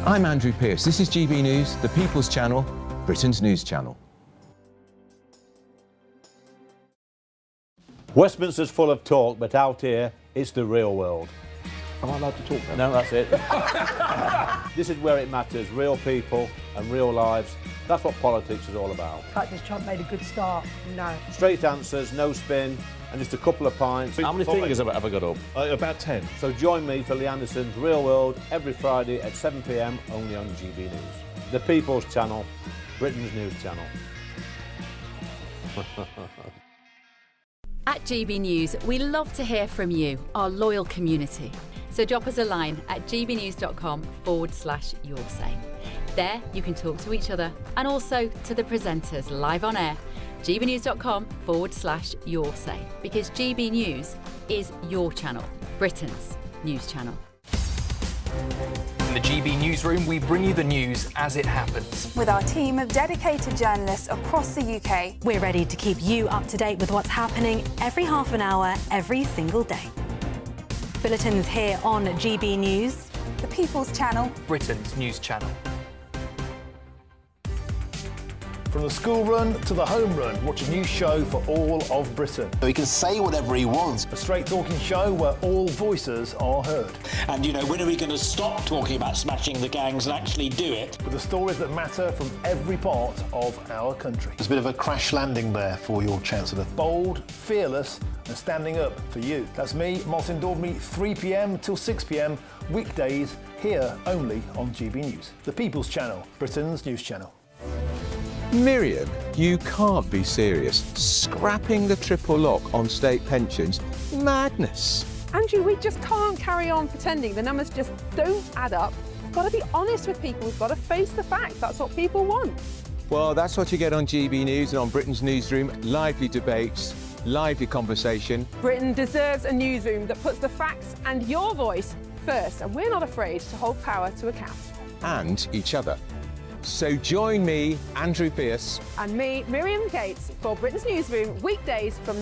[SPEAKER 10] I'm Andrew Pearce. This is GB News, the People's Channel, Britain's news channel.
[SPEAKER 12] Westminster's full of talk, but out here, it's the real world.
[SPEAKER 23] Am I allowed to talk then?
[SPEAKER 12] No, that's it. This is where it matters, real people and real lives. That's what politics is all about.
[SPEAKER 24] In fact, has Trump made a good start? No.
[SPEAKER 12] Straight answers, no spin, and just a couple of pints.
[SPEAKER 23] How many fingers have I got up?
[SPEAKER 12] About 10. So join me for Lee Anderson's Real World every Friday at 7 p.m. only on GB News. The People's Channel, Britain's news channel.
[SPEAKER 11] At GB News, we love to hear from you, our loyal community. So drop us a line at gbnews.com/yoursay. There you can talk to each other and also to the presenters live on air. gbnews.com/yoursay, because GB News is your channel, Britain's news channel.
[SPEAKER 18] In the GB Newsroom, we bring you the news as it happens.
[SPEAKER 25] With our team of dedicated journalists across the UK,
[SPEAKER 26] we're ready to keep you up to date with what's happening every half an hour, every single day. Bulletins here on GB News,
[SPEAKER 25] the People's Channel,
[SPEAKER 18] Britain's news channel.
[SPEAKER 1] From the school run to the home run, watch a new show for all of Britain.
[SPEAKER 27] So he can say whatever he wants.
[SPEAKER 1] A straight talking show where all voices are heard.
[SPEAKER 28] And, you know, when are we going to stop talking about smashing the gangs and actually do it?
[SPEAKER 1] With the stories that matter from every part of our country.
[SPEAKER 27] There's a bit of a crash landing there for your Chancellor.
[SPEAKER 1] Bold, fearless, and standing up for you. That's me, Martin Daubney, 3 p.m. till 6 p.m. weekdays, here only on GB News, the People's Channel, Britain's news channel.
[SPEAKER 10] Miriam, you can't be serious. Scrapping the triple lock on state pensions? Madness.
[SPEAKER 2] Andrew, we just can't carry on pretending. The numbers just don't add up. We've got to be honest with people. We've got to face the facts. That's what people want.
[SPEAKER 10] Well, that's what you get on GB News and on Britain's Newsroom. Lively debates, lively conversation.
[SPEAKER 2] Britain deserves a newsroom that puts the facts and your voice first, and we're not afraid to hold power to account.
[SPEAKER 10] And each other. So join me, Andrew Pierce.
[SPEAKER 2] And me, Miriam Gates, for Britain's Newsroom, weekdays from